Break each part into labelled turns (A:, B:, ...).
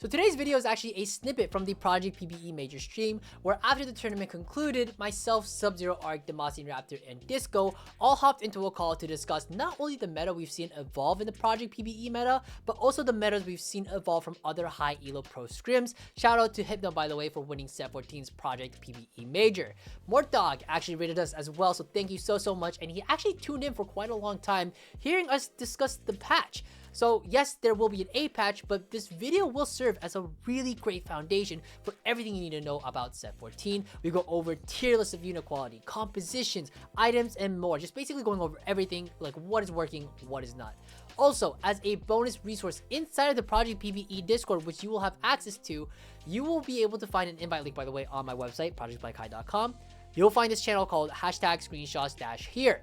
A: So today's video is actually a snippet from the Project PBE major stream, where after the tournament concluded, myself, Sub-Zero Arc, Demacian, Raptor, and Disco all hopped into a call to discuss not only the meta we've seen evolve in the Project PBE meta, but also the metas we've seen evolve from other high elo pro scrims. Shout out to Hypno, by the way, for winning Set 14's Project PBE major. Mortdog actually rated us as well, so thank you so much, and he actually tuned in for quite a long time, hearing us discuss the patch. So yes, there will be an A patch, but this video will serve as a really great foundation for everything you need to know about Set 14. We go over tier lists of unit quality, compositions, items, and more. Just basically going over everything, like what is working, what is not. Also, as a bonus resource inside of the Project PBE Discord, which you will have access to, you will be able to find an invite link, by the way, on my website, projectblackeye.com. You'll find this channel called #screenshots-here.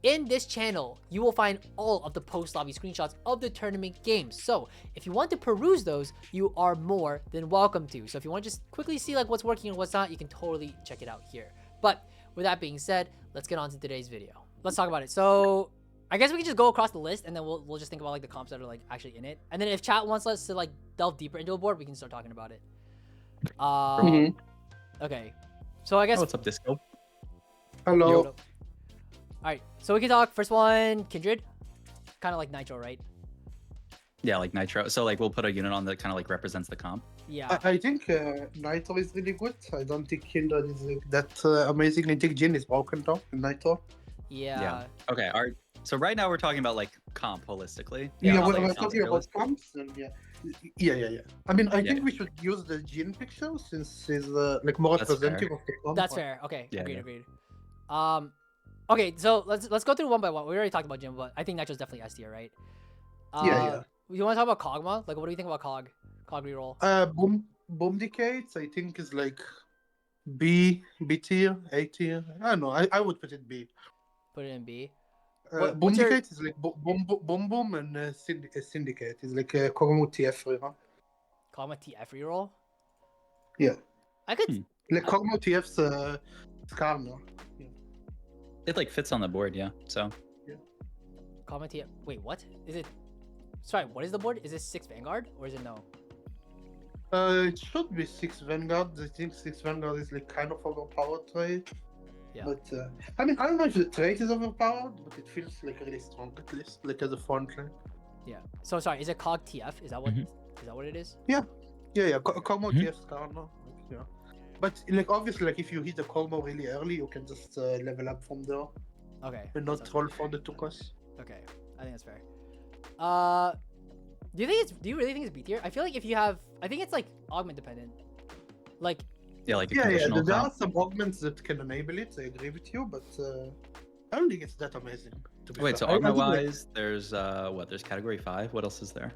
A: In this channel, you will find all of the post-lobby screenshots of the tournament games. So if you want to peruse those, you are more than welcome to. So if you want to just quickly see like what's working and what's not, you can totally check it out here. But with that being said, let's get on to today's video. Let's talk about it. So I guess we can just go across the list and then we'll just think about like the comps that are like actually in it. And then if chat wants us to like delve deeper into a board, we can start talking about it. Okay. So I guess...
B: What's up, Disco?
C: Hello.
A: Yo. Alright, so we can talk. First one, Kindred. Kind of like Nitro, right?
B: Yeah, like Nitro. So like we'll put a unit on that kind of like represents the comp.
A: Yeah.
C: I think Nitro is really good. I don't think Kindred is like that amazing. I think Jin is broken though in Nitro.
A: Yeah.
B: Okay. So right now we're talking about like comp holistically.
C: Yeah,
B: not,
C: we're
B: like,
C: talking about comps and yeah. I mean, I think we should use the Jin picture since he's like more
B: That's
C: representative of the comp.
A: That's fair. Okay.
B: Yeah,
A: Agreed. Okay, so let's go through one by one. We already talked about Jim, but I think Nitro's definitely S tier, right?
C: Yeah.
A: You want to talk about Kog'Maw? Like, what do you think about Cog reroll?
C: Boom Decades, I think is like B tier, A tier. I don't know. I would put it B.
A: Put it in B.
C: Boom Decades is like Boom and Syndicate is like Kog'Maw TF reroll.
A: Kog'Maw TF reroll?
C: Yeah.
A: I could.
C: Like Kog'Maw TF's Skarner. Yeah.
B: It like fits on the board, yeah. So.
C: Yeah.
A: Kog'Maw TF. Wait, what? Is it? Sorry, what is the board? Is it 6 Vanguard or is it no?
C: It should be 6 Vanguard. I think 6 Vanguard is like kind of overpowered trait.
A: Yeah.
C: But I mean, I don't know if the trait is overpowered, but it feels like really strong at least, like as a front line.
A: Yeah. So sorry, is it Cog TF? Is that what? Is that what it is?
C: Yeah. Kog'Maw TF Skarner. Yeah. But like obviously, like if you hit the Kog'Maw really early, you can just level up from there.
A: Okay.
C: And not roll for the 2 costs.
A: Okay, I think that's fair. Do you really think it's B tier? I feel like if you have, I think it's like augment dependent. Like.
B: Yeah, like a
C: Yeah.
B: conditional
C: There are
B: comp.
C: some augments that can enable it. I agree with you, but I don't think it's that amazing. To be
B: Wait, so
C: fair. I
B: augment
C: think, like,
B: wise, there's there's category 5. What else is there?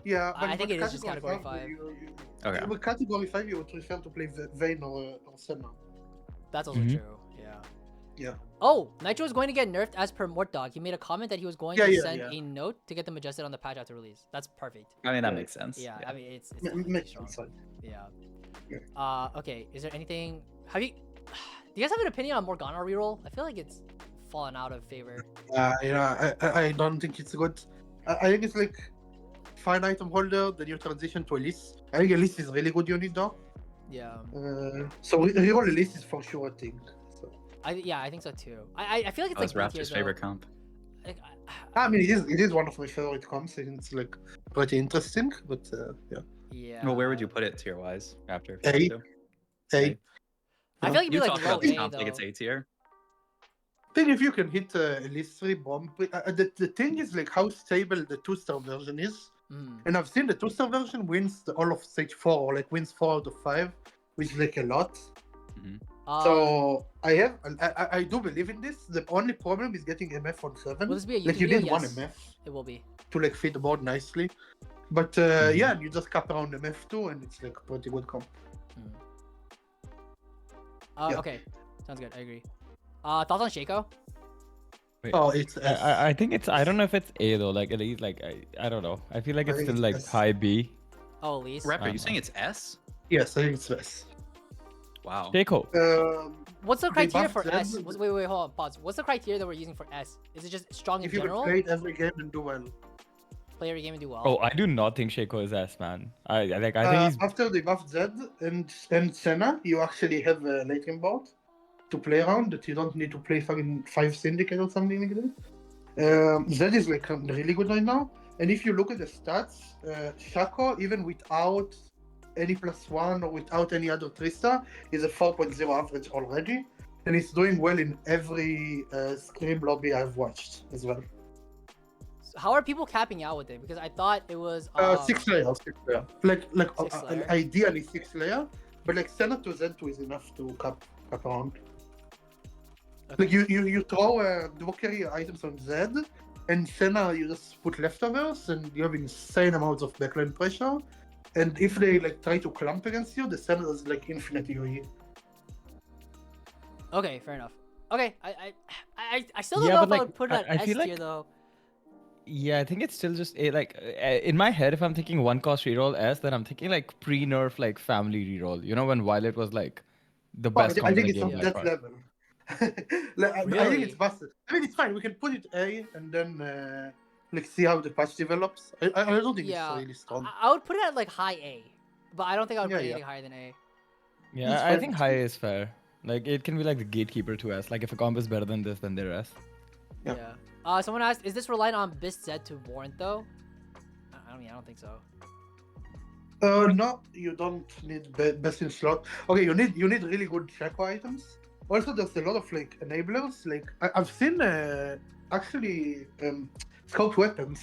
C: yeah,
A: I think
C: but
A: it is just category 5.
B: Okay.
C: With category 5, you would prefer to play Vayne or Senna.
A: That's also true. Yeah.
C: Yeah.
A: Oh, Nitro is going to get nerfed as per Mortdog. He made a comment that he was going to send a note to get them adjusted on the patch after release. That's perfect.
B: I mean that makes sense.
A: Yeah, I mean it's
C: Makes
A: strong.
C: sense.
A: Yeah. Okay. Is there anything? Do you guys have an opinion on Morgana reroll? I feel like it's fallen out of favor.
C: I don't think it's good. I think it's like fine item holder, then you transition to Elise. I think Elise is really good unit though.
A: Yeah.
C: So reroll Elise is for sure a thing. So.
A: I think so too. I feel like it's
B: That was
A: like B tier,
B: Raptor's
A: though.
B: favorite comp.
A: Like,
C: I mean, it is one of my favorite comps. I think it's like pretty interesting, but yeah.
A: Yeah.
B: Well, where would you put it tier wise, Raptor?
C: A.
B: If you had to?
C: Hey,
A: I feel like it'd be
B: You
A: like
B: talk
A: low
B: about these
A: A
B: comps like
A: though.
B: it's A tier.
C: I think if you can hit Elise 3 bomb, the thing is like how stable the 2-star version is. And I've seen the 2-star version wins all of stage 4, or like wins 4 out of 5, which is like a lot. So I do believe in this. The only problem is getting MF on 7.
A: Will this be a
C: Like you
A: YouTube video?
C: need one
A: Yes,
C: MF
A: it will be.
C: to like fit the board nicely. But yeah, you just cap around MF too, and it's like pretty good comp. Yeah.
A: Okay, sounds good. I agree. Thoughts on Shaco?
D: Wait,
C: Oh, it's
D: I think it's, I don't know if it's A though, like at least like I don't know. I feel like
C: I
D: it's
C: think
D: still
C: it's
D: like
C: S.
D: high B.
A: Oh, Elise.
B: Raptor, you saying it's S?
C: yes, I think it's S.
B: Wow.
D: Shaco.
A: What's the
C: They
A: criteria
C: buffed
A: for
C: them.
A: S? Wait, hold on, pause. What's the criteria that we're using for S? Is it just strong in
C: If you can
A: general?
C: play it every game and do well.
A: play every game and do well.
D: Oh, I do not think Shaco is S, man. I think he's.
C: After they buffed Zed and Senna, you actually have a late game board to play around that you don't need to play fucking 5 Syndicate or something like that. Zed is like really good right now. And if you look at the stats, Shaco, even without any +1 or without any other 3-star, is a 4.0 average already. And he's doing well in every Scream lobby I've watched as well.
A: How are people capping out with it? Because I thought it was
C: 6 layers. Like
A: Six layer?
C: ideally 6 layer, but like Senna to Z2 is enough to cap around.
A: Okay.
C: Like you throw dual carry items on Z, and Senna you just put leftovers, and you have insane amounts of backline pressure. And if they like try to clump against you, the Senna is like infinite UE.
A: Okay, fair enough. Okay, I still don't
D: Yeah,
A: know
D: but,
A: if I
D: like,
A: would put it
D: I
A: at S
D: feel
A: tier
D: like-
A: though.
D: Yeah, I think it's still just in my head. If I'm thinking one cost reroll S, then I'm thinking like pre-nerf like family reroll. You know when Violet was like the best
C: I
D: comp in
C: think
D: the
C: it's
D: game.
C: on
D: like,
C: that
D: right?
C: level. Like, I
A: Really?
C: think it's busted. I mean, it's fine. We can put it A and then like see how the patch develops. I don't think
A: Yeah,
C: it's really strong.
A: I would put it at like high A, but I don't think I would put
C: Yeah,
A: anything higher than A.
D: Yeah,
C: It's
D: I
C: fine,
D: think
C: it's
D: high
C: fine.
D: is fair. Like it can be like the gatekeeper to S. Like if a comp is better than this, then they're S.
C: Yeah.
A: Yeah. Someone asked, is this reliant on Bist Z to warrant though? I don't think so.
C: No, you don't need best in slot. Okay, you need really good Shaco items. Also, there's a lot of like enablers. Like I've seen actually scout weapons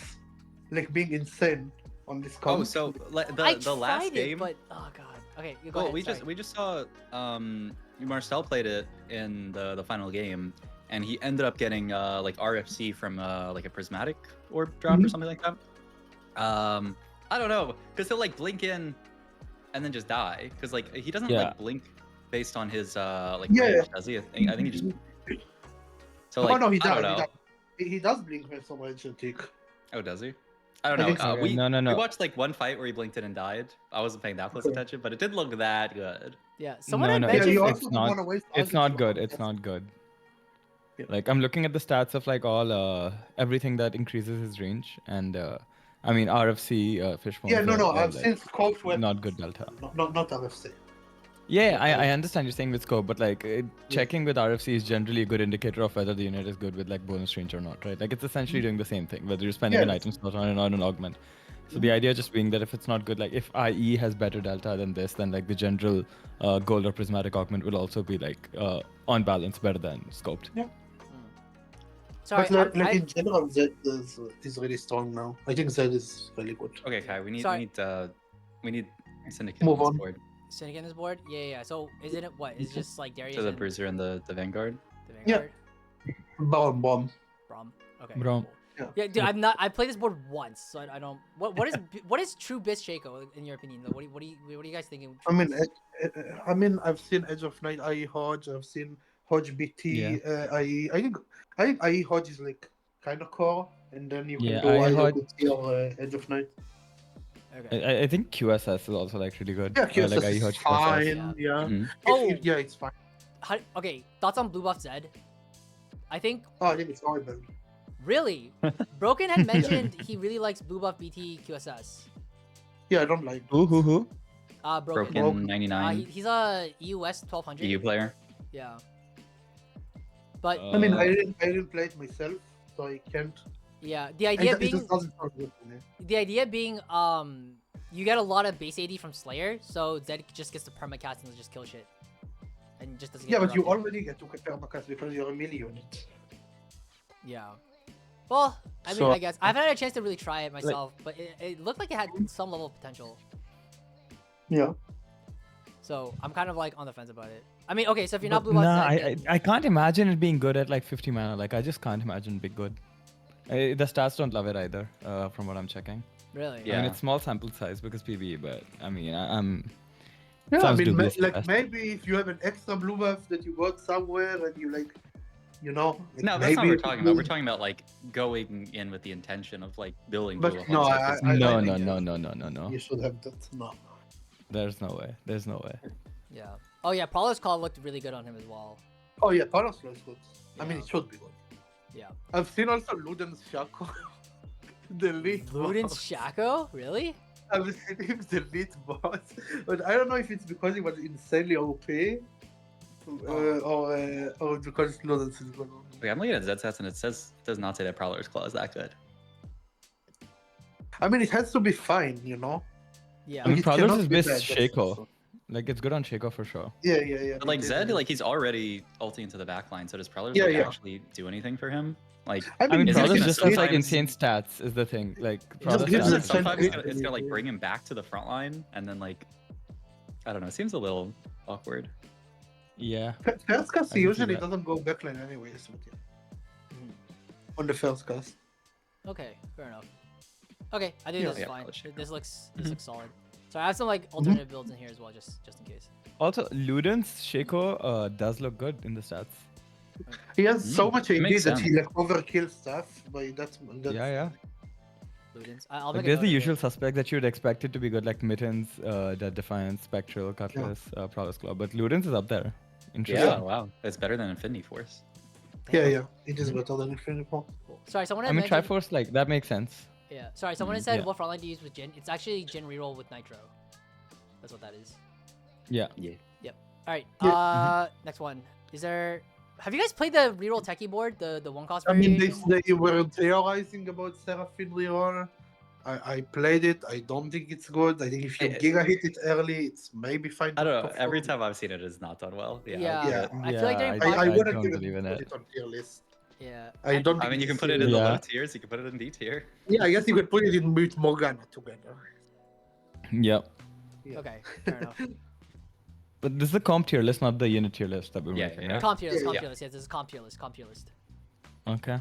C: like being insane on this comp.
B: Oh, so
A: I
B: the last
A: tried
B: game.
A: it, but oh god. Okay, you go
B: Well,
A: ahead.
B: we just saw Marcel played it in the final game, and he ended up getting like RFC from like a prismatic orb drop or
C: Mhm.
B: something like that. I don't know, because he'll like blink in and then just die, because like he doesn't
D: Yeah.
B: like blink based on his like
C: Yeah.
B: range, does he? I think he just. So like,
C: oh no, he
B: I don't
C: does.
B: know.
C: He does blink with so much tick.
B: Oh, does he? I don't
C: I
B: know.
C: think so.
D: Okay,
B: We
D: no.
B: we watched like one fight where he blinked in and died. I wasn't paying that close
C: Okay.
B: attention, but it didn't look that good.
A: Yeah, someone
D: No,
A: had
D: no,
C: Yeah,
A: mentioned.
C: you
D: it's
C: also don't
D: not.
C: want to waste.
D: It's
C: Argus
D: not
C: slot
D: good.
C: on
D: It's
C: that.
D: not good.
C: Yeah.
D: Like I'm looking at the stats of like all everything that increases his range, and I mean RFC fishbone.
C: Yeah, no,
D: they're,
C: I've
D: like,
C: seen scout weapons.
D: not good delta.
C: Not RFC.
D: Yeah,
C: Yeah,
D: I understand you're saying with scope, but like checking with RFC is generally a good indicator of whether the unit is good with like bonus range or not, right? Like it's essentially doing the same thing, whether you're spending an
C: Yeah.
D: item slot on it or an augment. So the idea just being that if it's not good, like if IE has better delta than this, then like the general gold or prismatic augment will also be like on balance better than scoped.
A: Sorry,
C: But like
A: I-
C: in general, Zed is really strong now. I think Zed is really good.
B: Okay, Kai, we
A: Sorry.
B: need syndicate
C: Move
B: on
C: on.
B: this board.
A: Syndicate on this board? Yeah. So isn't it what? Is it just like Darius
B: To the
A: and
B: bruiser and the vanguard.
A: the
C: Yeah.
A: Vanguard?
C: Bomb.
A: Brom. Okay.
D: Brom.
A: cool.
C: Yeah.
A: Yeah, dude, I played this board once, so I don't. What is true Bist Shaco in your opinion? Though? What are you guys thinking?
C: I mean, I've seen Edge of Night IE Hodge. I've seen Hodge BT IE. I think IE Hodge is like kind of core, and then you can
D: Yeah,
C: do
D: IE
C: either
D: Hodge-
C: BT or Edge of Night.
A: Okay.
D: I think QSS is also like really good.
C: Yeah, QSS
D: like IE
C: is
D: Hodge
C: fine. Yeah.
B: Mhm.
A: Oh.
C: Yeah, it's fine.
A: Okay. Thoughts on Blue Buff Zed? I think
C: Oh, I think it's horrible.
A: really. Broken had mentioned he really likes Blue Buff BT QSS.
C: Yeah, I don't like.
D: Who?
A: Broken.
B: Broken 99
A: He's a EUS 1200.
B: EU player.
A: Yeah. But
C: I mean,
D: Uh,
C: I didn't play it myself, so I can't.
A: yeah, the idea
C: It
A: being
C: just doesn't sound good to me.
A: you get a lot of base AD from Slayer, so Zed just gets to permacast and just kill shit, and just doesn't. Get
C: Yeah, but you
A: interrupted.
C: already get to permacast because you're a melee unit.
A: Yeah. Well, I mean,
C: So-
A: I guess I haven't had a chance to really try it myself, but it looked like it had some level of potential.
C: Yeah.
A: So I'm kind of like on the fence about it. I mean, okay, so if you're not
D: But
A: blue
D: nah,
A: buff, Zed,
D: I can't imagine it being good at like 50 mana. Like I just can't imagine it being good. The stats don't love it either, from what I'm checking.
A: really?
D: I
B: Yeah.
D: mean, it's small sample size because PvE, but I mean, I'm.
C: Yeah, I
D: Sounds
C: mean,
D: dubious at
C: like
D: best.
C: maybe if you have an extra blue buff that you got somewhere and you like, you know. Like
B: No, that's not what we're
C: maybe-
B: talking about. We're talking about like going in with the intention of like building.
C: But
B: blue
C: no,
B: homes.
C: I
D: No,
C: think
D: no.
C: You should have that. No.
D: There's no way. There's no way.
A: Yeah. Oh yeah, Paulo's call looked really good on him as well.
C: Oh yeah, Palos is good. I mean,
A: Yeah.
C: it should be good.
A: Yeah.
C: I've seen also Luden's Shaco. delete
A: Luden's
C: boss.
A: Shaco? Really?
C: I was hitting him delete boss, but I don't know if it's because he was insanely OP, or because Luden's is going on.
B: Wait, I'm looking at Zed stats and it does not say that Prowler's Claw is that good.
C: I mean, it has to be fine, you know.
A: Yeah.
D: I mean,
C: It
D: Prowler's
C: cannot
D: is
C: be
D: best
C: bad, that's
D: Shaco.
C: also-
D: Like, it's good on Shaco for sure.
C: Yeah.
B: But like
C: it is,
B: Zed,
C: it is.
B: like he's already ulting into the backline, so does Prowler's
C: Yeah,
B: like
C: yeah.
B: actually do anything for him? Like,
C: I
D: I mean,
C: mean,
B: is it
D: Prowler's
B: gonna
D: just has like
B: sometimes-
D: insane stats, is the thing. Like,
C: Just
D: Prowler's
C: gives
B: is
C: the
B: it
D: stats.
C: same
B: sometimes
C: thing.
B: it's gonna like bring him back to the front line, and then like, I don't know, it seems a little awkward.
D: Yeah.
C: First cast
D: I can see
C: usually
D: that.
C: doesn't go backline anyways. But yeah.
A: Mhm.
C: On the first cast.
A: Okay, fair enough. Okay, I think
C: Yeah.
A: this is
B: Yeah,
A: fine.
B: Shaco.
A: This looks
D: Mhm.
A: solid. So I have some like alternative builds in here as well, just in case.
D: Also, Luden's Shaco does look good in the stats.
C: He has so
B: Mm,
C: much
B: it
C: AD
B: makes
C: that he
B: sense.
C: like overkill stuff, but that's
D: Yeah.
A: Luden's. I'll
D: Like,
A: make a
D: there's
A: note
D: the
A: of
D: usual
A: it.
D: suspect that you'd expect it to be good, like Mittens, Dead Defiance, Spectral, Cutlass, Prowler's Claw. But Luden's is up there. Interesting.
B: Yeah, wow, it's better than Infinity Force.
A: Damn.
C: yeah. It is better than Infinity Force.
A: Cool. Sorry, someone
D: I
A: had
D: mean,
A: mentioned.
D: Triforce, like, that makes sense.
A: Yeah. Sorry, someone had said
D: Yeah.
A: what frontline to use with Jin. It's actually Jin reroll with Nitro. That's what that is.
D: Yeah.
B: Yeah.
A: All right.
C: Yeah.
A: Next one. Is there? Have you guys played the reroll techie board, the one cost
C: I mean,
A: variation?
C: they were theorizing about Seraphine reroll. I played it. I don't think it's good. I think if you
B: Hey,
C: Giga hit it early, it's maybe fine.
B: I
C: to
B: don't know.
C: top
B: Every
C: four.
B: time I've seen it, it's not done well. Yeah.
A: Yeah.
C: Yeah.
A: I feel like during
D: Yeah,
C: I
A: Project-
C: wouldn't
D: don't
C: even
D: believe in
C: put
D: it.
C: it on tier list.
A: Yeah.
C: I don't.
B: I
C: think
B: mean, you can
C: it's
B: put it in the
D: Yeah.
B: low tiers. You can put it in D tier.
C: Yeah, I guess you could put it in Mute Morgana together.
D: Yep.
C: Yeah.
A: Okay. Fair enough.
D: But this is the comp tier list, not the unit tier list that we're
B: Yeah,
D: making,
B: yeah.
D: right?
A: Comp tier list.
C: Yeah,
A: Comp
B: yeah.
A: tier list. Yes, this is comp tier list. Comp tier list.
D: Okay.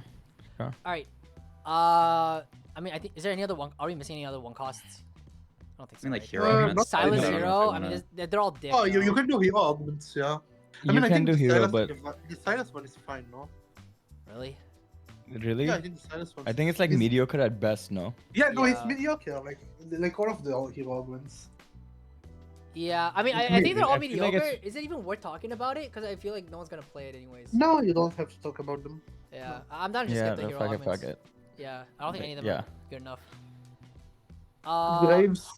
A: All right. I mean, I think is there any other one? Are we missing any other one costs? I don't think
B: I
A: so.
B: mean, like
A: right?
B: hero.
C: Uh,
B: augments,
C: not
A: Silent
B: I don't know if
A: Zero. I mean,
B: wanna-
A: they're all dick.
C: Oh, you
A: though.
C: can do hero augments, yeah. I mean,
D: You
C: I
D: can
C: think
D: do
C: the
D: hero,
C: Silas
D: but
C: the Silas one is fine, no?
A: Really?
D: really?
C: Yeah, I think the Silas one.
D: I think it's like mediocre at best, no?
C: Yeah, no, it's
A: Yeah.
C: mediocre. Like all of the hero augments.
A: Yeah. I mean, I
C: Maybe.
A: think they're all
D: I feel like
A: mediocre.
D: it's-
A: Is it even worth talking about it? Because I feel like no one's gonna play it anyways.
C: No, you don't have to talk about them.
A: Yeah. I'm down to just
D: Yeah,
A: skip the hero
D: fuck it,
A: augments.
D: fuck it.
A: Yeah. I don't think any of them
D: Yeah.
A: are good enough.
C: Graves,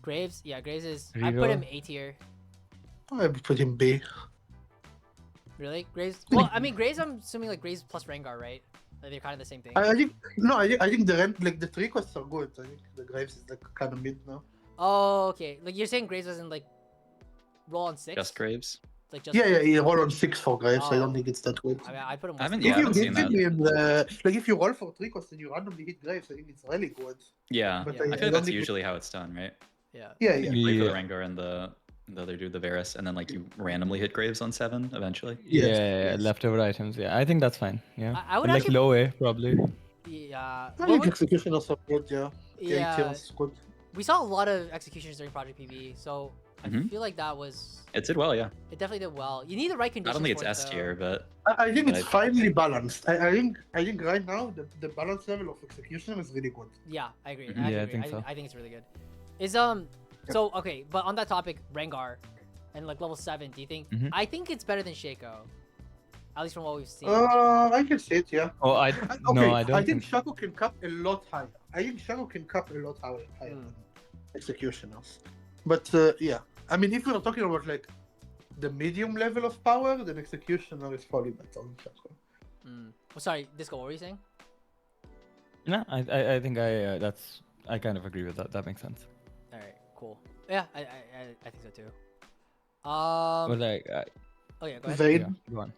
A: Graves. Yeah, Graves is. I put
D: Reroll.
A: him A tier.
C: I would put him B.
A: Really? Graves? Well, I mean, Graves, I'm assuming like Graves plus Rengar, right? Like, they're kind of the same thing.
C: I think no, I think the three quests are good. I think the Graves is like kind of mid now.
A: Oh, okay. Like, you're saying Graves doesn't like roll on 6?
B: Just Graves.
A: Like, just
C: Yeah, you roll on 6 for Graves. I
A: Oh.
C: don't think it's that good.
A: I mean, I put him.
B: I haven't-
A: worse
B: yeah,
A: than
B: I
C: If
A: that.
C: you
B: haven't seen
C: give
B: that.
C: me in like if you roll for 3 quests and you randomly hit Graves, I think it's really good.
B: Yeah.
C: But
A: Yeah.
B: I
C: I
B: feel
C: don't
B: like that's
C: think
B: usually how it's done, right?
A: Yeah.
C: Yeah,
B: You
C: yeah.
B: play for the
D: Yeah.
B: Rengar and the other dude, the Varus, and then like you randomly hit Graves on 7 eventually.
C: Yes,
D: Yeah,
C: yes.
D: leftover items. Yeah, I think that's fine. Yeah.
A: I would
D: But, like
A: actually-
D: low A probably.
A: Yeah.
C: I
A: What
C: think
A: would-
C: execution also good, yeah.
A: yeah.
C: is good.
A: We saw a lot of executions during Project PB, so I
B: Mhm.
A: feel like that was.
B: It did well, yeah.
A: It definitely did well. You need the right
B: I
A: conditions.
B: don't think it's
A: for it,
B: S
A: though.
B: tier, but
C: I think it's
B: Right.
C: finely balanced. I think right now the balance level of execution is really good.
A: Yeah, I agree.
B: Mhm.
A: I
D: Yeah, I
A: agree.
D: think so.
A: I think it's really good. Is so okay, but on that topic, Rengar, and like level 7, do you think?
D: Mhm.
A: I think it's better than Shaco, at least from what we've seen.
C: I can see it, yeah.
D: Oh,
C: Okay,
D: no, I don't
C: I think
D: think.
C: Shaco can cap a lot higher. I think Shaco can cap a lot higher
A: Hmm.
C: than executioners. But yeah, I mean, if we're talking about like the medium level of power, then executioner is probably better than Shaco.
A: Well, sorry, Disco. What were you saying?
D: No, I think I kind of agree with that. That makes sense.
A: All right, cool. Yeah, I think so too.
D: But like,
A: Oh yeah, go ahead.
C: Vayne,
D: yeah, go on.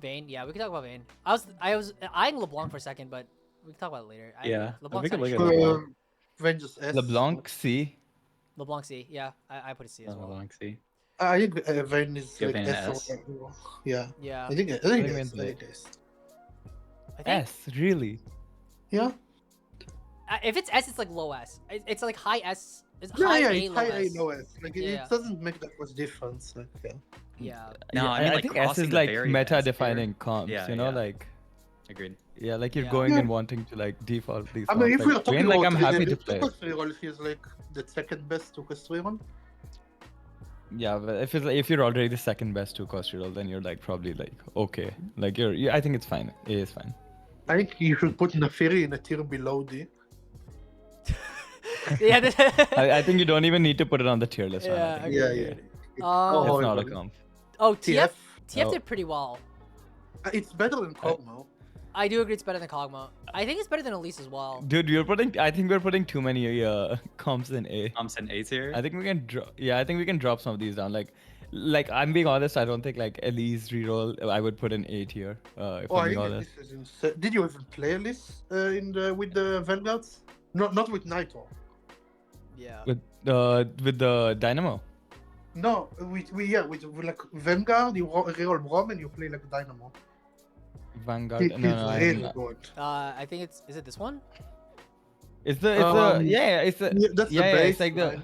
A: Vayne. Yeah, we can talk about Vayne. I was eyeing LeBlanc for a second, but we can talk about it later.
B: Yeah,
A: LeBlanc's
B: we can
A: kinda
B: look at
A: shit.
B: LeBlanc.
C: Vayne just S.
D: LeBlanc C.
A: LeBlanc C. Yeah, I put a C as well.
B: LeBlanc, see.
C: I think Vayne is
B: Yeah,
C: like
B: Vayne
C: S.
B: S.
C: Or, yeah,
A: Yeah.
C: I think
D: think
C: S. I
D: Vayne's
C: think S.
A: I think
D: S, really?
C: Yeah.
A: if it's S, it's like low S. It's like high S. It's
C: Yeah,
A: high
C: yeah,
A: A,
C: it's
A: low
C: high
A: S.
C: A, low S. Like
A: Yeah.
C: it doesn't make that much difference. Like, yeah.
A: Yeah.
B: No,
D: Yeah,
B: I mean, like,
D: think S
B: crossing
D: is
B: the
D: like
B: very
D: meta-defining comps.
B: Yeah,
D: you know,
B: yeah.
D: like
B: Agreed.
D: yeah, like you're
A: Yeah.
D: going
C: Yeah.
D: and wanting to like default these.
C: I mean, if
D: comps.
C: we're
D: Like,
C: talking
D: Vayne, like
C: about
D: I'm happy to play.
C: Tukas reroll, he's like the second best Tukas reroll.
D: Yeah, but if you're already the second best 2 cost reroll, then you're like probably like okay. Like I think it's fine. A is fine.
C: I think you should put Nafiri in a tier below D.
A: Yeah.
D: I think you don't even need to put it on the tier list. man.
A: Yeah,
D: I think
C: Yeah,
A: agreed.
C: yeah.
D: it's
C: Oh,
D: not a
C: horrible.
D: comp.
A: Oh, TF
C: TF.
A: did pretty well.
C: It's better than Kog'Maw.
A: I do agree it's better than Kog'Maw. I think it's better than Elise as well.
D: Dude, I think we're putting too many comps in A.
B: Comps in A tier.
D: I think we can drop. Yeah, I think we can drop some of these down. Like I'm being honest. I don't think like Elise reroll. I would put in A tier. If
C: Oh, I
D: I'm being
C: think
D: honest.
C: this is insane. Did you even play Alice with the Vanguards? Not with Nitro.
A: Yeah.
D: With the Dynamo.
C: No, with like Vanguard, you reroll Brom and you play like Dynamo.
D: Vanguard.
C: It's
D: No, I
C: really
D: haven't.
C: good.
A: I think is it this one?
D: It's the
C: Yeah,
D: it's the
C: that's
D: yeah,
C: the
D: yeah,
C: base.
D: it's like the
C: right?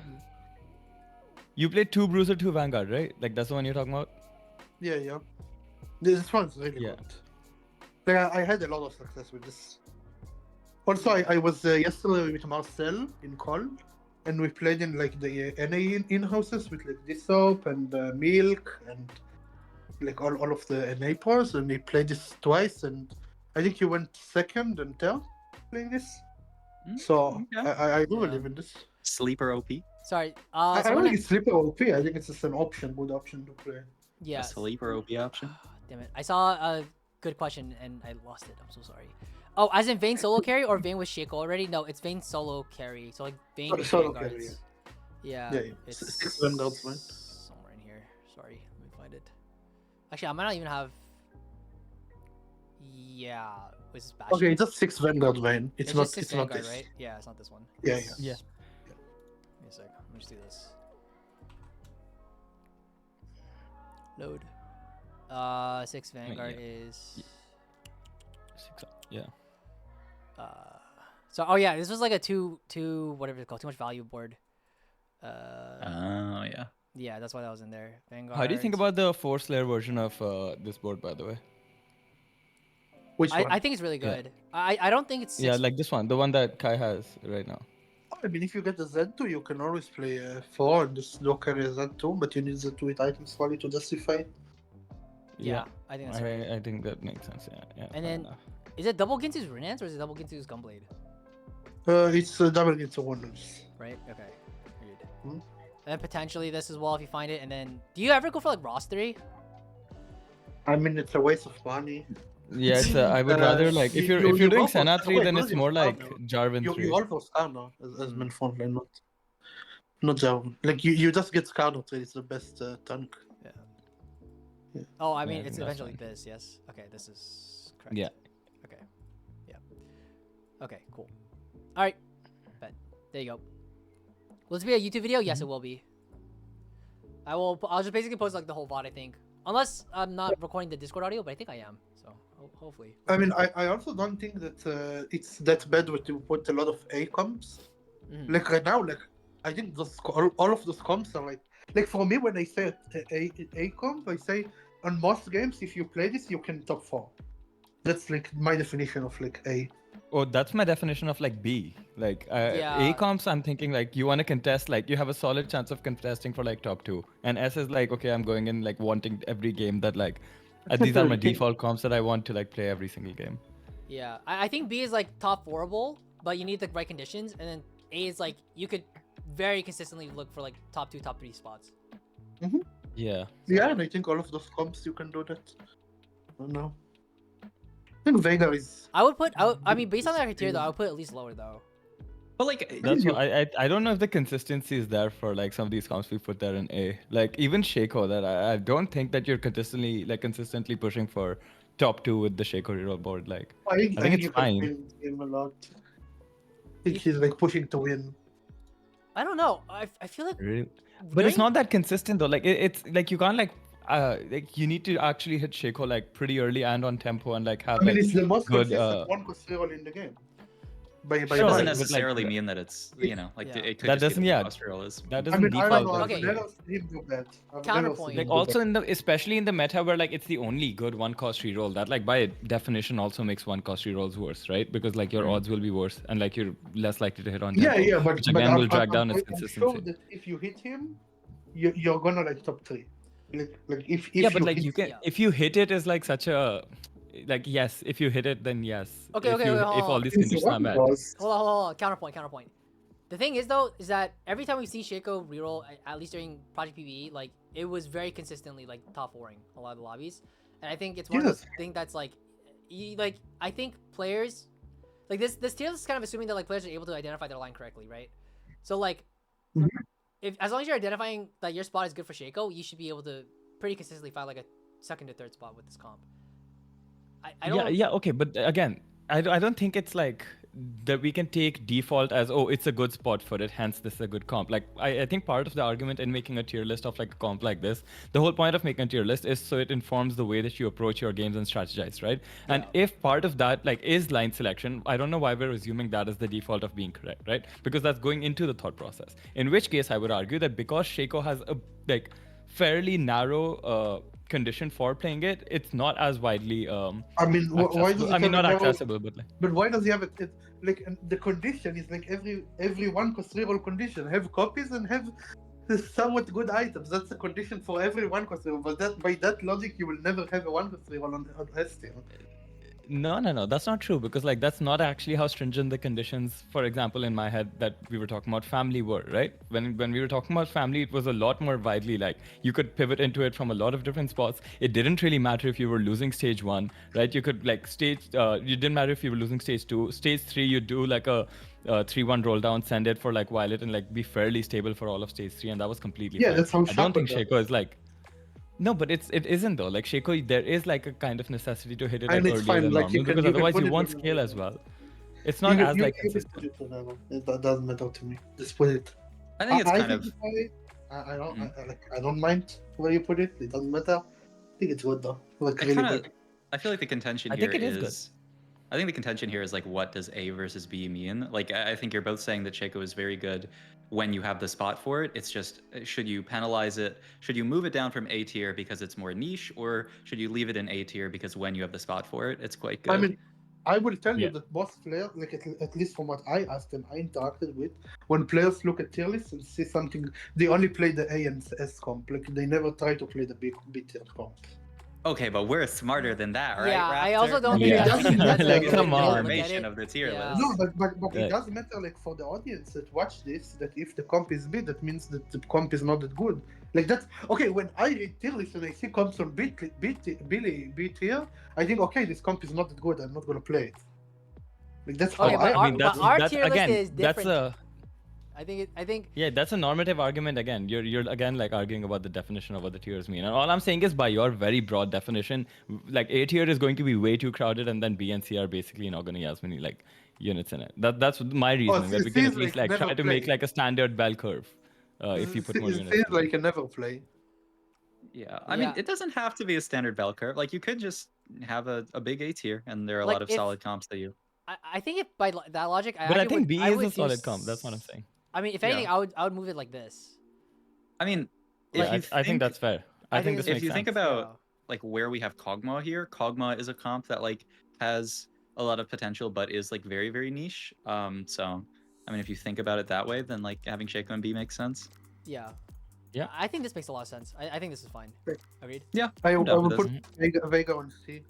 D: you play 2 Bruiser 2 Vanguard, right? Like that's the one you're talking about.
C: Yeah. This one's really
D: Yeah.
C: good. Like, I had a lot of success with this. Also, I was yesterday with Marcel in Col, and we played in like the NA in-houses with like Dissop and Milk and like all of the NA pros, and we played this twice, and I think you went second and third playing this. So
B: okay.
C: I do
A: Yeah.
C: believe in this.
B: Sleeper OP.
A: Sorry.
C: I
A: So
C: don't
A: when
C: think it's Sleeper OP. I think it's just an good option to play.
A: yeah.
B: A sleeper OP option.
A: Damn it. I saw a good question and I lost it. I'm so sorry. Oh, as in Vayne solo carry or Vayne with Shaco already? No, it's Vayne solo carry. So like Vayne with
C: Solo
A: Vanguards.
C: carry,
A: Yeah.
C: Yeah,
A: It's
C: 6 Vanguards, right?
A: somewhere in here. Sorry, let me find it. Actually, I might not even have. Yeah, was this Bastion?
C: Okay, it's just 6 Vanguard Vayne. It's not.
A: just 6
C: It's not
A: Vanguard,
C: this.
A: right? Yeah, it's not this one.
C: Yeah.
A: Give me a sec. Let me just do this. Load. 6 Vanguard is.
D: Yeah.
A: So oh yeah, this was like a two whatever it's called, too much value board.
B: Oh yeah.
A: Yeah, that's why that was in there. Vanguard.
D: How do you think about the 4-Slayer version of this board, by the way?
C: Which one?
A: I think it's really good. I don't think it's
D: Yeah, like this one, the one that Kai has right now.
C: I mean, if you get the Z2, you can always play 4 and just low carry Z2, but you need Z2 with items value to justify it.
A: yeah, I think that's right.
D: I think that makes sense. Yeah.
A: And
D: fair
A: then-
D: enough.
A: Is it double Ginsu's Renance or is it double Ginsu's Gunblade?
C: It's double into wonders.
A: Right? Okay. Agreed.
C: Hmm.
A: And then potentially this as well if you find it. And then do you ever go for like Ross 3?
C: I mean, it's a waste of money.
D: Yeah, it's I would rather like if you're
C: you
D: doing
C: go for-
D: Senna 3,
C: wait,
D: then
C: no,
D: it's
C: you
D: more like
C: Skarner.
D: Jarvan 3.
C: You all for Skarner as main front line, not Jarvan. Like you just get Skarner 3. It's the best tank.
A: Oh, I
D: Yeah,
A: mean
D: I
A: it's
D: think that's
A: eventually
D: fine.
A: this, yes. Okay, this is correct.
D: Yeah.
A: Okay. Yeah. Okay, cool. Alright. Bet. There you go. Will this be a YouTube video? Yes, it will be. I'll just basically post like the whole VOD, I think. Unless I'm not recording the Discord audio, but I think I am. So hopefully.
C: I mean, I also don't think that it's that bad to put a lot of A comps.
A: Mhm.
C: Like right now, like I think all of those comps are like for me when I say a comp, I say on most games if you play this you can top 4. That's like my definition of like A.
D: Oh, that's my definition of like B. Like
A: Yeah.
D: A comps, I'm thinking like you want to contest, like you have a solid chance of contesting for like top 2. And S is like, okay, I'm going in like wanting every game that like these are my default comps that I want to like play every single game.
A: Yeah. I think B is like top 4able, but you need the right conditions. And then A is like you could very consistently look for like top 2, top 3 spots.
D: Yeah.
C: Yeah, and I think all of those comps you can do that. I don't know. I think Veigar is.
A: I mean, based on that criteria though, I would put at least lower though.
B: But like,
D: That's what I don't know if the consistency is there for like some of these comps we put there in A. Like even Shaco, that I don't think that you're consistently pushing for top 2 with the Shaco reroll board. Like
C: I think
D: it's
C: you
D: fine.
C: can win him a lot. I think he's like pushing to win.
A: I don't know. I feel like
D: really, but it's
A: during-
D: not that consistent though. Like it's like you can't like you need to actually hit Shaco like pretty early and on tempo and like have
C: I mean,
D: like
C: it's the most
D: good,
C: consistent one cost reroll in the game. By
B: it
D: Sure,
B: doesn't
D: but, like,
B: necessarily mean that it's like
A: Yeah.
B: it could
D: That
B: just
D: doesn't-
B: be that the
D: yeah.
B: cost roll is.
D: that
C: I
D: doesn't
C: mean, I
D: default.
C: don't know.
A: Okay.
C: I've never seen him do that. I've never
A: Counterpoint.
C: seen
D: Like
C: him do
D: also
C: that.
D: in the especially in the meta where like it's the only good one cost reroll, that like by definition also makes one cost rerolls worse, right? Because like your odds will be worse and like you're less likely to hit on
C: Yeah,
D: tempo,
C: yeah, but
D: which again will drag down its
C: I'm
D: consistency.
C: sure that if you hit him, you're gonna like top 3. Like if
D: Yeah, but
C: you
D: like
C: hit,
D: you can
A: Yeah.
D: if you hit it is like such a like yes, if you hit it, then yes.
A: Okay,
D: if
A: okay,
D: you,
A: wait,
D: if
A: hold
D: all
A: on.
D: these
C: It's
D: conditions are met.
C: one.
A: Hold on. Counterpoint. The thing is though, is that every time we see Shaco reroll, at least during Project PvE, like it was very consistently like top 4ing a lot of the lobbies, and I think it's one of those things that's like, I think players, like this tier list is kind of assuming that like players are able to identify their line correctly, right? So like,
C: Mhm.
A: if as long as you're identifying that your spot is good for Shaco, you should be able to pretty consistently find like a second to third spot with this comp. I don't.
D: Yeah, okay, but again, I don't think it's like that we can take default as, oh, it's a good spot for it, hence this is a good comp. Like I think part of the argument in making a tier list of like a comp like this, the whole point of making a tier list is so it informs the way that you approach your games and strategize, right? And
A: Yeah.
D: if part of that like is line selection, I don't know why we're assuming that is the default of being correct, right? Because that's going into the thought process. In which case I would argue that because Shaco has a like fairly narrow condition for playing it, it's not as widely
C: I mean, why does
D: accessible.
C: it
D: I mean,
C: have a
D: not
C: narrow?
D: accessible, but like
C: But why does he have it? Like the condition is like every one cost reroll condition have copies and have somewhat good items. That's the condition for every one cost reroll. But that by that logic, you will never have a one cost reroll on S tier.
D: no, that's not true, because like that's not actually how stringent the conditions, for example, in my head that we were talking about family were, right? When we were talking about family, it was a lot more widely, like you could pivot into it from a lot of different spots. It didn't really matter if you were losing stage 1, right? You could like you didn't matter if you were losing stage 2, stage 3, you do like a 3-1 roll down, send it for like while it, and like be fairly stable for all of stage 3, and that was completely
C: Yeah,
D: fine.
C: that's how
D: I don't think
C: Shaco does.
D: Shaco is like, no, but it isn't though. Like Shaco, there is like a kind of necessity to hit it like
C: And it's
D: earlier
C: fine.
D: than
C: Like
D: normal, because
C: you can
D: otherwise
C: put
D: you
C: it
D: won't
C: on,
D: scale as well. It's
C: You
D: not
C: can,
D: as
C: you,
D: like
C: you can
D: consistent.
C: put it whatever. That doesn't matter to me. Just put it.
B: I think it's
C: I
B: kind
C: think
B: of.
C: I don't I don't mind where you put it. It doesn't matter. I think it's good though. Like
B: I
C: really
B: kind of.
C: good.
B: I feel like the contention
D: I
B: here
D: think it is good.
B: I think the contention here is like, what does A versus B mean? Like, I think you're both saying that Shaco is very good when you have the spot for it. It's just, should you penalize it? Should you move it down from A tier because it's more niche, or should you leave it in A tier because when you have the spot for it, it's quite good?
C: I mean, I will tell you
D: Yeah.
C: that most players, like at least from what I asked them, I interacted with, when players look at tier lists and see something, they only play the A and S comp. Like they never try to play the B tier comp.
B: Okay, but we're smarter than that, right?
A: Yeah,
B: Raptor?
A: I also don't think
D: Yeah.
A: that's
C: Like,
A: that's a
D: Like,
A: good
D: come
A: way to
D: on.
A: look at
B: Information
A: it.
B: of the tier
A: Yeah.
B: list.
C: No, but
D: Yeah.
C: it does matter, like for the audience that watch this, that if the comp is B, that means that the comp is not that good. Like that's okay. When I read tier list and I see comps on B tier, I think okay, this comp is not that good. I'm not gonna play it. Like that's how
A: Okay, but
C: I.
A: but our
D: that's
A: tier list
D: again,
A: is
D: that's
A: different.
D: a
A: I think
D: yeah, that's a normative argument again. You're again like arguing about the definition of what the tiers mean. And all I'm saying is by your very broad definition, like A tier is going to be way too crowded, and then B and C are basically not going to have as many like units in it. That's my reasoning. That we can at least like try to make like a standard bell curve if you put more
C: It
D: units.
C: seems like a never play.
B: Yeah, I mean,
A: Yeah.
B: it doesn't have to be a standard bell curve. Like, you could just have a big A tier, and there are a
A: Like,
B: lot of
A: if-
B: solid comps that you.
A: I think if by that logic,
D: But I
A: actually
D: think
A: would,
D: B
A: I
D: is
A: would
D: a
A: do
D: solid comp. That's what I'm saying.
A: I mean, if
B: Yeah.
A: anything, I would move it like this.
B: I mean,
A: Like,
B: if you
D: I think that's fair. I think this
A: this
B: if
D: makes
B: you
D: sense.
B: think about like where we have Kog'Maw here, Kog'Maw is a comp that like has a lot of potential, but is like very, very niche. So I mean, if you think about it that way, then like having Shaco and B makes sense.
A: Yeah.
D: Yeah.
A: I think this makes a lot of sense. I think this is fine.
C: Okay.
A: Agreed.
B: Yeah,
C: I
B: I'm down
C: will
B: with
C: put
B: this.
C: Vega on C.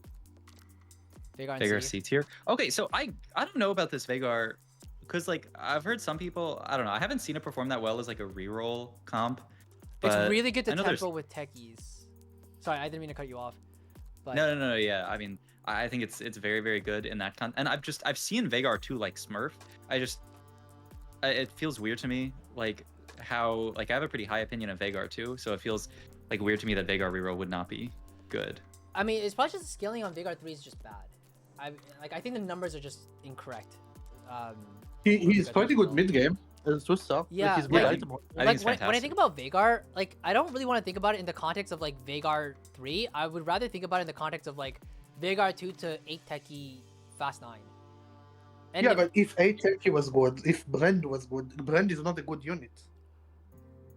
A: Vagar
B: Vagar
A: and C.
B: C tier. Okay, so I don't know about this Vagar, because like I've heard some people, I don't know, I haven't seen it perform that well as like a reroll comp.
A: It's
B: but
A: really good to
B: I know there's-
A: tempo with techies. Sorry, I didn't mean to cut you off. But
B: No, yeah. I mean, I think it's very, very good in that and I've seen Vagar too like Smurf. It feels weird to me, like how like I have a pretty high opinion of Vagar too, so it feels like weird to me that Vagar reroll would not be good.
A: I mean, it's probably just the scaling on Vagar 3 is just bad. I think the numbers are just incorrect.
C: He's pretty good mid game. Two stuff.
A: Yeah,
C: like, he's good
B: yeah,
C: item.
B: I think
A: Like
B: it's
A: when I
B: fantastic.
A: think about Vagar, like I don't really want to think about it in the context of like Vagar 3. I would rather think about it in the context of like Vagar 2 to 8 techie fast 9. And
C: Yeah, but if A-Techie was good, if Brand was good, Brand is not a good unit.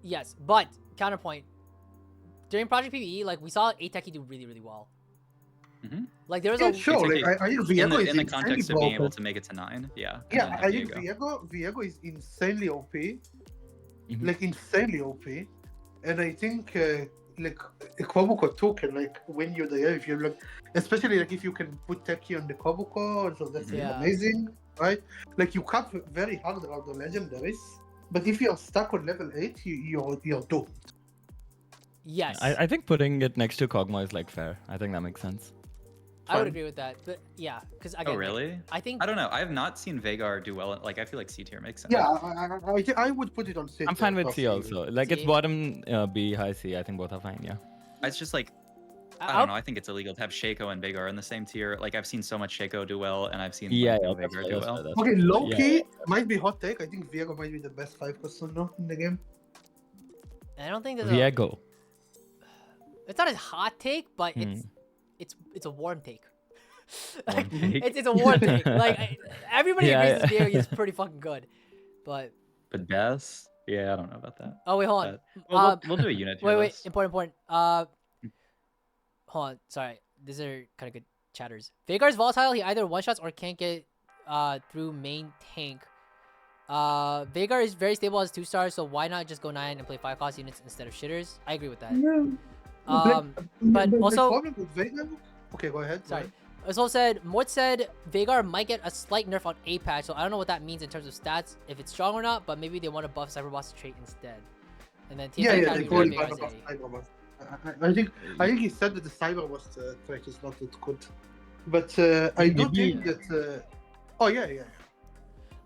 A: yes, but counterpoint. During Project PvE, like we saw 8 techie do really, really well.
B: Mhm.
A: Like there was
C: Yeah,
A: a
C: sure. Like,
B: A-Techie-
C: I
B: in
C: Viego
B: the,
C: is
B: in the
C: insanely
B: context of being able
C: broken.
B: to make it to 9, yeah.
C: Yeah,
B: and then
C: I think
B: Viego.
C: Viego is insanely OP,
D: Mhm.
C: like insanely OP, and I think like Kobuko too can like win you the game if you like, especially like if you can put Teki on the Kobuko, so that's like,
A: Yeah.
C: amazing, right? Like you cap very hard around the legendaries, but if you're stuck on level 8, you're doomed.
A: Yes,
D: I think putting it next to Kog'Maw is like fair. I think that makes sense.
A: I would
C: fine.
A: agree with that. But yeah, because again,
B: Oh,
A: like,
B: really?
A: I think
B: I don't know. I have not seen Veigar do well. Like, I feel like C tier makes sense.
C: Yeah, I would put it on C.
D: I'm fine with C
C: personally.
D: also. Like it's
A: C.
D: bottom B, high C. I think both are fine. Yeah.
B: It's just like, I
A: I'll-
B: don't know. I think it's illegal to have Shaco and Veigar in the same tier. Like, I've seen so much Shaco do well, and I've seen
D: Yeah,
B: like,
D: yeah,
B: no
D: that's
B: Veigar
D: fair,
B: do
D: that's
B: well.
D: fair, that's
C: Okay,
D: fair.
C: low
D: Yeah.
C: key might be hot take. I think Viego might be the best 5% now in the game.
A: I don't think there's
D: Viego.
A: it's not a hot take, but
D: Hmm.
A: it's a warm take.
B: Warm
A: Like,
B: take?
A: it's a warm take. Like everybody
D: Yeah,
A: agrees this
D: yeah.
A: Viego is pretty fucking good, but
B: But best? Yeah, I don't know about that.
A: oh wait, hold on.
B: Well, we'll do a unit tier
A: Wait,
B: list.
A: important. Hold on. Sorry, these are kind of good chatters. Veigar's volatile. He either one shots or can't get through main tank. Veigar is very stable as 2 stars, so why not just go 9 and play 5 cost units instead of shitters? I agree with that. But
C: the
A: also-
C: problem with Veigar. Okay, go ahead.
A: Sorry. As well said, Mort said Veigar might get a slight nerf on A patch, so I don't know what that means in terms of stats, if it's strong or not, but maybe they want to buff Cyberboss trait instead. And then
C: Yeah,
A: TFT
C: yeah,
A: can
C: they
A: be
C: call it
A: Veigar's
C: Cyberboss.
A: A.
C: Cyberboss. I think he said that the Cyberboss trait is not that good, but I do
D: Maybe-
C: think that. Oh yeah.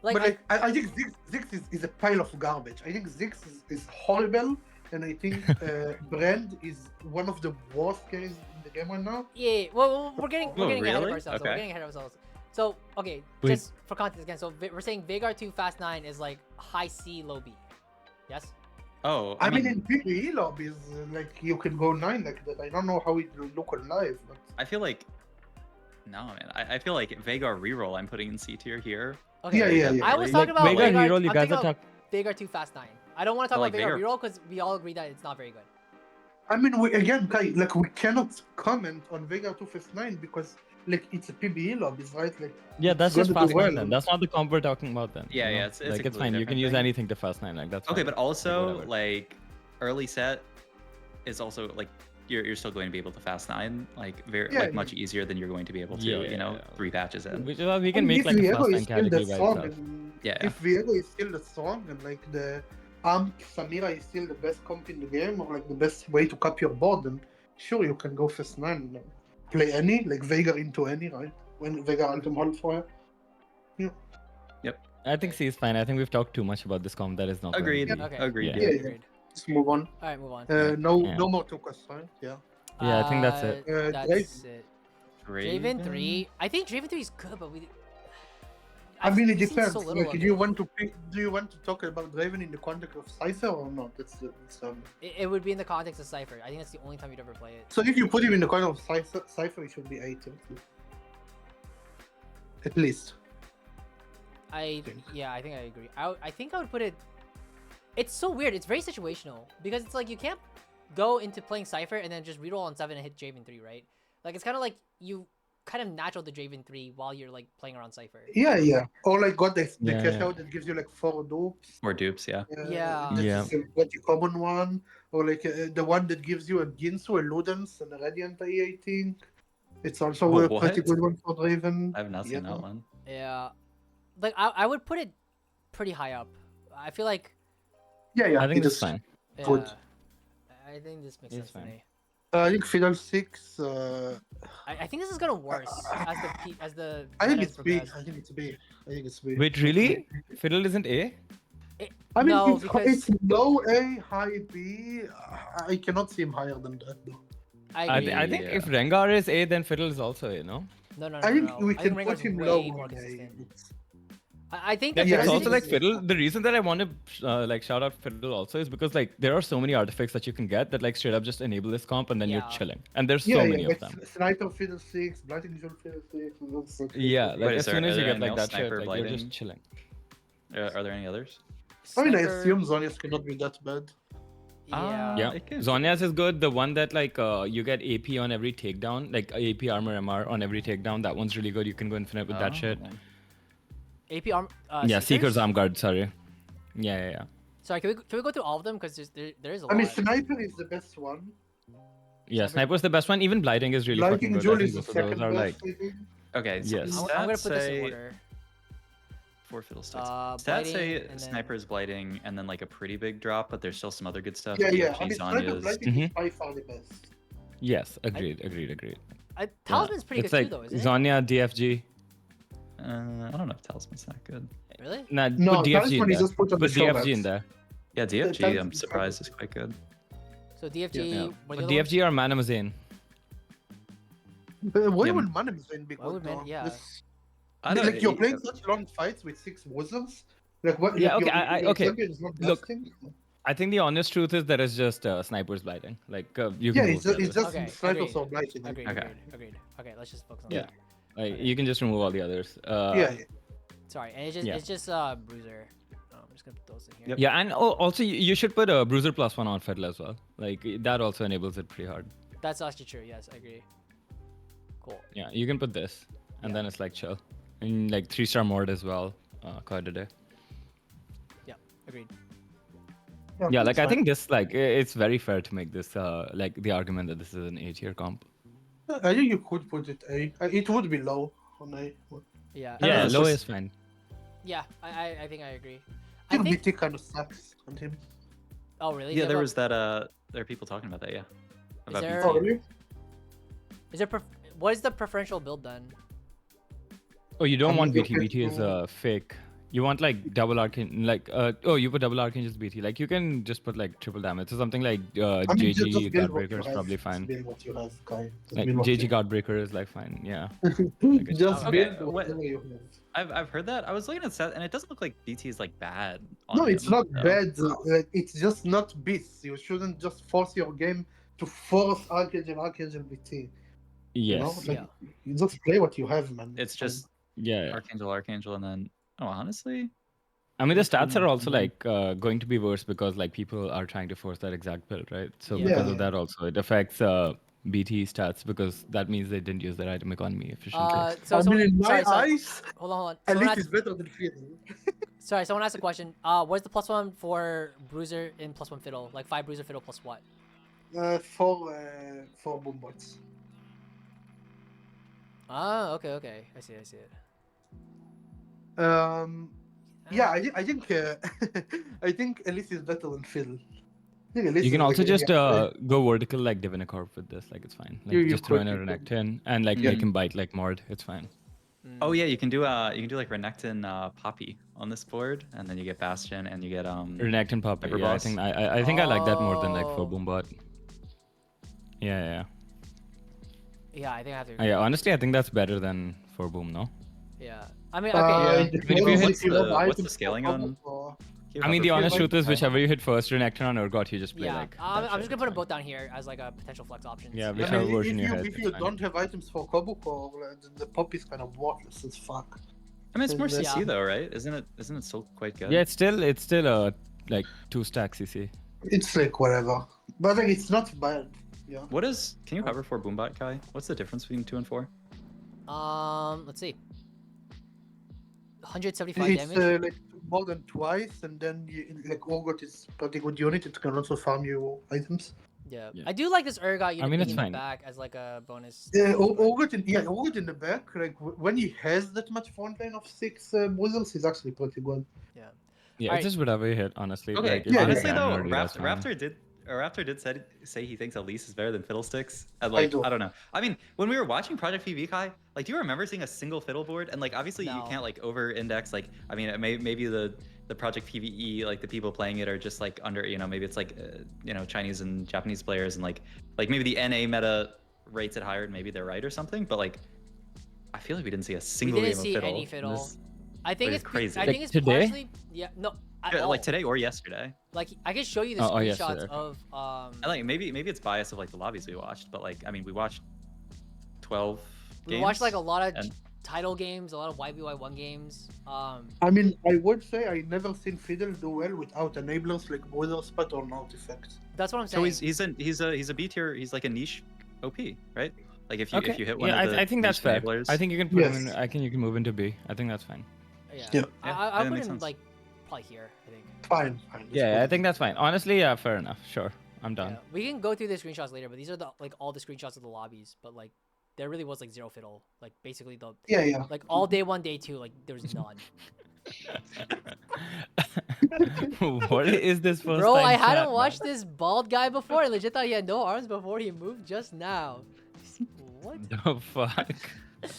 A: Like,
C: But like, I think Ziggs is a pile of garbage. I think Ziggs is horrible, and I think Brand is one of the worst carries in the game right now.
A: yeah, well, we're getting
B: Oh,
A: ahead of
B: really?
A: ourselves. So
B: Okay.
A: we're getting ahead of ourselves. So okay,
D: Wait.
A: just for context again. So we're saying Veigar 2 fast 9 is like high C, low B. Yes.
B: Oh,
C: I mean, in PvE lobbies, like you can go 9 like that. I don't know how it will look on live, but
B: I feel like, no, man. I feel like Veigar reroll I'm putting in C tier here.
A: Okay.
C: Yeah.
A: I was
B: Like,
A: talking about
D: Veigar
A: Veigar.
D: reroll, you
A: I'm
D: guys
A: thinking
D: are
A: about Veigar 2 fast 9. I don't want to talk
B: But,
A: about
B: like,
A: Veigar
B: Veigar-
A: reroll because we all agree that it's not very good.
C: I mean, again, Kai, like we cannot comment on Vega 2 Fast 9 because like it's a PvE lobbies, right? Like
D: Yeah, that's
C: it's
D: just
C: gonna do
D: fast 9
C: well.
D: then. That's not the comp we're talking about then.
B: Yeah,
D: you know?
B: yeah, it's a
D: like it's
B: completely
D: fine. You can
B: different
D: use
B: thing.
D: anything to fast 9. Like that's
B: Okay,
D: fine.
B: but
D: Like,
B: also
D: whatever.
B: like early set is also like you're still going to be able to fast 9 like very
C: Yeah,
B: like
C: yeah.
B: much easier than you're going to be able to
D: Yeah.
B: 3 patches in.
D: Which is why we can
C: And
D: make
C: if
D: like a
C: Viego
D: fast
C: is
D: 9
C: still
D: category
C: that
D: by
C: strong,
D: itself.
C: and
B: Yeah.
C: if Viego is still that strong and like the Samira is still the best comp in the game or like the best way to cap your board, then sure you can go Fast 9 and play any like Vega into any, right? When Vega Ultim hold for you.
D: I think C is fine. I think we've talked too much about this comp. That is not going to
B: Agreed.
D: be-
A: Okay.
B: Agreed.
D: Yeah.
C: Yeah.
A: Agreed.
C: Let's move on.
A: All right, move on.
C: No more Tukas, right? Yeah.
D: Yeah, I think that's it.
A: That's it.
B: Draven?
A: Draven 3. I think Draven 3 is good, but we.
C: I mean, it
A: I've seen
C: depends.
A: so little
C: Like,
A: of
C: do
A: it.
C: you want to talk about Draven in the context of Cypher or not?
A: It would be in the context of Cypher. I think that's the only time you'd ever play it.
C: So if you put him in the context of Cypher, it should be 8. At least.
A: I think I agree. I think I would put it. It's so weird. It's very situational because it's like you can't go into playing Cypher and then just reroll on 7 and hit Draven 3, right? Like it's kind of like you kind of natural the Draven 3 while you're like playing around Cypher.
C: Yeah. Or like got the
D: Yeah,
C: cash
D: yeah.
C: out that gives you like 4 dupes.
B: Or dupes, yeah.
A: Yeah.
C: That's a pretty common one. Or like the one that gives you a Ginsu, a Ludens, and a Radiant AI, I think. It's also
B: Oh,
C: a pretty
B: what?
C: good one for Draven.
B: I have not seen that one.
A: Yeah. Like I would put it pretty high up. I feel like
C: Yeah.
D: I think
C: it
D: it's
C: is.
D: fine.
A: yeah,
C: Good.
A: I think this makes
D: It's
A: sense to
D: fine.
A: me.
C: I think Fiddle 6.
A: I think this is gonna worse as the
C: I think
A: meta
C: it's B.
A: progress.
C: I think it's B.
D: Wait, really? Fiddle isn't A?
C: I mean,
A: No,
C: it's,
A: because-
C: it's low A, high B. I cannot see him higher than that, though.
A: I agree.
D: I think
B: Yeah.
D: if Rengar is A, then Fiddle is also A, no?
A: No.
C: I think
A: no.
C: we can
A: Rengar's
C: put him
A: way
C: low
A: more
C: on A.
A: consistent.
C: It's-
A: I think
D: Yeah,
A: that
C: Yeah,
D: it's
C: I
D: also
C: think
D: like
C: it's-
D: Fiddle. The reason that I want to like shout out Fiddle also is because like there are so many artifacts that you can get that like straight up just enable this comp and then
A: Yeah.
D: you're chilling. And there's
C: Yeah,
D: so many
C: like
D: of them.
C: Sniper Fiddle 6, Blighting Jewel Fiddle 6. that's okay.
D: Yeah, like
B: Wait,
D: as
B: is there-
D: soon as
B: are
D: you
B: there
D: get like
B: anything
D: that
B: else?
D: shit,
B: Sniper,
D: like you're
B: Blighting?
D: just chilling.
B: Are there any others?
C: I mean, I
A: Sniper-
C: assume Zonius cannot be that bad.
A: Yeah.
D: Yeah,
B: it can-
D: Zhonya's is good. The one that like you get AP on every takedown, like AP armor MR on every takedown. That one's really good. You can go infinite with that shit.
B: Oh.
A: AP arm.
D: Yeah, Seeker's arm guard. Sorry. Yeah.
A: Sorry, can we go through all of them because there is a lot.
C: I mean, Sniper is the best one.
D: Yeah, sniper's the best one. Even blighting is really fucking
C: Lighting
D: good. I
C: Jewel
D: think
C: is the
D: both of those
C: second
D: are like.
C: best, I think.
B: Okay, so
D: Yes.
B: stats
A: I'm gonna put this in
B: say
A: order.
B: for fiddlesticks. Stats
A: Blighting,
B: say
A: and then-
B: sniper's blighting and then like a pretty big drop, but there's still some other good stuff.
C: Yeah, yeah.
B: DFG,
C: I mean, Sniper
B: Zanya's.
C: Blighting is by far the best.
D: Yes, agreed.
A: Talisman's pretty
D: It's
A: good
D: like
A: too, though, isn't it?
D: Zonya, DFG.
B: I don't know if Talisman's that good.
A: Really?
D: Nah,
C: No,
D: put DFG
C: Talisman
D: in
C: is
D: there.
C: just put on
D: Put
C: the show
D: DFG in
C: maps.
D: there.
B: Yeah, DFG,
C: Talisman
B: I'm
C: is
B: surprised
C: fine.
B: is quite good.
A: So DFG,
D: Yeah.
A: what are
D: Put
A: the other
D: DFG or Manamazane.
C: Why
B: Yeah.
C: would Manam be
A: Why
C: good
A: would Man-
C: though?
A: yeah.
B: I don't
C: Like you're
B: know,
C: playing such long fights with 6 Wuzzles. Like what?
D: Yeah,
C: like,
D: okay,
C: your
D: okay.
C: champion is not
D: Look,
C: blasting?
D: I think the honest truth is there is just sniper's blighting. Like you
C: Yeah,
D: can
C: it's
D: move
C: just,
D: the
C: it's
D: others.
C: just snipers
A: agreed.
C: or blighting.
A: Agreed,
B: Okay.
A: agreed. Okay, let's just focus on
D: Yeah.
A: that.
D: Like, you can just remove all the others.
C: Yeah,
A: Sorry, and it's
D: Yeah.
A: just Bruiser. Oh, I'm just gonna put those in here.
B: Yep.
D: Yeah, and also you should put a bruiser +1 on Fiddle as well. Like that also enables it pretty hard.
A: That's actually true. Yes, I agree. Cool.
D: Yeah, you can put this, and
A: Yeah.
D: then it's like chill. And like 3-star mode as well. Quite a day.
A: Yeah, agreed.
D: Yeah, like
C: that's
D: I think
C: fine.
D: this like it's very fair to make this like the argument that this is an A-tier comp.
C: I think you could put it A. It would be low on A.
A: Yeah.
B: don't know,
D: Yeah,
B: it's
D: low
B: just-
D: is fine.
A: Yeah, I think I agree.
C: I
A: I
C: think
A: think.
C: BT kind of sucks on him.
A: Oh really?
B: Yeah, there
A: Look,
B: was that. There are people talking about that. Yeah. About
A: there-
B: BT.
C: Oh, really?
A: Is there? What is the preferential build then?
D: Oh, you don't
C: I'm
D: want
C: looking
D: BT. BT is
C: to-
D: fake. You want like double arcane, like you put double arcane just BT. Like you can just put like triple damage. So something like
C: I mean,
D: JG
C: just build what
D: Guardbreaker
C: you
D: is
C: have.
D: probably
C: Just
D: fine.
C: build what you have, Kai. Just
D: Like
C: build what
D: JG
C: you
D: Guardbreaker is like fine. Yeah.
C: have. Just
B: Okay,
C: build
B: what-
C: whatever you have.
B: I've heard that. I was looking at set, and it doesn't look like BT is like bad.
C: No,
B: on
C: it's
B: him,
C: not
B: though.
C: bad. Like, it's just not beasts. You shouldn't just force your game to force Archangel BT. You know?
D: Yes.
C: Like,
A: Yeah.
C: you just play what you have, man.
B: It's just
D: Yeah.
B: Archangel, and then honestly,
D: I mean, the stats are
C: Mm,
D: also
C: mm.
D: like going to be worse because like people are trying to force that exact build, right? So
A: Yeah.
D: because
C: Yeah.
D: of that, also it affects BT stats because that means they didn't use their item economy efficiently.
A: So
C: I mean, in my
A: sorry,
C: eyes,
A: hold on.
C: at
A: Someone
C: least it's
A: asked,
C: better than Fiddle.
A: sorry, someone asked a question. What's the +1 for Bruiser in +1 Fiddle? Like 5 Bruiser Fiddle plus what?
C: For Boombots.
A: Ah, okay. I see it.
C: Yeah, I think I think Elise is better than Phil. I think Elise
D: You can
C: is
D: also
C: like,
D: just
C: yeah,
D: go vertical like Divinicorp with this, like it's fine. Like
C: You
D: just throw in
C: could,
D: a
C: you could.
D: Renekton and like
C: Yeah.
D: make him bite like Mord. It's fine.
B: oh yeah, you can do like Renekton Poppy on this board, and then you get Bastion, and you get
D: Renekton Puppet.
B: Hyper
D: Yeah, I
B: Boss.
D: think I think I like that more than like for
A: Oh.
D: Boombot. Yeah.
A: Yeah, I think I have to.
D: Yeah, honestly, I think that's better than for Boom, no?
A: Yeah. I mean, okay.
C: it
D: I mean, if you
C: depends
D: hit
C: if you have
B: what's the
C: items for
B: scaling
C: combo
B: on-
C: or-
D: I mean, the
B: Hyper-
D: honest
C: like
D: truth is,
C: fine.
D: whichever you hit first, Renekton on Urgot, you just play
A: Yeah,
D: like.
A: I'm
D: that
A: just
D: shit,
A: gonna put them
D: it's
A: both down here as like a potential flex options.
D: Yeah,
C: I
D: whichever
C: mean,
D: version
C: if
D: you
C: you
D: hit,
C: if
D: it's
C: you
D: fine.
C: don't have items for Kobuko, the pop is kind of worthless as fuck.
B: I mean, it's more
C: Yeah.
B: CC though, right? Isn't it still quite good?
D: Yeah, it's still a like 2-stack CC.
C: It's like whatever, but like it's not bad. Yeah.
B: What is? Can you hover for Boombot, Kai? What's the difference between 2 and 4?
A: Let's see. 175
C: It's
A: damage.
C: like more than twice, and then like Orgot is pretty good unit. It can also farm you items.
A: Yeah.
D: Yeah.
A: I do like this Urgot unit
D: mean,
A: being
D: it's
A: in the
D: fine.
A: back as like a bonus.
C: Orgot in the back. Like when he has that much front line of 6 Wuzzles, he's actually pretty good.
A: Yeah.
D: Yeah,
A: Alright.
D: it's just whatever you hit, honestly.
B: Okay,
D: Like, if you
B: honestly
D: hit
B: though,
D: Banner, that's fine.
B: Raptor did say he thinks Elise is better than Fiddlesticks. And
C: I
B: like,
C: do.
B: I don't know. I mean, when we were watching Project PV, Kai, like, do you remember seeing a single fiddle board? And like, obviously, you
A: No.
B: can't like over-index. Like, I mean, maybe the Project PVE, like the people playing it are just like under, maybe it's like, Chinese and Japanese players, and like maybe the NA meta rates it higher, and maybe they're right or something. But like, I feel like we didn't see a single
A: didn't
B: game
A: see
B: of fiddle.
A: any fiddle.
B: This-
A: I think
B: Like,
A: it's
B: crazy.
A: I
B: Like,
A: think it's
D: today?
A: partially. Yeah. No. At all.
B: like today or yesterday.
A: Like I can show you the
D: Oh,
A: screenshots
D: yesterday, okay.
A: of
B: And like maybe it's bias of like the lobbies we watched, but like I mean we watched 12
A: we
B: games.
A: watched like a lot of
B: and-
A: title games, a lot of YBY1 games.
C: I mean, I would say I never seen Fiddle do well without enablers like Brother Spot or Artifact.
A: That's what I'm
B: So
A: saying.
B: he's a B tier. He's like a niche OP, right? Like if you
D: Okay.
B: hit one
D: Yeah,
B: of the
D: I think that's
B: niche
D: fair.
B: enablers-
D: I think you can put him in.
C: Yes.
D: I think you can move into B. I think that's fine.
A: Yeah.
C: Yeah.
A: I
B: that
A: put
B: makes
A: him
B: sense.
A: like probably here. I think.
C: Fine.
D: Yeah, I think that's fine. Honestly, yeah, fair enough. Sure. I'm done.
A: Yeah, we can go through the screenshots later, but these are the all the screenshots of the lobbies. But like, there really was like zero fiddle. Like basically the
C: Yeah.
A: like all day one, day two, like there was none.
D: What is this first
A: Bro,
D: time
A: I
D: chat,
A: hadn't
D: man?
A: watched this bald guy before. I legit thought he had no arms before he moved just now. What?
D: The fuck?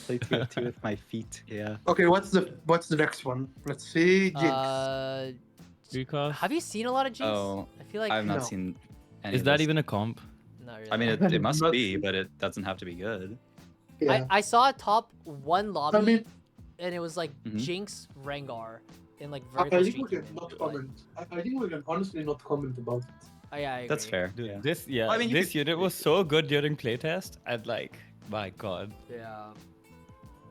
B: Play TFT with my feet. Yeah.
C: Okay, what's the next one? Let's see. Jinx.
D: Because
A: Have you seen a lot of Jinx?
B: Oh,
A: I feel like
B: I've not
C: No.
B: seen. Any
D: is
B: of
D: that
B: this.
D: even a comp?
A: not really.
B: I mean, it must
C: Not
B: be,
C: seen.
B: but it doesn't have to be good.
C: Yeah.
A: I saw a top one lobby,
C: I mean,
A: and it was like
B: Mhm.
A: Jinx Rengar in like
C: I
A: vertical
C: think we
A: streaking.
C: can not comment. I think we can honestly not comment about it.
A: Oh, yeah, I agree.
B: That's fair.
D: Dude,
B: Yeah.
D: this
B: I mean, you
D: this
B: could-
D: unit was so good during playtest. I'd like, my god.
A: Yeah.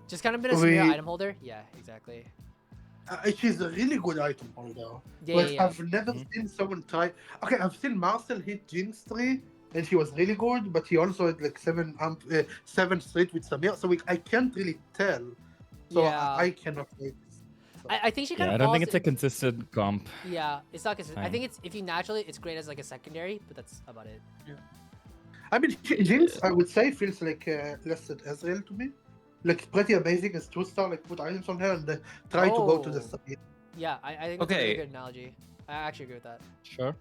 A: Just kind of been a
C: We-
A: smear item holder. Yeah, exactly.
C: She's a really good item holder.
A: Yeah,
C: Like,
A: yeah, yeah.
C: I've never seen someone try. Okay, I've seen Marcel hit Jinx 3, and she was really good, but he also had like 7 straight with Samir, so I can't really tell. So
A: Yeah.
C: I cannot rate this. So.
A: I think she kind
D: Yeah,
A: of.
D: I don't think it's a consistent comp.
A: Yeah, it's not consistent. I
D: Fine.
A: think it's if you naturally, it's great as like a secondary, but that's about it.
C: I mean, Jinx, I would say, feels like less than Ezreal to me. Like, pretty amazing as 2-star, like, put items on her and try to go to the
A: Oh.
C: Samir.
A: Yeah, I think that's a really
B: Okay.
A: good analogy. I actually agree with that.
D: Sure.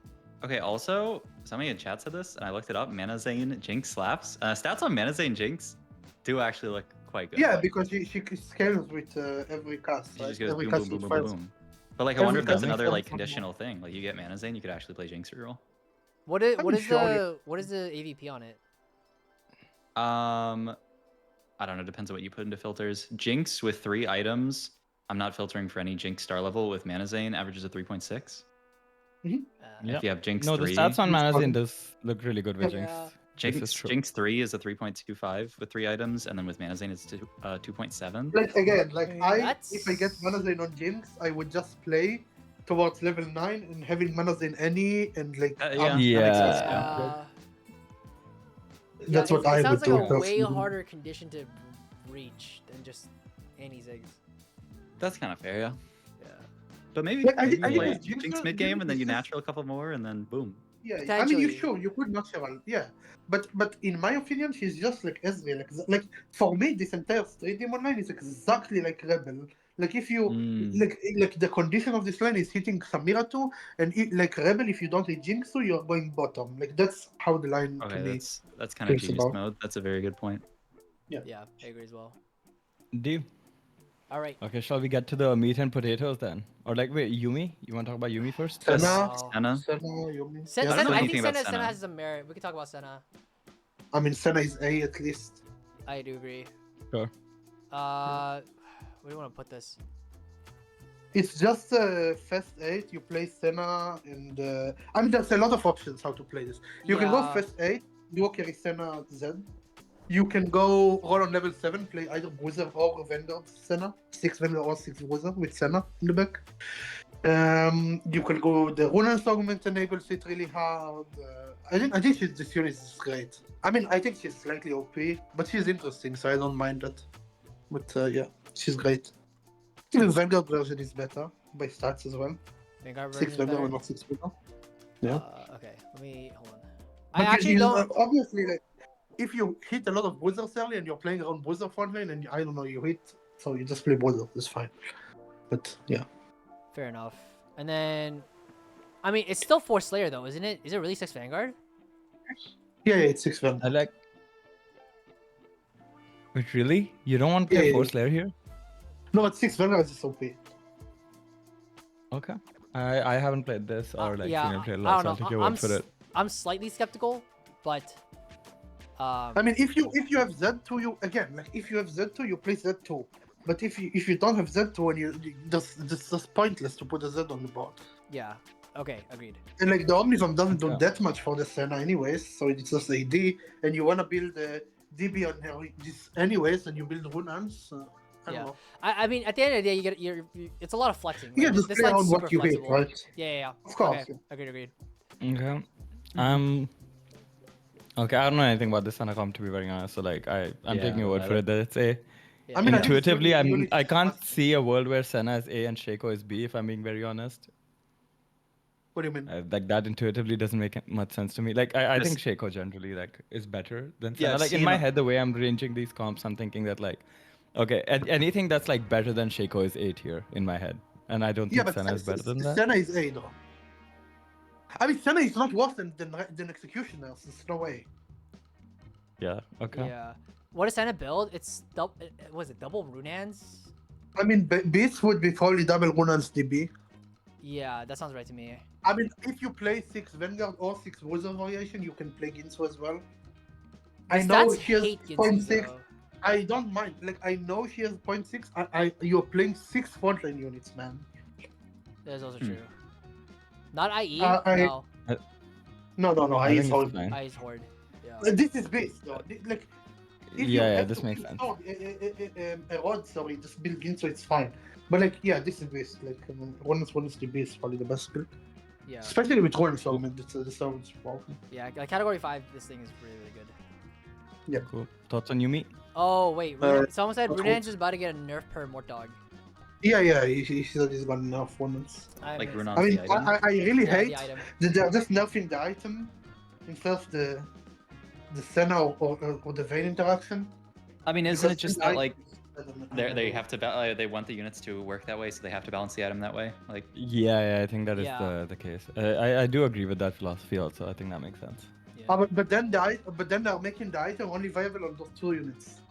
B: Okay. Also, somebody in chat said this, and I looked it up. Mana Zane Jinx slaps. Stats on Mana Zane Jinx do actually look quite good.
C: Yeah,
B: Like,
C: because she scales with every cast,
B: she
C: right?
B: just goes
C: Every
B: boom,
C: cast
B: boom, boom,
C: with
B: boom, boom,
C: files.
B: boom. But like, I
C: Every
B: wonder if that's
C: cast
B: another
C: with
B: like
C: files on
B: conditional thing. Like, you get Mana Zane, you could actually play Jinx reroll.
A: What is
C: I
A: what
C: mean,
A: is
C: surely-
A: the AVP on it?
B: I don't know. Depends on what you put into filters. Jinx with 3 items. I'm not filtering for any Jinx star level with Mana Zane. Averages a 3.6.
D: Yeah.
B: If you have Jinx
D: No,
B: 3,
D: the stats on
C: It's
D: Mana
C: fun.
D: Zane does look really good with
A: Yeah.
D: Jinx. This is
B: Jinx,
D: true.
B: Jinx 3 is a 3.25 with 3 items, and then with Mana Zane it's 2.7.
C: Like, again, like,
A: That's-
C: if I get Mana Zane on Jinx, I would just play towards level 9 and having Mana Zane any and, like,
B: Yeah,
C: that
B: makes
C: makes
B: sense,
C: sense.
A: Yeah.
C: That's
A: Yeah,
C: what
A: it
C: I
A: sounds
C: would
A: like
C: do.
A: a way
C: personally.
A: harder condition to reach than just any zigs.
B: That's kind of fair, yeah.
A: Yeah.
B: But maybe,
C: Like, I
B: maybe
C: think- I
B: you
C: think
B: play
C: with Jinx,
B: Jinx
C: you
B: mid game, and then you
C: just-
B: natural a couple more, and then boom.
C: Yeah, I mean,
A: Potentially.
C: you could natural, yeah. But in my opinion, she's just like Ezreal. Like for me, this entire Street Demon line is exactly like Rebel. Like if you like the condition of this line is hitting Samira 2, and like Rebel, if you don't hit Jinx 2, you're going bottom. Like that's how the line to
B: Okay,
C: me.
B: that's kind of
C: feels
B: genius
C: about.
B: mode. That's a very good point.
A: Yeah, I agree as well.
D: Do you?
A: All right.
D: Okay, shall we get to the meat and potatoes then? Or like, wait, Yumi? You want to talk about Yumi first?
C: Senna,
A: Wow.
B: Senna.
C: Senna, Yumi.
A: Sen-
C: Yeah,
B: I don't know
A: I
B: anything
A: think
B: about
A: Senna
B: Senna.
A: has some merit. We can talk about Senna.
C: I mean, Senna is A at least.
A: I do agree.
D: Sure.
A: Where do you want to put this?
C: It's just Fest 8, you play Senna, and I mean, there's a lot of options how to play this. You can go
A: Yeah.
C: Fest 8, duo carry Senna Z. You can go roll on level 7, play either Bruiser or Vanguard Senna, 6 Vanguard or 6 Bruiser with Senna in the back. You can go the Runa's Augment enables it really hard. I think this unit is great. I mean, I think she's slightly OP, but she's interesting, so I don't mind that. But yeah, she's great. Even Vanguard version is better by stats as well.
A: Vanguard
C: 6
A: version is
C: Vanguard,
A: better?
C: not 6 Vanguard. Yeah.
A: Okay, let me hold on.
C: But
A: I actually don't.
C: Obviously, like, if you hit a lot of Bruisers early and you're playing around Bruiser front lane, and I don't know, you hit, so you just play Bruiser, it's fine. But yeah.
A: Fair enough. And then, I mean, it's still 4 Slayer though, isn't it? Is it really 6 Vanguard?
C: Yeah, it's 6
D: I
C: Vanguard.
D: like. Wait, really? You don't want to play
C: Yeah,
D: 4
C: yeah.
D: Slayer here?
C: No, but 6 Vanguard is OP.
D: Okay. I haven't played this or like
A: yeah,
D: seen it play a
A: I
D: lot,
A: don't
D: so I'll
A: know.
D: take your word for it.
A: I'm slightly skeptical, but
C: I mean, if you have Z2, you again, like if you have Z2, you play Z2. But if you don't have Z2, and you just pointless to put a Z on the board.
A: yeah. Okay, agreed.
C: And like the Omnivamp doesn't do
D: Yeah.
C: that much for the Senna anyways, so it's just AD, and you wanna build a DB on her this anyways, and you build Runans. I
A: Yeah.
C: don't know.
A: I mean, at the end of the day, it's a lot of flexing.
C: Yeah,
A: Like,
C: just
A: this
C: play
A: line's
C: around
A: super
C: what you hit,
A: flexible.
C: right?
A: Yeah.
C: Of course.
A: Okay, agreed.
D: Okay. Okay, I don't know anything about this Senna comp, to be very honest. So like, I'm
B: Yeah,
D: taking your word for
B: I
D: it that it's A.
A: Yeah.
C: I mean, I think it's
D: Intuitively,
C: really
D: I can't
C: fast.
D: see a world where Senna is A and Shaco is B. If I'm being very honest.
C: What do you mean?
D: Like that intuitively doesn't make much sense to me. Like I
B: Just-
D: think Shaco generally like is better than
B: Yeah,
D: Senna.
B: I've
D: Like in
B: seen
D: my
B: a-
D: head, the way I'm ranging these comps, I'm thinking that like, okay, anything that's like better than Shaco is A tier in my head, and I don't
C: Yeah,
D: think
C: but
D: Senna is better than that.
C: Senna is A though. I mean, Senna is not worse than Executioners. There's no way.
D: Yeah. Okay.
A: Yeah. What is Senna build? It's was it double Runans?
C: I mean, Beast would be probably double Runan's DB.
A: Yeah, that sounds right to me.
C: I mean, if you play 6 Vanguard or 6 Wizard variation, you can play Ginsu as well. I
A: The
C: know
A: stats
C: she has
A: hate Ginsu,
C: 0.6.
A: though.
C: I don't mind. Like, I know she has 0.6. You're playing 6 frontline units, man.
A: That's also true. Not IE?
C: No. No.
D: I
C: I
D: think
C: is
D: it's
C: hard.
D: fine.
A: IE's horde. Yeah.
C: This is Beast, though. Like, if you
D: Yeah,
C: have
D: this
C: to
D: makes
C: build
D: sense.
C: a rod, sorry, just build Ginsu, it's fine. But, like, yeah, this is Beast. Like, Runan's DB is probably the best build.
A: Yeah.
C: Especially with Ronin, so I mean, the sound's broken.
A: Yeah, like category 5, this thing is really, really good.
D: Cool. Thoughts on Yumi?
A: Oh, wait. Someone said
C: okay.
A: Runan's is about to get a nerf per Mortdog.
C: Yeah, he said he's got enough Runans.
B: like Runan's
C: I mean,
B: the item.
C: I really
A: Yeah,
C: hate
A: the item.
C: that they're just nerfing the item instead of the Senna or the Vayne interaction.
B: I mean, isn't it
C: Because
B: just
C: the
B: that
C: item
B: like
C: is-
B: they have to they want the units to work that way, so they have to balance the item that way? Like,
D: Yeah, I think that is
A: Yeah.
D: the case. I do agree with that philosophy also. I think that makes sense.
A: Yeah.
C: But then they're making the item only viable on those 2 units.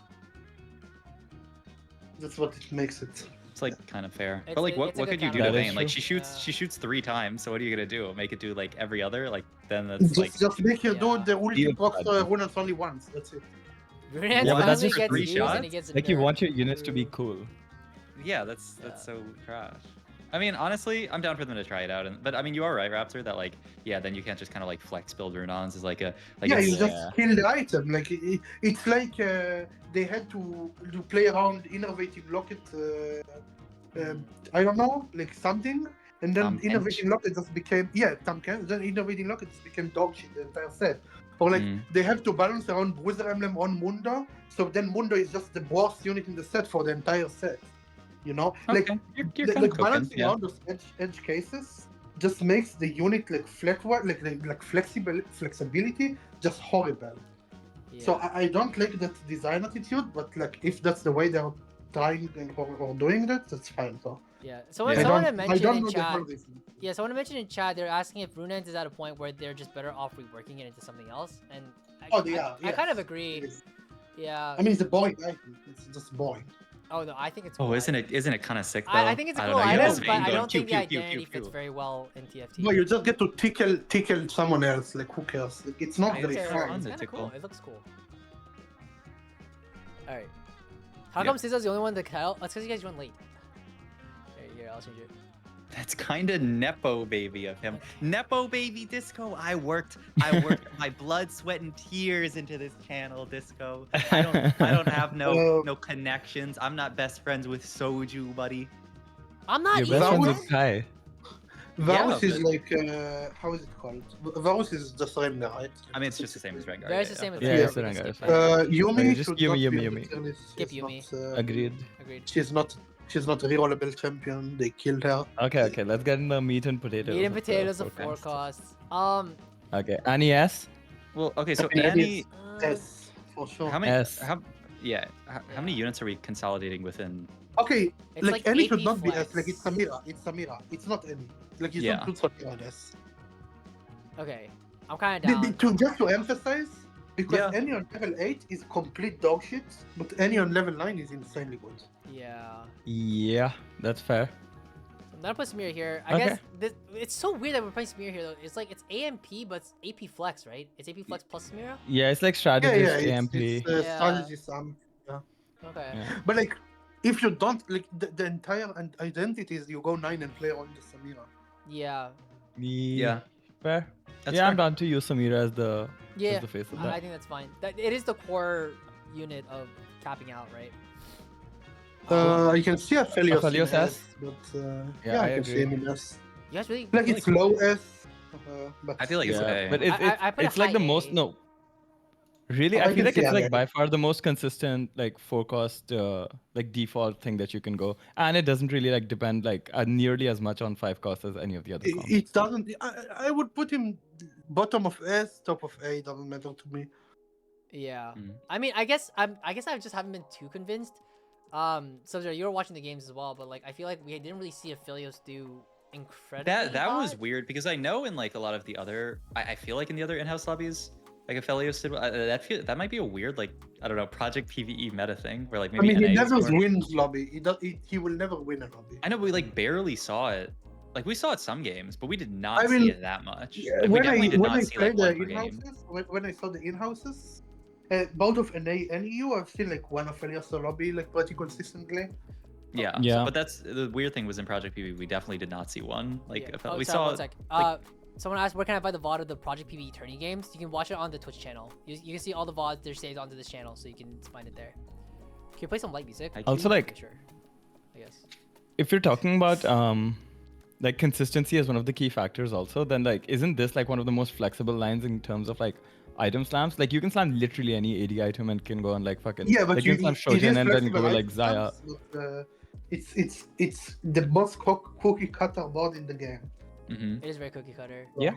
C: That's what it makes it.
B: it's like kind of fair.
A: It's-
B: But like,
A: it's a
B: what
A: good
B: could you do
D: counter.
B: to
D: That is
B: Vayne? Like,
D: true.
B: she shoots 3 times. So what are you gonna do? Make it do like every other? Like, then that's like
C: Just make your
A: Yeah.
C: dude the ulti
D: Deal
C: procs
D: bad.
C: Runans only once. That's it.
A: Runan's
B: Yeah, but that's
A: finally
B: just for
A: gets
B: 3
A: used and
B: shots?
A: he gets a
D: Like you
A: nerf.
D: want your units to be cool.
B: yeah, that's
A: Yeah.
B: so trash. I mean, honestly, I'm down for them to try it out. But I mean, you are right, Raptor, that like, yeah, then you can't just kind of like flex build Runans is like a like
C: Yeah,
B: it's-
C: you just kill the item. Like it's like they had to play around innovative locket. I don't know, like something, and then
B: Tom Kench?
C: innovating locket just became Tom Kench. Then innovating locket just became dog shit the entire set. Or like they have to balance around Wizard Emblem on Mundo, so then Mundo is just the worst unit in the set for the entire set. You know,
B: Okay.
C: like
B: You're
C: like
B: kinda cooking,
C: balancing
B: yeah.
C: around those edge cases just makes the unit like like flexibility just horrible.
A: Yeah.
C: So I don't like that design attitude, but like if that's the way they're trying or doing that, that's fine. So
A: yeah. Someone
B: Yeah.
A: someone had
C: I
A: mentioned
C: don't
A: in
C: know the
A: chat.
C: whole reason.
A: Yeah, someone mentioned in chat they're asking if Runans is at a point where they're just better off reworking it into something else, and I kind of agree.
C: It is.
A: Yeah.
C: I mean, it's a boring item. It's just boring.
A: Oh no, I think it's.
B: Oh,
A: Cool
B: isn't
A: item.
B: it kind of sick though?
A: I think it's a
B: don't
A: cool
B: know, you
A: item,
B: have
A: but
B: Vayne
A: I
B: going,
A: don't think the
B: pew, pew, pew,
A: identity
B: pew,
A: fits
B: pew.
A: very well in TFT.
C: No, you just get to tickle someone else. Like who cares? Like, it's not
A: I
C: very
A: don't care.
C: fun.
A: It's
B: to
A: kind of cool.
B: tickle.
A: It looks cool. All right. How
B: Yeah.
A: come Scissor's the only one to tell? That's because you guys joined late. Here, I'll change it.
B: That's kind of nepo baby of him. Nepo baby Disco. I worked my blood, sweat, and tears into this channel, Disco. I don't have no connections. I'm not best friends with Soju, buddy.
A: I'm not
D: Your
A: either.
D: best friend
C: Varus?
D: with Kai.
C: Varus is
B: but-
C: like how is it called? Varus is just Rengar, right?
B: I mean, it's just the same as Rengar.
A: Varus is the same as
D: Yeah,
A: Rengar.
D: it's Rengar, it's
C: Yumi
D: Okay, just
C: should
D: Yumi,
C: not be
D: Yumi,
C: on the
D: Yumi.
C: tier list.
A: Skip
C: She's
A: Yumi.
C: not,
D: Agreed.
A: Agreed.
C: She's not a rerollable champion. They killed her.
D: Okay, let's get in the meat and potatoes.
A: Meat and
D: of the
A: potatoes of
D: forecast.
A: forecast.
D: Okay, Annie S.
B: Well, okay, so
C: Annie
B: Annie,
C: Yes, for sure.
B: how many?
D: S.
B: How many units are we consolidating within?
C: Okay,
A: It's
C: like
A: like
C: Annie
A: AP
C: should not be
A: flex.
C: S. Like it's Samira. It's Samira. It's not Annie. Like you
B: Yeah.
C: don't put Samira on S.
A: Okay, I'm kind of down.
C: Just to emphasize, because
B: Yeah.
C: Annie on level 8 is complete dog shit, but Annie on level 9 is insanely good.
A: Yeah.
D: Yeah, that's fair.
A: I'm gonna put Samir here. I
D: Okay.
A: guess it's so weird that we're playing Samir here though. It's like it's AMP, but it's AP Flex, right? It's AP Flex plus Samira.
D: Yeah, it's like
C: Yeah,
D: strategist
C: yeah,
D: AMP.
C: it's
A: Yeah.
C: strategy
A: Okay.
D: Yeah.
C: But like, if you don't like the entire identity is you go 9 and play on the Samira.
A: Yeah.
B: Yeah,
D: Fair.
B: that's
D: Yeah, I'm
B: fair.
D: down to use Samira as the
A: Yeah.
D: the face of
A: I
D: that.
A: think that's fine. That it is the core unit of capping out, right?
C: I can see Aphelios
D: Aphelios
C: in
D: S?
C: S, but
D: Yeah, I
C: I can see
D: agree.
C: him in S.
A: You guys really
C: Like it's low S, but
B: I feel like it's
D: Yeah,
B: okay.
D: but it's
A: I put a
D: it's like the
A: high
D: most
A: A.
D: no. Really,
C: I
D: I feel
C: can
D: like
C: see
D: it's
C: how
D: like
C: that-
D: by far the most consistent like forecast like default thing that you can go, and it doesn't really like depend like nearly as much on 5 cost as any of the other comps.
C: It doesn't. I would put him bottom of S, top of A. Doesn't matter to me.
A: Yeah.
B: Mm.
A: I mean, I guess I just haven't been too convinced. Sub-Zero, you were watching the games as well, but like I feel like we didn't really see Aphelios do incredibly
B: That was
A: hot.
B: weird because I know in like a lot of the other, I feel like in the other in-house lobbies, like Aphelios did. That might be a weird like I don't know Project PVE meta thing where like
C: I
B: maybe
C: mean, he
B: NA is
C: never
B: more.
C: wins lobby. He will never win a lobby.
B: I know we like barely saw it. Like we saw it some games, but we did not
C: I
B: see
C: mean,
B: it that much.
C: Yeah,
B: Like, we definitely did
C: when
B: not
C: I
B: see like
C: played the
B: one per game.
C: in-houses, when I saw the in-houses, both of NA and EU, I've seen like one Aphelios lobby like pretty consistently.
B: Yeah.
D: Yeah.
B: But that's the weird thing was in Project PVE, we definitely did not see one. Like
A: Yeah.
B: we
A: sorry,
B: saw.
A: one sec.
B: like-
A: Someone asked where can I find the VOD of the Project PvE tourney games? You can watch it on the Twitch channel. You can see all the VODs they're saved onto this channel, so you can find it there. Can you play some light music?
B: I
D: Also,
B: can-
D: like,
A: Sure. I guess.
D: if you're talking about like consistency as one of the key factors also, then like isn't this like one of the most flexible lines in terms of like item slams? Like you can slam literally any AD item and can go on like fucking
C: Yeah, but
D: like you can slam
C: it is
D: Shojin and then go
C: flexible
D: like
C: item
D: Zaya.
C: stance, but, it's the most cookie cutter board in the game.
B: Mhm.
A: It is very cookie cutter.
D: Yeah.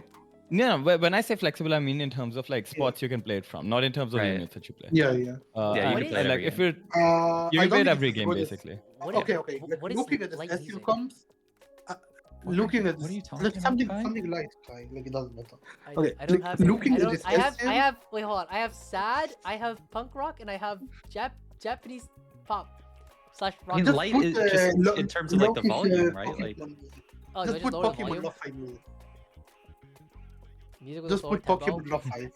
D: No, when I say flexible, I mean in terms of like spots you can play it from, not in terms of
B: Right.
D: units that you play.
C: Yeah.
B: Yeah, you
A: What
B: can
A: is-
B: play it
D: like
B: every
D: if
B: game.
D: you're you
C: I
D: can
C: don't
D: play it
C: think
D: every
C: it's as
D: game
C: good as-
D: basically.
A: What
C: Okay,
A: is-
C: okay.
A: what is
C: Looking at the
A: light
C: SU
A: music?
C: comps,
B: What-
C: looking at
B: what are you
C: this,
B: talking
C: let's
B: about,
C: something
B: Kai?
C: something light, Kai. Like it doesn't matter.
A: I,
C: Okay,
A: I don't
C: look-
A: have.
C: looking
A: I
C: at
A: don't.
C: this
A: I have.
C: SM
A: I have. Wait, hold on. I have sad. I have punk rock, and I have Japanese pop slash rock.
B: I mean,
C: Just
B: light
C: put,
B: is just
C: lo-
B: in terms of like the
C: Loki's,
B: volume, right?
C: Pokemon
B: Like
C: music.
A: Oh, do I
C: Just
A: just
C: put
A: lower the
C: Pokemon
A: volume?
C: Lo-Fi music.
A: Music with
C: Just
A: a slower
C: put
A: tempo?
C: Pokemon Lo-Fi.
A: Yeah,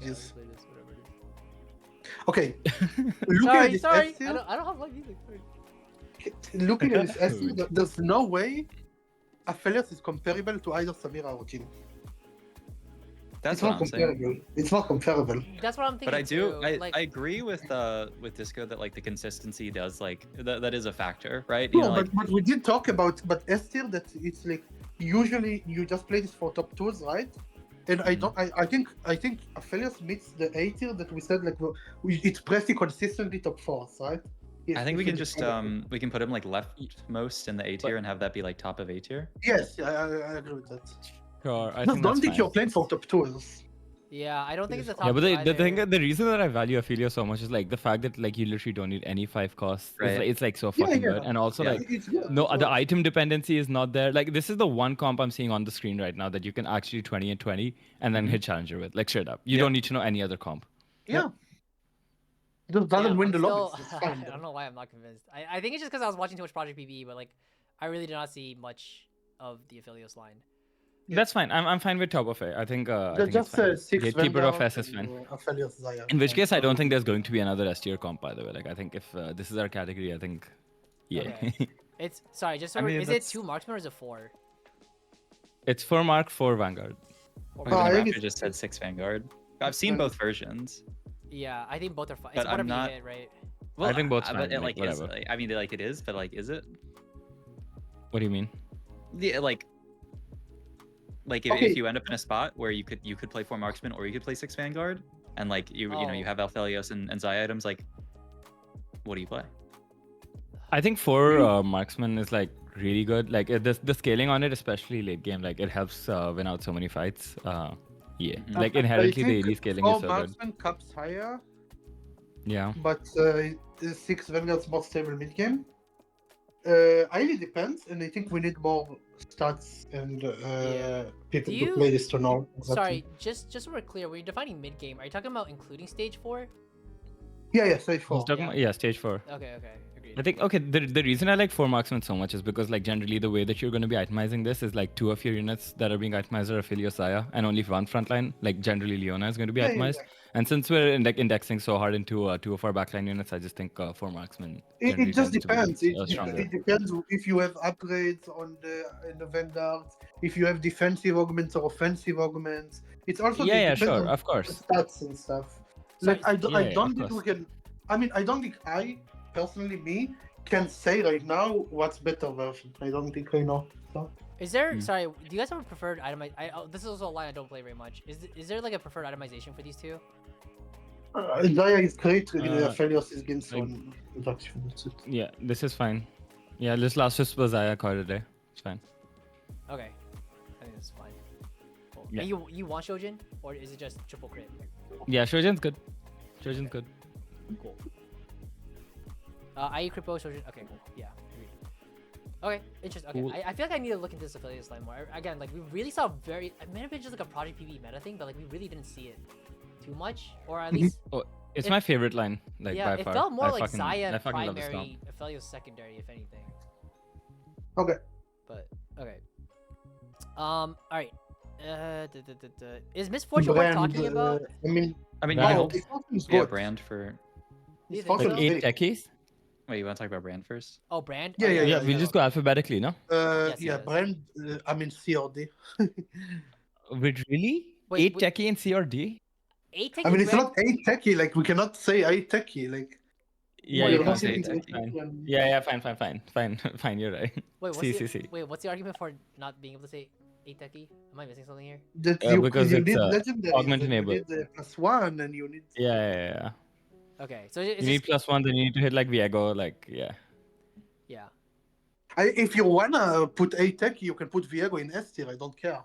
C: Just
A: play this, whatever it is.
C: okay. Looking at
A: Sorry,
C: this
A: sorry.
C: SU,
A: I don't have light music. Sorry.
C: looking at this SU, there's no way Aphelios is comparable to either Samira or Jin.
B: that's
C: It's
B: what
C: not
B: I'm saying.
C: comparable. It's not comparable.
A: That's what I'm thinking.
B: But I do,
A: too.
B: I,
A: like,
B: I agree with Disco that like the consistency does like that is a factor, right?
C: No,
B: You know, like
C: but we did talk about S tier that it's like usually you just play this for top twos, right? And I don't. I think Aphelios meets the A tier that we said like it's pretty consistently top fours, right?
B: I think we
C: If
B: can
C: it's
B: just
C: kind
B: we can put him like leftmost in the A tier and have that be like top of A tier.
C: Yes, I agree with that.
D: Sure, I
C: Just
D: think
C: don't
D: that's
C: think
D: fine.
C: you're playing for top twos.
A: yeah, I don't think it's the top.
D: Yeah, but the
A: either.
D: thing, the reason that I value Ophelia so much is like the fact that like you literally don't need any 5 costs.
B: Right.
D: It's like so
C: Yeah,
D: fucking
C: yeah.
D: good, and also
B: Yeah.
D: like
C: It's good.
D: no,
C: So-
D: the item dependency is not there. Like this is the one comp I'm seeing on the screen right now that you can actually 20 and 20 and then hit challenger with. Like straight up, you
B: Yeah.
D: don't need to know any other comp.
C: Yeah. Just doesn't
A: Yeah,
C: win
A: I'm
C: the
A: still-
C: lobbies. It's fine.
A: I don't know why I'm not convinced. I think it's just because I was watching too much Project PvE, but like I really did not see much of the Aphelios line.
C: Yeah.
D: That's fine. I'm fine with top of it. I think I think
C: Just
D: it's fine.
C: 6
D: Gatekeeper of
C: Vanguard
D: S is fine.
C: and, Aphelios Zaya.
D: In which case, I don't think there's going to be another S tier comp. By the way, like I think if this is our category, I think yeah,
A: Okay. It's sorry, just so
B: I mean,
A: is it
B: that's-
A: 2 marksman or is it 4?
D: it's 4 mark 4 Vanguard.
A: Or
B: Or the
C: I think
B: Raptor
C: it's-
B: just said 6 Vanguard. I've seen both versions.
A: Yeah, I think both are fine.
B: But
A: It's
B: I'm
A: whatever
B: not-
A: you hit, right?
B: Well,
D: think both
B: but
D: fine,
B: it,
D: like,
B: like is,
D: whatever.
B: I mean, like it is, but like, is it?
D: What do you mean?
B: Yeah, like if,
C: Okay.
B: if you end up in a spot where you could play 4 marksman or you could play 6 Vanguard, and like you know you
A: Oh.
B: have Alphelios and Zaya items, like what do you play?
D: I think 4 marksman is like really good. Like the scaling on it, especially late game, like it helps win out so many fights. Yeah,
B: Mhm.
D: like inherently
C: I
D: the
C: think
D: AD scaling
C: four
D: is so good.
C: marksman caps higher,
D: Yeah.
C: but the 6 Vanguard's more stable mid game. Highly depends, and I think we need more stats and people
A: Do
C: to
A: you-
C: play this to know. Exactly.
A: Sorry, just so we're clear, when you're defining mid game, are you talking about including stage 4?
C: Yeah, stage
D: He's
C: 4.
D: talking about- yeah, stage 4.
A: Okay, agreed.
D: I think okay. The reason I like 4 marksman so much is because like generally the way that you're going to be itemizing this is like 2 of your units that are being itemized are Aphelios Saya, and only 1 frontline. Like generally Leona is going to be
C: Yeah, yeah,
D: itemized. And since we're indexing so hard into 2 of our backline units, I just think 4 marksman.
C: It
D: generally
C: just
D: tends to be,
C: depends.
D: stronger.
C: It depends if you have upgrades on the Vanguards, if you have defensive augments or offensive augments. It's also
D: Yeah,
C: depends
D: sure,
C: on
D: of
C: the
D: course.
C: stats and stuff.
A: Sorry,
C: Like I don't
D: of
C: think we
D: course.
C: can. I mean, I don't think I personally can say right now what's better version. I don't think I know. So.
A: Is there
D: Hmm.
A: sorry? Do you guys have a preferred item? This is also a line I don't play very much. Is there like a preferred itemization for these two?
C: Zaya is great. Aphelios is against
D: like-
C: one interaction. That's it.
D: Yeah, this is fine. Yeah, this last just was Zaya card today. It's fine.
A: Okay, I think that's fine. Cool.
D: Yeah.
A: And you want Shojin, or is it just triple crit?
D: Yeah, Shojin's good. Shojin's good.
A: Cool. IE crit bow Shojin. Okay, cool. Yeah. Agreed. Okay, interesting. Okay,
D: Cool.
A: I feel like I need to look into this affiliate slide more. Again, like we really saw very. It may have been just like a Project PvE meta thing, but like we really didn't see it too much, or at least.
D: It's
A: It-
D: my favorite line, like
A: Yeah,
D: by
A: it
D: far.
A: felt more
D: I
A: like
D: fucking-
A: Zaya
D: I fucking love the stomp.
A: primary, Aphelios secondary, if anything.
C: Okay.
A: But okay. Alright. Is Miss Fortune worth talking about?
C: I mean,
B: I mean,
D: Brand.
B: you
C: no,
B: know,
C: this fucking is
B: yeah,
C: good.
B: brand for.
A: You
C: It's
A: think
C: fucking
A: so?
D: Like
C: great.
D: 8 techies?
B: Wait, you want to talk about brand first?
A: Oh, brand.
C: Yeah,
A: Oh,
C: yeah,
D: Yeah, we'll
C: yeah.
D: just go alphabetically, no?
A: Yes,
C: Yeah,
A: yes.
C: brand. I mean, COD.
D: Wait, really?
A: Wait,
D: 8
A: wait.
D: techie in C or D?
A: 8
C: I mean, it's
A: brand?
C: not a techie. Like we cannot say a techie. Like
D: Yeah,
B: Well,
D: you
B: you
D: can
B: can't
D: say
B: say
D: it.
B: techie.
D: Fine.
C: and-
D: Yeah, fine. You're right.
A: Wait, what's
D: See.
A: what's the argument for not being able to say 8 techie? Am I missing something here?
C: That
D: Because
C: you
D: it's,
C: need legendary.
D: augment
C: You
D: enable.
C: need the +1, and you need.
D: Yeah.
A: Okay, so it's
D: You need
A: just,
D: +1, then you need to hit like Viego, like, yeah.
A: yeah.
C: If you wanna put a techie, you can put Viego in S tier. I don't care.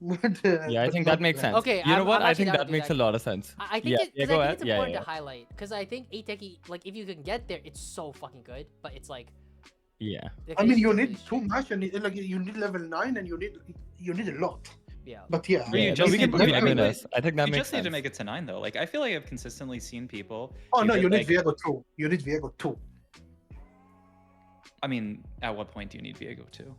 D: Yeah, I
C: But
D: think
C: not
D: that makes
C: brand.
D: sense.
A: Okay,
D: You know
A: I'm
D: what? I
A: actually
D: think
A: down to
D: that
A: do
D: makes
A: that.
D: a lot of sense.
A: I think
D: Yeah,
A: it, cause
D: go
A: I think
D: ahead.
A: it's important
D: Yeah.
A: to highlight because I think 8 techie, like if you can get there, it's so fucking good. But it's like
D: Yeah.
A: the
C: I mean,
A: conditions
C: you
A: are
C: need
A: really
C: too
A: strict.
C: much, and like you need level 9, and you need a lot.
A: Yeah.
C: But yeah,
B: Or you
D: Yeah,
B: just
D: we
B: need
D: can
B: to-
D: Viego
B: I mean,
D: in
B: wait,
D: S. I think that
B: You
D: makes
B: just need
D: sense.
B: to make it to 9 though. Like I feel like I've consistently seen people.
C: Oh
B: who
C: no,
B: get,
C: you need
B: like,
C: Viego too. You need Viego too.
B: I mean, at what point do you need Viego too?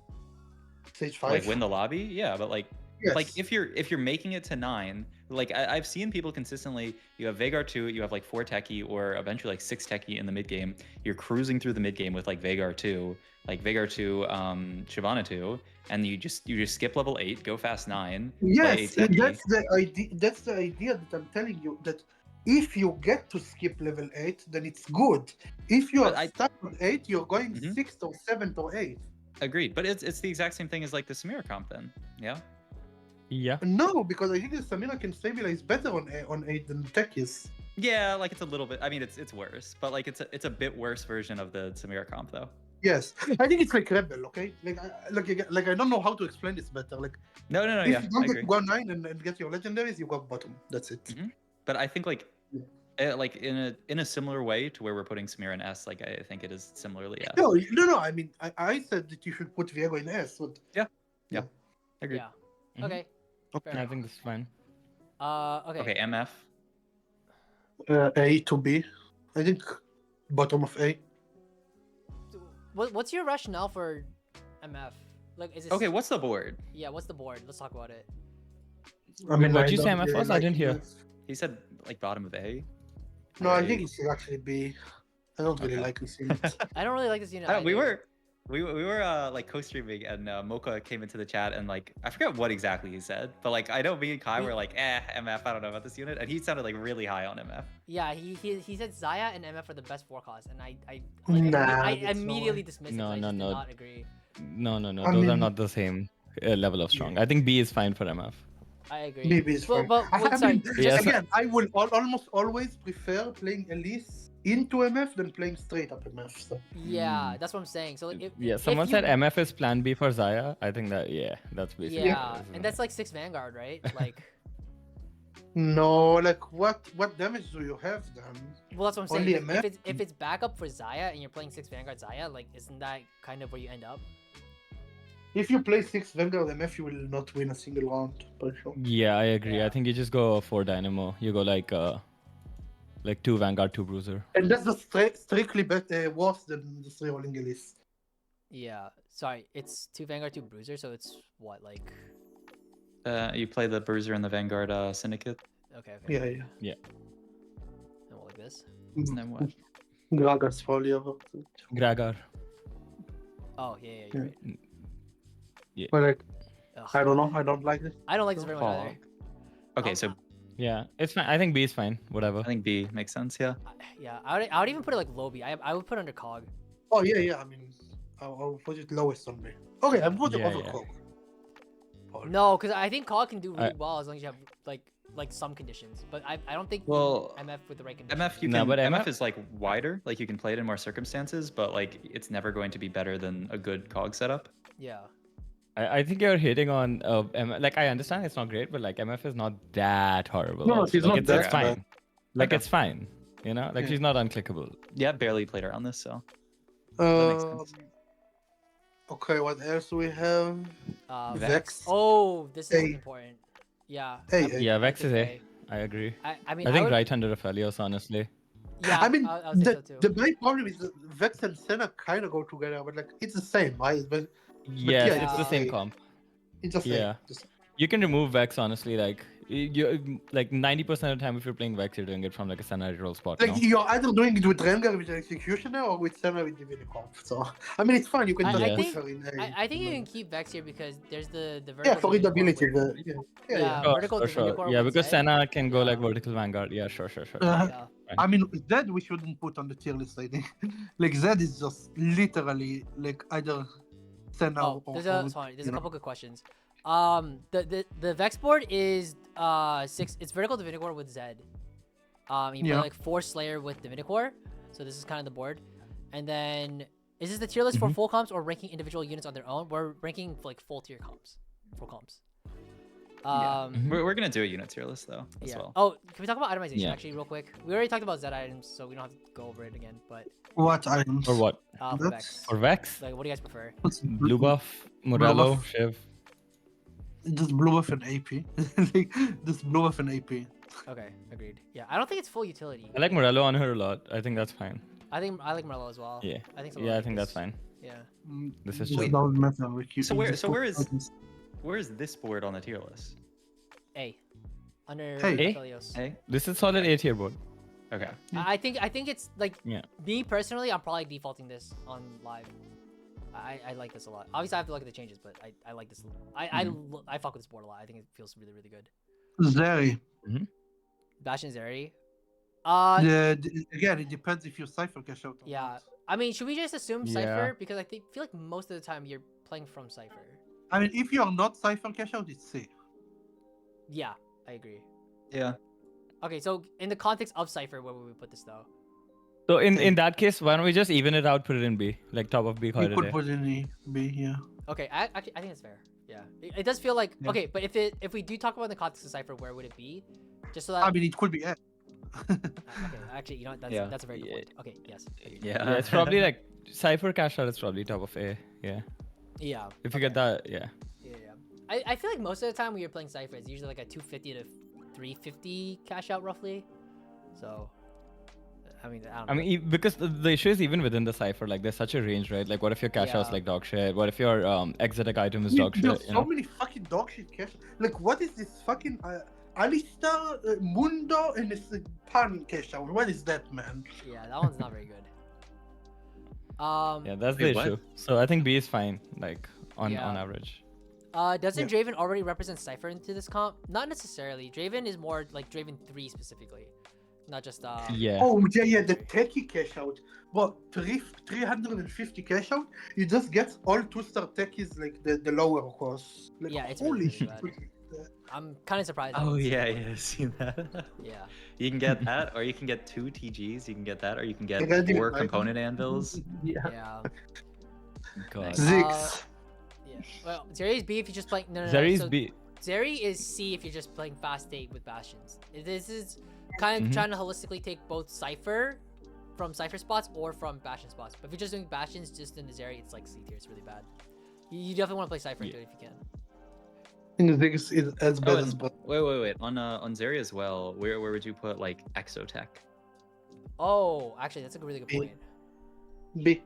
C: Stage 5.
B: Like win the lobby? Yeah, but like
C: Yes.
B: like if you're making it to 9, like I've seen people consistently. You have Veigar 2, you have like 4 techie, or eventually like 6 techie in the mid game. You're cruising through the mid game with like Veigar 2, Shyvana 2, and you just skip level 8, go fast 9. play
C: Yes,
B: 8 techie.
C: that's the idea. That's the idea that I'm telling you. That if you get to skip level 8, then it's good. If you
B: But
C: are
B: I-
C: stuck on 8, you're going
B: Mhm.
C: 6th or 7th or 8th.
B: Agreed, but it's the exact same thing as like the Samira comp then. Yeah.
D: Yeah.
C: No, because I think the Samira can stabilize better on 8 than Tekis.
B: Yeah, like it's a little bit. I mean, it's worse, but like it's a bit worse version of the Samira comp though.
C: Yes, I think it's like Rebel. Okay, like I don't know how to explain this better. Like
B: No,
C: if
B: yeah,
C: you
B: I
C: don't get
B: agree.
C: to go 9 and get your legendaries, you go bottom. That's it.
B: Mhm. But I think like like in a similar way to where we're putting Samira in S, like I think it is similarly S.
C: No. I mean, I said that you should put Viego in S. But
B: Agreed.
A: Yeah.
D: Mhm.
A: Okay. Fair
D: I
A: enough.
D: think this is fine.
A: Okay.
B: Okay, MF.
C: A to B, I think bottom of A.
A: What's your rationale for MF? Like, is it
B: Okay, what's the board?
A: Yeah, what's the board? Let's talk about it.
C: I mean,
D: what'd
C: I
D: you say
C: don't
D: MF
C: really
D: was? I
C: like
D: didn't hear.
C: it.
B: He said like bottom of A.
C: No, I
B: Right.
C: think it should actually be. I don't really
B: Okay.
C: like this unit.
A: I don't really like this unit.
B: We
A: either.
B: were like co-streaming and Mocha came into the chat and like I forgot what exactly he said, but like I know me and Kai were like MF, I don't know about this unit, and he sounded like really high on MF.
A: Yeah, he said Zaya and MF are the best forecast, and I
C: Nah,
A: I
C: that's not
A: immediately
C: right.
A: dismissed it.
D: No,
A: I
D: no,
A: just
D: no.
A: did not agree.
D: No.
C: I
D: Those are
C: mean-
D: not the same level of strong. I think B is fine for MF.
A: I agree.
C: BB is
A: Well,
C: fine.
A: but
C: I
A: sorry,
C: mean,
D: Yes.
C: again, I will almost always prefer playing Elise into MF than playing straight up MF. So.
A: yeah, that's what I'm saying. So if
D: Yeah,
A: if
D: someone
A: you-
D: said MF is plan B for Zaya. I think that, that's basically
A: Yeah,
D: it, isn't
A: and
D: it?
A: that's like 6 Vanguard, right? Like,
C: No, like what damage do you have then?
A: well, that's what I'm
C: Only
A: saying.
C: MF?
A: If it's backup for Zaya and you're playing 6 Vanguard Zaya, like, isn't that kind of where you end up?
C: If you play 6 Vanguard MF, you will not win a single round, for sure.
D: Yeah, I agree.
A: Yeah.
D: I think you just go 4 Dynamo. You go like 2 Vanguard, 2 Bruiser.
C: And that's the strictly worse than the 3 rolling Elise.
A: Yeah, sorry, it's 2 Vanguard, 2 Bruiser, so it's what, like,
B: You play the Bruiser and the Vanguard Syndicate,
A: okay.
C: Yeah.
A: And what, like this?
B: and then what?
C: Gragas probably over.
D: Gragar.
A: Oh, yeah, you're right.
C: But like,
A: Ugh.
C: I don't know. I don't like it.
A: I don't like this very much
B: Fog.
A: either.
B: Okay,
A: Oh,
B: so
D: Yeah, it's fine. I think B is fine. Whatever.
B: I think B makes sense. Yeah.
A: Yeah, I would even put it like low B. I would put it under cog.
C: Oh yeah. I mean, I'll put it lowest on me. Okay, I'm putting
D: Yeah,
C: over
D: yeah.
C: Cog.
A: No, because I think cog can do really
D: I-
A: well as long as you have like like some conditions, but I don't think
B: Well,
A: MF with the right conditions.
B: MF you
D: No,
B: can
D: but
B: MF
D: MF
B: is like wider, like you can play it in more circumstances, but like it's never going to be better than a good cog setup.
A: Yeah.
D: I think you're hitting on like I understand it's not great, but like MF is not that horrible.
C: No,
D: also.
C: she's
D: like,
C: not
D: it's
C: that
D: fine.
C: bad.
D: Like
B: Okay.
D: it's fine. You know, like
C: Yeah.
D: she's not unclickable.
B: Yeah, barely played around this, so that makes sense.
C: Okay, what else do we have? Vex.
A: Oh, this is
C: Hey.
A: important. Yeah.
C: Hey,
A: I-
C: hey.
D: Yeah,
A: I
D: Vex is
A: think
D: A. I agree.
A: I mean,
D: I think
A: would,
D: right under Aphelios, honestly.
A: Yeah.
C: I mean,
A: I would say so too.
C: the main problem is that Vex and Senna kind of go together, but like it's the same, right? But
D: Yes,
C: yeah,
D: it's the
C: it's
D: same
C: okay.
D: comp.
C: it's the same.
D: Yeah. You can remove Vex, honestly. Like you, like 90% of the time, if you're playing Vex, you're doing it from like a Senna roll spot.
C: Like
D: No?
C: you're either doing it with Rengar with the Executioner or with Senna with the Vinicomp. So I mean, it's fine. You can
A: I
C: just
D: Yes.
C: put her in A.
A: I think you can keep Vex here because there's the
C: Yeah,
A: vertical
C: for
A: Divinicore
C: readability.
A: with-
C: Yeah.
A: vertical
D: Sure, sure.
A: Divinicore
D: Yeah,
A: with
D: because
A: Zed.
D: Senna can go like
A: Yeah.
D: vertical Vanguard. Yeah, sure.
C: Uh,
A: Yeah.
C: I mean, Zed we shouldn't put on the tier list. I think like Zed is just literally like either Senna
A: Oh,
C: or
A: there's
C: or,
A: sorry, there's
C: you
A: a
C: know.
A: couple good questions. The Vex board is 6. It's vertical Divinicore with Zed. You play
C: Yeah.
A: like 4 Slayer with Divinicore. So this is kind of the board. And then is this the tier list for
D: Mhm.
A: full comps or ranking individual units on their own? We're ranking like full tier comps, full comps.
D: Mhm.
B: We're gonna do a unit tier list though as
A: Yeah.
B: well.
A: Oh, can we talk about itemization
D: Yeah.
A: actually real quick? We already talked about Zed items, so we don't have to go over it again. But
C: What items?
D: Or what?
A: for
C: That's-
A: Vex,
D: For Vex?
A: like what do you guys prefer?
D: Blue buff, Morello,
C: buff.
D: Shiv.
C: Just blue buff and AP. Like, just blue buff and AP.
A: Okay, agreed. Yeah, I don't think it's full utility.
D: I like Morello on her a lot. I think that's fine.
A: I like Marlowe as well.
D: Yeah.
A: I think.
D: Yeah, I think that's fine.
A: Yeah.
D: This is
C: It
D: chill.
C: doesn't matter. Like, you
B: So
C: can
B: where-
C: just
B: so
C: put
B: where is-
C: items.
B: Where is this board on the tier list?
A: A. Under
C: Hey.
D: A?
A: Aphelios.
B: Hey.
D: This is solid A tier board.
B: Okay.
A: I think it's like
D: Yeah.
A: me personally. I'm probably defaulting this on live. I like this a lot. Obviously, I have to look at the changes, but I like this. I fuck with this board a lot. I think it feels really good.
C: Zeri.
A: Bastion Zeri.
C: Again, it depends if you Cypher cash out or
A: Yeah.
C: not.
A: I mean, should we just assume
D: Yeah.
A: Cypher? Because I feel like most of the time you're playing from Cypher.
C: I mean, if you are not Cypher cash out, it's safe.
A: Yeah, I agree.
B: Yeah.
A: Okay, so in the context of Cypher, where would we put this though?
D: So in that case, why don't we just even it out, put it in B, like top of B
C: You
D: holiday.
C: could put in A, B, yeah.
A: Okay, I think it's fair. Yeah, it does feel like
C: Yeah.
A: okay, but if we do talk about the context of Cypher, where would it be? Just so that
C: I mean, it could be A.
A: okay, actually, you know what,
B: Yeah.
A: that's a very good
D: Yeah.
A: point. Okay, yes.
B: Yeah.
D: Yeah, it's probably like Cypher cash out is probably top of A. Yeah.
A: Yeah.
D: If you get that, yeah.
A: Yeah. I feel like most of the time when you're playing Cypher, it's usually like a 250 to 350 cash out roughly. So, I mean, I don't know.
D: I mean, because the issue is even within the cipher, like there's such a range, right? Like, what if your cash out's
A: Yeah.
D: like dog shit? What if your exotic item is
C: Dude,
D: dog
C: there's
D: shit?
C: so
D: You know?
C: many fucking dog shit cash. Like, what is this fucking Alistar, Mundo, and this Pan cash out? What is that, man?
A: Yeah, that one's not very good.
D: Yeah, that's
B: Wait,
D: the
B: what?
D: issue. So I think B is fine, like on
A: Yeah.
D: average.
A: Doesn't Draven already represent Cypher into this comp? Not necessarily. Draven is more like Draven 3 specifically, not just
D: Yeah.
C: Oh, yeah, the techie cash out. What, 350 cash out? You just get all 2-star techies, like the lower course. Like,
A: Yeah, it's
C: holy
A: really
C: shit.
A: bad. I'm kind of surprised. I
B: Oh
A: haven't seen
B: yeah,
A: that.
B: yeah, I've seen that.
A: Yeah.
B: You can get that, or you can get 2 TGs. You can get that, or you can get
C: Yeah,
B: 4
C: right.
B: component anvils.
C: Yeah.
A: Yeah.
D: God.
C: Ziggs.
A: Yeah. Well, Zeri is B if you're just playing. No.
D: Zeri's
A: So
D: B.
A: Zeri is C if you're just playing fast state with Bastions. This is kind of
D: Mhm.
A: trying to holistically take both Cypher from Cypher spots or from Bastion spots. But if you're just doing Bastions just in the Zeri, it's like C tier. It's really bad. You definitely want to play Cypher into it if you can.
C: I think Ziggs is as bad
B: Oh,
C: as
B: and
C: but
B: wait. On Zeri as well. Where would you put like Exotech?
A: Oh, actually, that's a really good
C: B.
A: point.
C: B.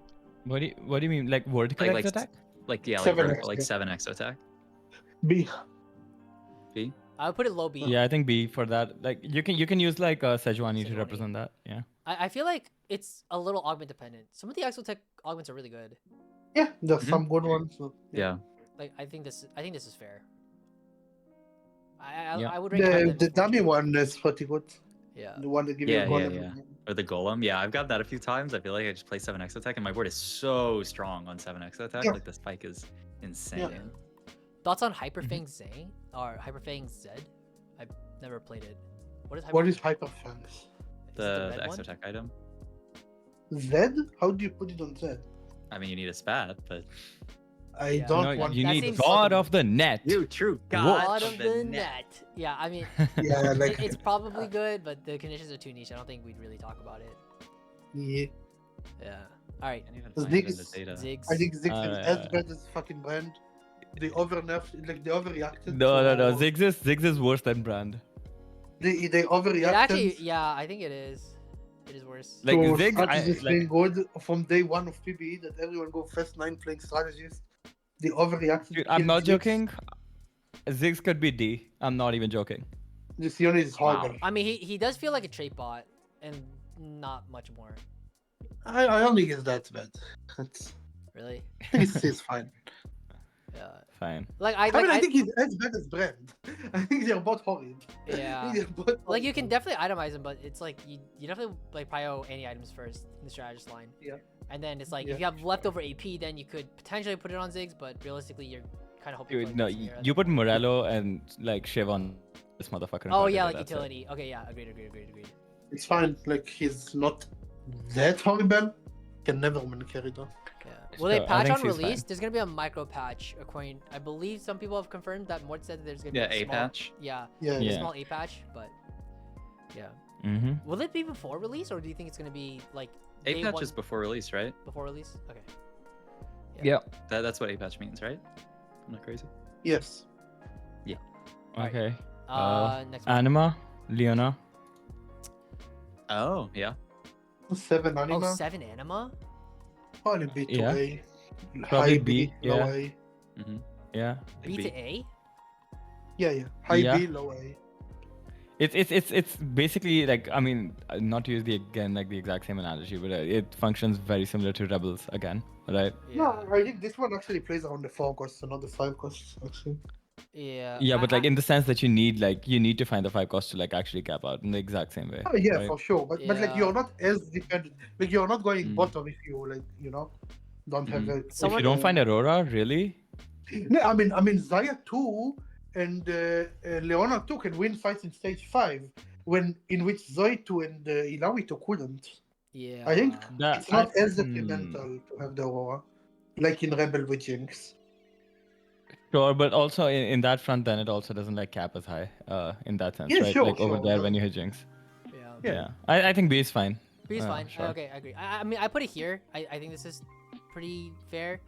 D: What do you mean? Like vertical
B: Like
D: attack?
B: like yeah, like
C: 7
B: vertical, like
C: Exotech.
B: 7 Exotech.
C: B.
B: B.
A: I would put it low B.
D: Yeah, I think B for that. Like you can use like Sejuani to
A: Sejuani.
D: represent that. Yeah.
A: I feel like it's a little augment dependent. Some of the Exotech augments are really good.
C: Yeah, there's
B: Mhm.
C: some good ones. So,
B: Yeah.
A: Like I think this is fair. I
D: Yeah.
A: I would rank it higher
C: The,
A: than
C: the dummy
A: 14.
C: one is pretty good.
A: Yeah.
C: The one that gives
B: Yeah,
C: you a
B: yeah,
C: golem.
B: yeah. Or the golem. Yeah, I've got that a few times. I feel like I just play 7 Exotech, and my board is so strong on 7 Exotech.
C: Yeah.
B: Like the spike is insane.
A: Thoughts on Hyperfang Zane or Hyperfang Zed? Never played it.
C: What is Hyperfangs?
A: Is it
B: The
A: red one?
B: exotech item.
C: Z? How do you put it on Z?
B: I mean, you need a spat, but
C: I
A: Yeah.
C: don't
D: No,
C: want.
D: you
A: That
D: need
A: seems-
D: God of the Net.
B: true
A: God of the net. Yeah, I mean,
C: Yeah, like
A: it's probably good, but the conditions are too niche. I don't think we'd really talk about it.
C: yeah.
A: Yeah. All right.
B: I can't even
C: The
B: find it in
C: Ziggs-
B: the data.
A: Ziggs.
C: I think Ziggs is as
D: Alright.
C: bad as fucking Brand. They overnerfed, like they overreacted.
D: No.
C: to-
D: Ziggs is worse than Brand.
C: They
A: It
C: overreacted.
A: actually, yeah, I think it is. It is worse.
D: Like,
C: to
D: Ziggs,
C: strategies
D: like-
C: being good from day one of PBE, that everyone go first 9 playing strategies. They overreacted.
D: Dude, I'm
C: killed
D: not
C: Ziggs.
D: joking. Ziggs could be D. I'm not even joking.
C: This unit is horrible.
A: I mean, he does feel like a trait bot, and not much more.
C: I don't think it's that bad. It's,
A: Really.
C: I think it's fine.
A: Yeah.
D: Fine.
A: Like
C: I mean, I think he's as bad as Brand. I think they're both horrid.
A: Yeah.
C: They're both
A: Like you can
C: horrible.
A: definitely itemize them, but it's like you definitely like prio any items first in the strategist line.
C: Yeah.
A: And then it's like
C: Yeah.
A: if you have leftover AP, then you could potentially put it on Ziggs, but realistically you're kind of hoping. for,
D: Dude,
A: like,
D: no,
A: the Sierra
D: you
A: then.
D: put Morello and like Shiv on this motherfucker. and
A: Oh
D: call it
A: yeah,
D: a
A: like
D: day, that's it.
A: utility. Okay, yeah, agreed.
C: It's fine. Like he's not that horrible. Can never win carry though.
A: Yeah. Will they
D: So, I
A: patch
D: think
A: on
D: she's
A: release?
D: fine.
A: There's gonna be a micro patch. According, I believe some people have confirmed that Mort said that there's gonna
B: Yeah,
A: be
B: a
A: small,
B: patch.
A: Yeah,
C: Yeah.
A: a
D: Yeah.
A: small A patch, but yeah.
D: Mm-hmm.
A: Will it be before release, or do you think it's gonna be like
B: A
A: day
B: patch
A: one
B: is before release, right?
A: before release? Okay.
D: Yeah.
B: That's what a patch means, right? I'm not crazy.
C: Yes.
A: Alright.
D: Okay.
A: Next one.
D: Anima, Leona.
B: Oh, yeah.
C: 7
A: Oh,
C: anima.
A: 7 anima.
C: Probably B to
D: Yeah.
C: A.
D: Probably
C: High
D: B,
C: low
D: yeah.
C: A.
B: Mm-hmm.
D: Yeah.
A: B to A.
C: Yeah. High
D: Yeah.
C: B, low A.
D: It's basically like, I mean, not to use the exact same analogy, but it functions very similar to Rebels again, right?
C: No, I think this one actually plays around the 4 costs and not the 5 costs, actually.
A: Yeah.
D: Yeah, but like in the sense that you need to find the 5 cost to like actually cap out in the exact same way.
C: Oh, yeah,
D: right?
C: for sure. But like
A: Yeah.
C: you're not as dependent. Like you're not going
B: Mm.
C: bottom if you like, don't have a.
D: If you don't find Aurora, really?
C: No, I mean Zaya 2 and Leona 2 can win fights in stage 5, in which Zoe 2 and Ilawi 2 couldn't.
A: Yeah.
C: I think
D: That,
C: it's not as
D: hmm.
C: detrimental to have the Aurora, like in Rebel with Jinx.
D: Sure, but also in that front, then it also doesn't like cap as high. In that sense,
C: Yeah,
D: right?
C: sure,
D: like over
C: sure,
D: there
C: yeah.
D: when you hit Jinx.
A: Yeah.
C: Yeah.
D: Yeah. I think B is fine.
A: B is fine.
D: Sure.
A: Okay, I agree. I mean, I put it here. I think this is pretty fair.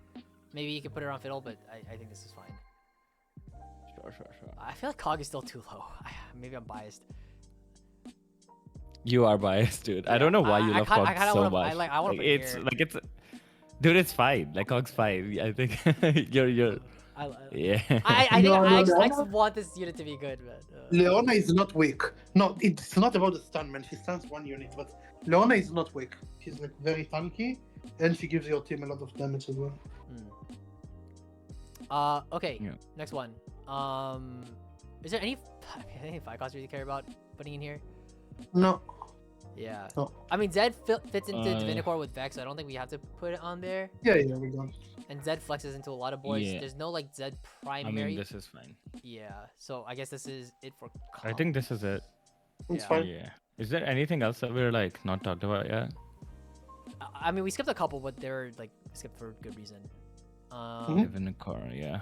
A: Maybe you could put it on Fiddle, but I think this is fine.
D: Sure.
A: I feel like Cog is still too low. Maybe I'm biased.
D: You are biased, dude. I
A: Yeah,
D: don't know why
A: I-
D: you
A: I
D: love
A: kinda-
D: Cog
A: I kinda
D: so
A: wanna-
D: much.
A: I wanna put it
D: it's
A: here.
D: like it's, dude, it's fine. Like Cog's fine. I think you're yeah.
A: I think
C: No,
A: I
C: no,
A: just want this unit to be good, but
C: Leona is not weak. No, it's not about the stun, man. She stuns 1 unit, but Leona is not weak. She's like very tanky, and she gives your team a lot of damage as well.
A: okay.
D: Yeah.
A: Next one. Is there any 5 costs you really care about putting in here?
C: No.
A: Yeah.
C: No.
A: I mean, Zed fits into
D: Uh,
A: Divinicore with Vex, so I don't think we have to put it on there.
C: Yeah, we don't.
A: And Zed flexes into a lot of boards.
D: Yeah.
A: There's no like Zed
D: I
A: primary.
D: mean, this is fine.
A: Yeah. So I guess this is it for.
D: I think this is it.
C: It's
A: Yeah.
C: fine.
D: Yeah. Is there anything else that we're like not talked about yet?
A: I mean, we skipped a couple, but they're like skipped for good reason.
C: Mhm.
D: Live in a car, yeah.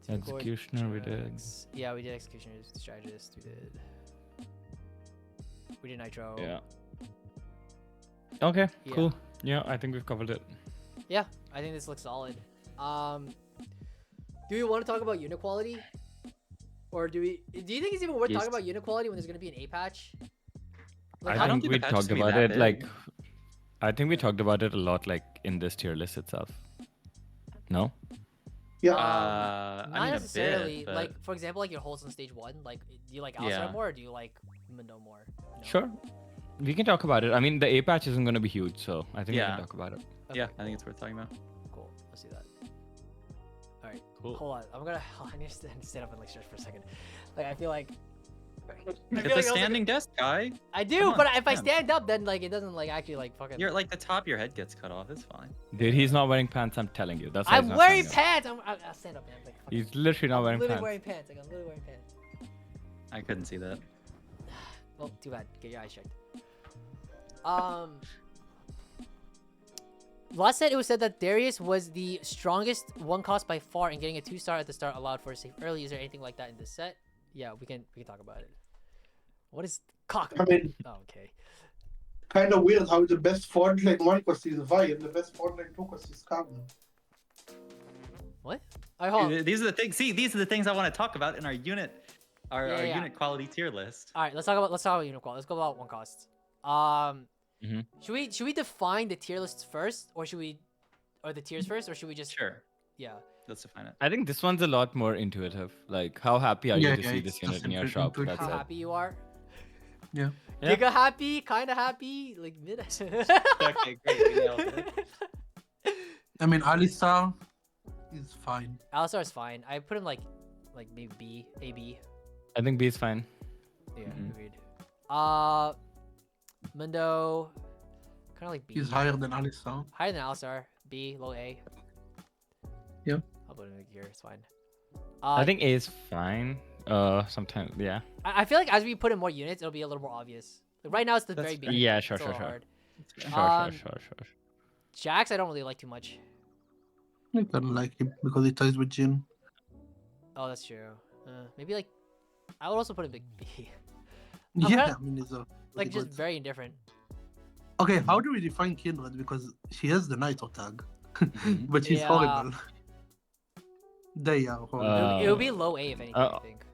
A: Divinicore,
D: Executioner we did.
A: Jax. Yeah, we did Executioners, Strategist. We did Nitro.
D: Yeah. Okay,
A: Yeah.
D: cool. Yeah, I think we've covered it.
A: Yeah, I think this looks solid. Do we want to talk about unit quality? Or do you think it's even worth
B: Yes.
A: talking about unit quality when there's going to be an A patch? Like,
D: I
A: how
B: don't
D: think
B: think
D: we
B: the patch is
D: talked
B: gonna be
D: about
B: that
D: it like
B: big.
D: I think we talked about it a lot like in this tier list itself. No?
C: Yeah.
A: not
B: I mean,
A: necessarily.
B: a bit, but
A: Like, for example, like your holds on stage 1. Like, do you like Alcera
B: Yeah.
A: more or do you like Mundo more? You know?
D: Sure. We can talk about it. I mean, the A patch isn't going to be huge, so I think we
B: Yeah.
D: can talk about it.
A: Okay,
B: yeah, I think it's worth talking about.
A: Cool. Let's do that. All right.
D: Cool.
A: Hold on. I need to stand up and like stretch for a second. Like, I feel like.
B: Get the standing desk, guy.
A: I do,
B: Come on,
A: but if I
B: man.
A: stand up, then like it doesn't like actually like fucking.
B: You're like the top of your head gets cut off. It's fine.
D: Dude, he's not wearing pants, I'm telling you. That's why he's
A: I'm
D: not
A: wearing
D: standing up.
A: pants. I'll stand up, man. Like, fucking-
D: He's literally not
A: I'm
D: wearing
A: literally
D: pants.
A: wearing pants. Like, I'm literally wearing pants.
B: I couldn't see that.
A: Well, too bad. Get your eyes checked. Last set, it was said that Darius was the strongest one cost by far, and getting a 2-star at the start allowed for a save early. Is there anything like that in this set? Yeah, we can talk about it. What is cock?
C: I mean,
A: Oh, okay.
C: kind of weird how the best forward lane 1 cost is Vi and the best forward lane 2 cost is Carbon.
A: What? Alright, hold on.
B: These are the things. See, these are the things I want to talk about in our unit, our
A: Yeah.
B: unit quality tier list.
A: All right, let's talk about unit quality. Let's go about one cost. Should we define the tier lists first, or the tiers first, or should we just?
B: Sure.
A: Yeah.
B: Let's define it.
D: I think this one's a lot more intuitive. Like, how happy are you to see
C: it's
D: this unit
C: just
D: in your
C: intuitive.
D: shop? That's
A: How
D: it.
A: happy you are?
C: Yeah.
D: Yeah.
A: Giga happy, kind of happy, like mid.
B: Okay, great. We nailed it.
C: I mean, Alistar is fine.
A: Alistar is fine. I put him like maybe B, A, B.
D: I think B is fine.
A: Yeah,
B: Mhm.
A: agreed. Mundo, kind of like B.
C: He's higher than Alistar.
A: Higher than Alistar. B, low A.
C: Yeah.
A: I'll put him here. It's fine.
D: I think A is fine. Sometimes, yeah.
A: I feel like as we put in more units, it'll be a little more obvious. Like right now, it's the
B: That's
A: very
B: fair.
A: beginning.
D: Yeah,
A: It's
D: sure.
A: a little hard.
D: Sure.
A: Jax, I don't really like too much.
C: I don't like him because he ties with Jin.
A: Oh, that's true. Maybe like, I would also put him big B.
C: Yeah,
A: kinda-
C: I mean, he's a
A: Like just
C: good.
A: very indifferent.
C: Okay, how do we define Kindred? Because she has the Nitro tag,
B: Mhm.
C: but she's
A: Yeah.
C: horrible. They are horrible.
A: It would be low A if anything. I think.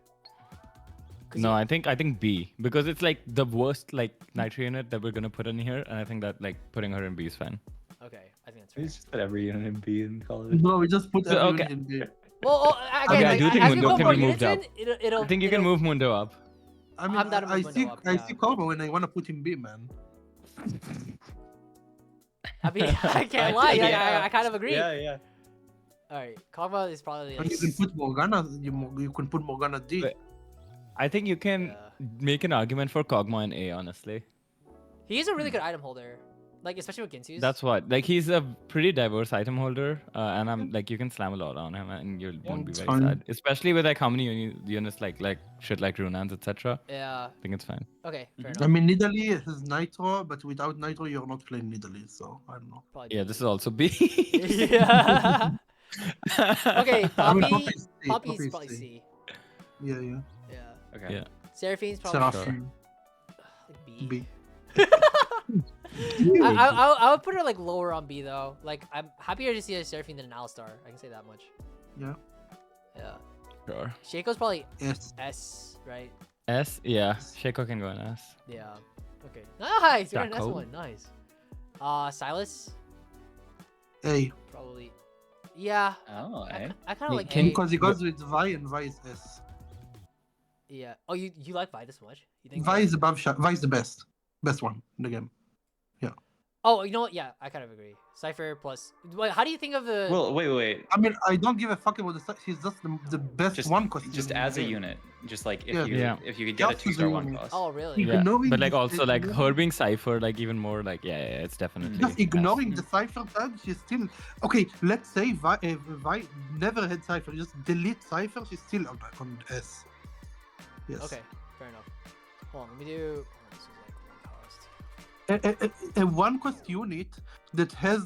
A: 'Cause
D: No,
A: you-
D: I think B, because it's like the worst like Nitro unit that we're gonna put in here, and I think that like putting her in B is fine.
A: Okay, I think that's
B: We
A: right.
B: just put every unit in B and call it.
C: No, we just put
D: So,
C: everyone
D: okay.
C: in B.
A: Well, again,
D: Okay, I
A: like,
D: do think
A: as we
D: Mundo
A: put
D: can
A: more
D: be moved
A: units in, it'll.
D: I think you can
A: it'll-
D: move Mundo up.
C: I mean,
A: I'm down to
C: I
A: move
C: see,
A: Mundo up,
C: I
A: yeah.
C: see Corvo when I want to put him B, man.
A: I mean, I can't lie.
B: Yeah.
A: I kind of agree.
B: Yeah.
A: All right, Kog'Maw is probably.
C: And
A: Like,
C: you can put Morgana. You can put Morgana D.
D: But- I think you can
A: Yeah.
D: make an argument for Kog'Maw in A, honestly.
A: he is a really good item holder, like especially with Ginsu's.
D: That's what. Like, he's a pretty diverse item holder, and I'm like, you can slam a lot on him, and you won't be
C: it's
D: very
C: fine.
D: sad. Especially with like how many units like shit like Runans, etc.
A: Yeah.
D: I think it's fine.
A: Okay. Fair
C: I
A: enough.
C: mean, Nidalee has Nitro, but without Nitro, you're not playing Nidalee, so I don't know.
A: Probably
D: Yeah,
A: B.
D: this is also B.
A: Yeah. Okay,
C: I mean,
A: Poppy.
C: is C,
A: Poppy's
C: is
A: probably
C: C.
A: C.
C: Yeah.
A: Yeah.
B: Okay.
D: Yeah.
A: Seraphine's probably
C: Seraphine,
A: like B.
C: B.
A: I would put her like lower on B though. Like I'm happier to see a Seraphine than an Alistar. I can say that much.
C: Yeah.
A: Yeah.
D: Sure.
A: Shaco's probably
C: S.
A: S, right?
D: S, yeah. Shaco can go in S.
A: Yeah. Okay. Nice. You're an S
D: Jaco.
A: one. Nice. Silas
C: A.
A: probably. Yeah.
B: Oh, eh?
A: I kind of like
D: Can-
A: A.
C: Because he goes with Vi and Vi is S.
A: Yeah. Oh, you like Vi this much? You think?
C: Vi is above Vi is the best. Best one in the game.
A: Oh, you know what? Yeah, I kind of agree. Cypher plus. Wait, how do you think of the?
B: Well, wait.
C: I mean, I don't give a fuck about the stats. He's just the best
B: Just
C: one cost.
B: Just
C: in the
B: as a
C: game.
B: unit, just like if
C: Yeah.
B: you
D: Yeah.
B: if you could get a
C: Just as a
B: 2-star one
C: unit.
B: cost.
A: Oh, really?
C: Yeah.
D: Yeah.
C: Ignoring
D: But like
C: the-
D: also like
C: ignoring-
D: her being Cypher, like even more like yeah, it's definitely.
C: Just ignoring
D: S.
C: the Cypher tag, she's still okay. Let's say Vi never had Cypher. Just delete Cypher. She's still on S. Yes.
A: Okay, fair enough. Hold on, let me do. Oh, this is like one cost.
C: A one cost unit that has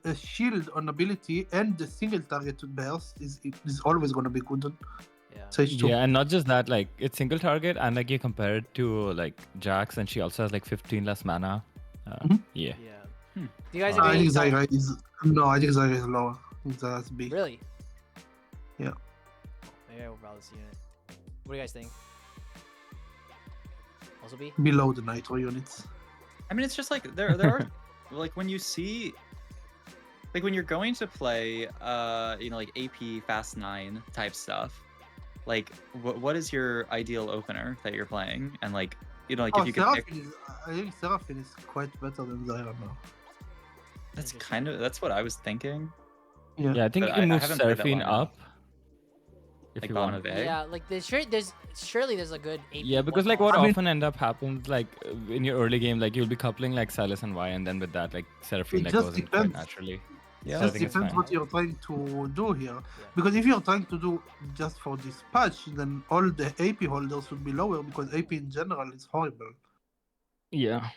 C: a shield on ability and the single target burst is always going to be good on
A: Yeah.
C: Sage 2.
D: Yeah, and not just that, like it's single target, and like you compare it to like Jax, and she also has like 15 less mana. Yeah.
A: Yeah.
B: Hmm.
A: Do you guys
C: I
A: agree?
C: think Zyra is I think Zyra is lower. I think Zyra's B.
A: Really?
C: Yeah.
A: Maybe I will browse this unit. What do you guys think? Also B?
C: Below the Nitro units.
B: I mean, it's just like there are like when you see like when you're going to play like AP Fast 9 type stuff, like what is your ideal opener that you're playing? And like like if you could pick,
C: I think Seraphine is quite better than Zyra now.
B: that's what I was thinking.
D: Yeah, I think
B: But
D: you can
B: I
D: move
B: haven't played that
D: Seraphine
B: long enough.
D: up. If
B: Like
D: you
B: bottom
D: want.
B: of A.
A: Yeah, like surely there's a good AP
D: Yeah, because
A: one
D: like what
A: cost.
C: I mean-
D: often end up happens like in your early game, like you'll be coupling like Silas and Y, and then with that like Seraphine
C: It
D: like
C: just
D: goes in quite
C: depends.
D: naturally. Yeah, I
C: Just
D: think it's
C: depends
D: fine.
C: what you're trying to do here. Because if you're trying to do just for this patch, then all the AP holders would be lower because AP in general is horrible.
D: Yeah.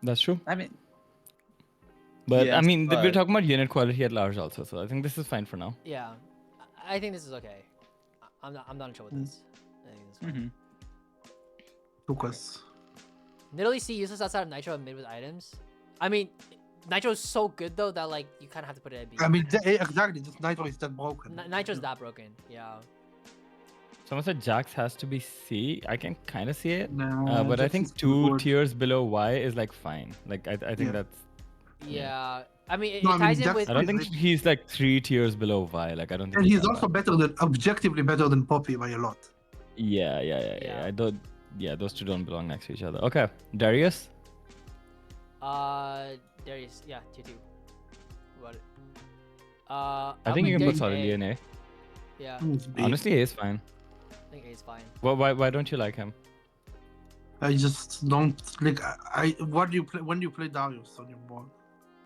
D: That's true.
B: I mean,
D: But I
B: yes,
D: mean, we're
B: but-
D: talking about unit quality at large also, so I think this is fine for now.
A: Yeah, I think this is okay. I'm not in trouble with this. I think this is fine.
C: Lucas.
A: Nidalee C useless outside of Nitro and mid with items. I mean, Nitro is so good though that like you kind of have to put it at B.
C: I mean, exactly. Just Nitro is that broken.
A: Nitro's that broken. Yeah.
D: Someone said Jax has to be C. I can kind of see it.
C: Nah,
D: But I
C: Jax
D: think
C: is too
D: 2
C: good.
D: tiers below Y is like fine. Like I think
C: Yeah.
D: that's.
A: Yeah. I mean, it
C: No, I mean,
A: ties in
C: Jax-
A: with.
D: I don't think
C: Is it-
D: he's like 3 tiers below Y. Like I don't think.
C: And he's
D: that
C: also
D: bad.
C: better than objectively better than Poppy by a lot.
D: Yeah.
A: Yeah.
D: I don't. Yeah, those two don't belong next to each other. Okay, Darius.
A: Darius. Yeah, tier 2. What?
D: I think you can put solidly in A.
A: Yeah,
C: It's B.
D: Honestly, A is fine.
A: I think A is fine.
D: Why don't you like him?
C: I just don't like. What do you play when you play Darius on your board?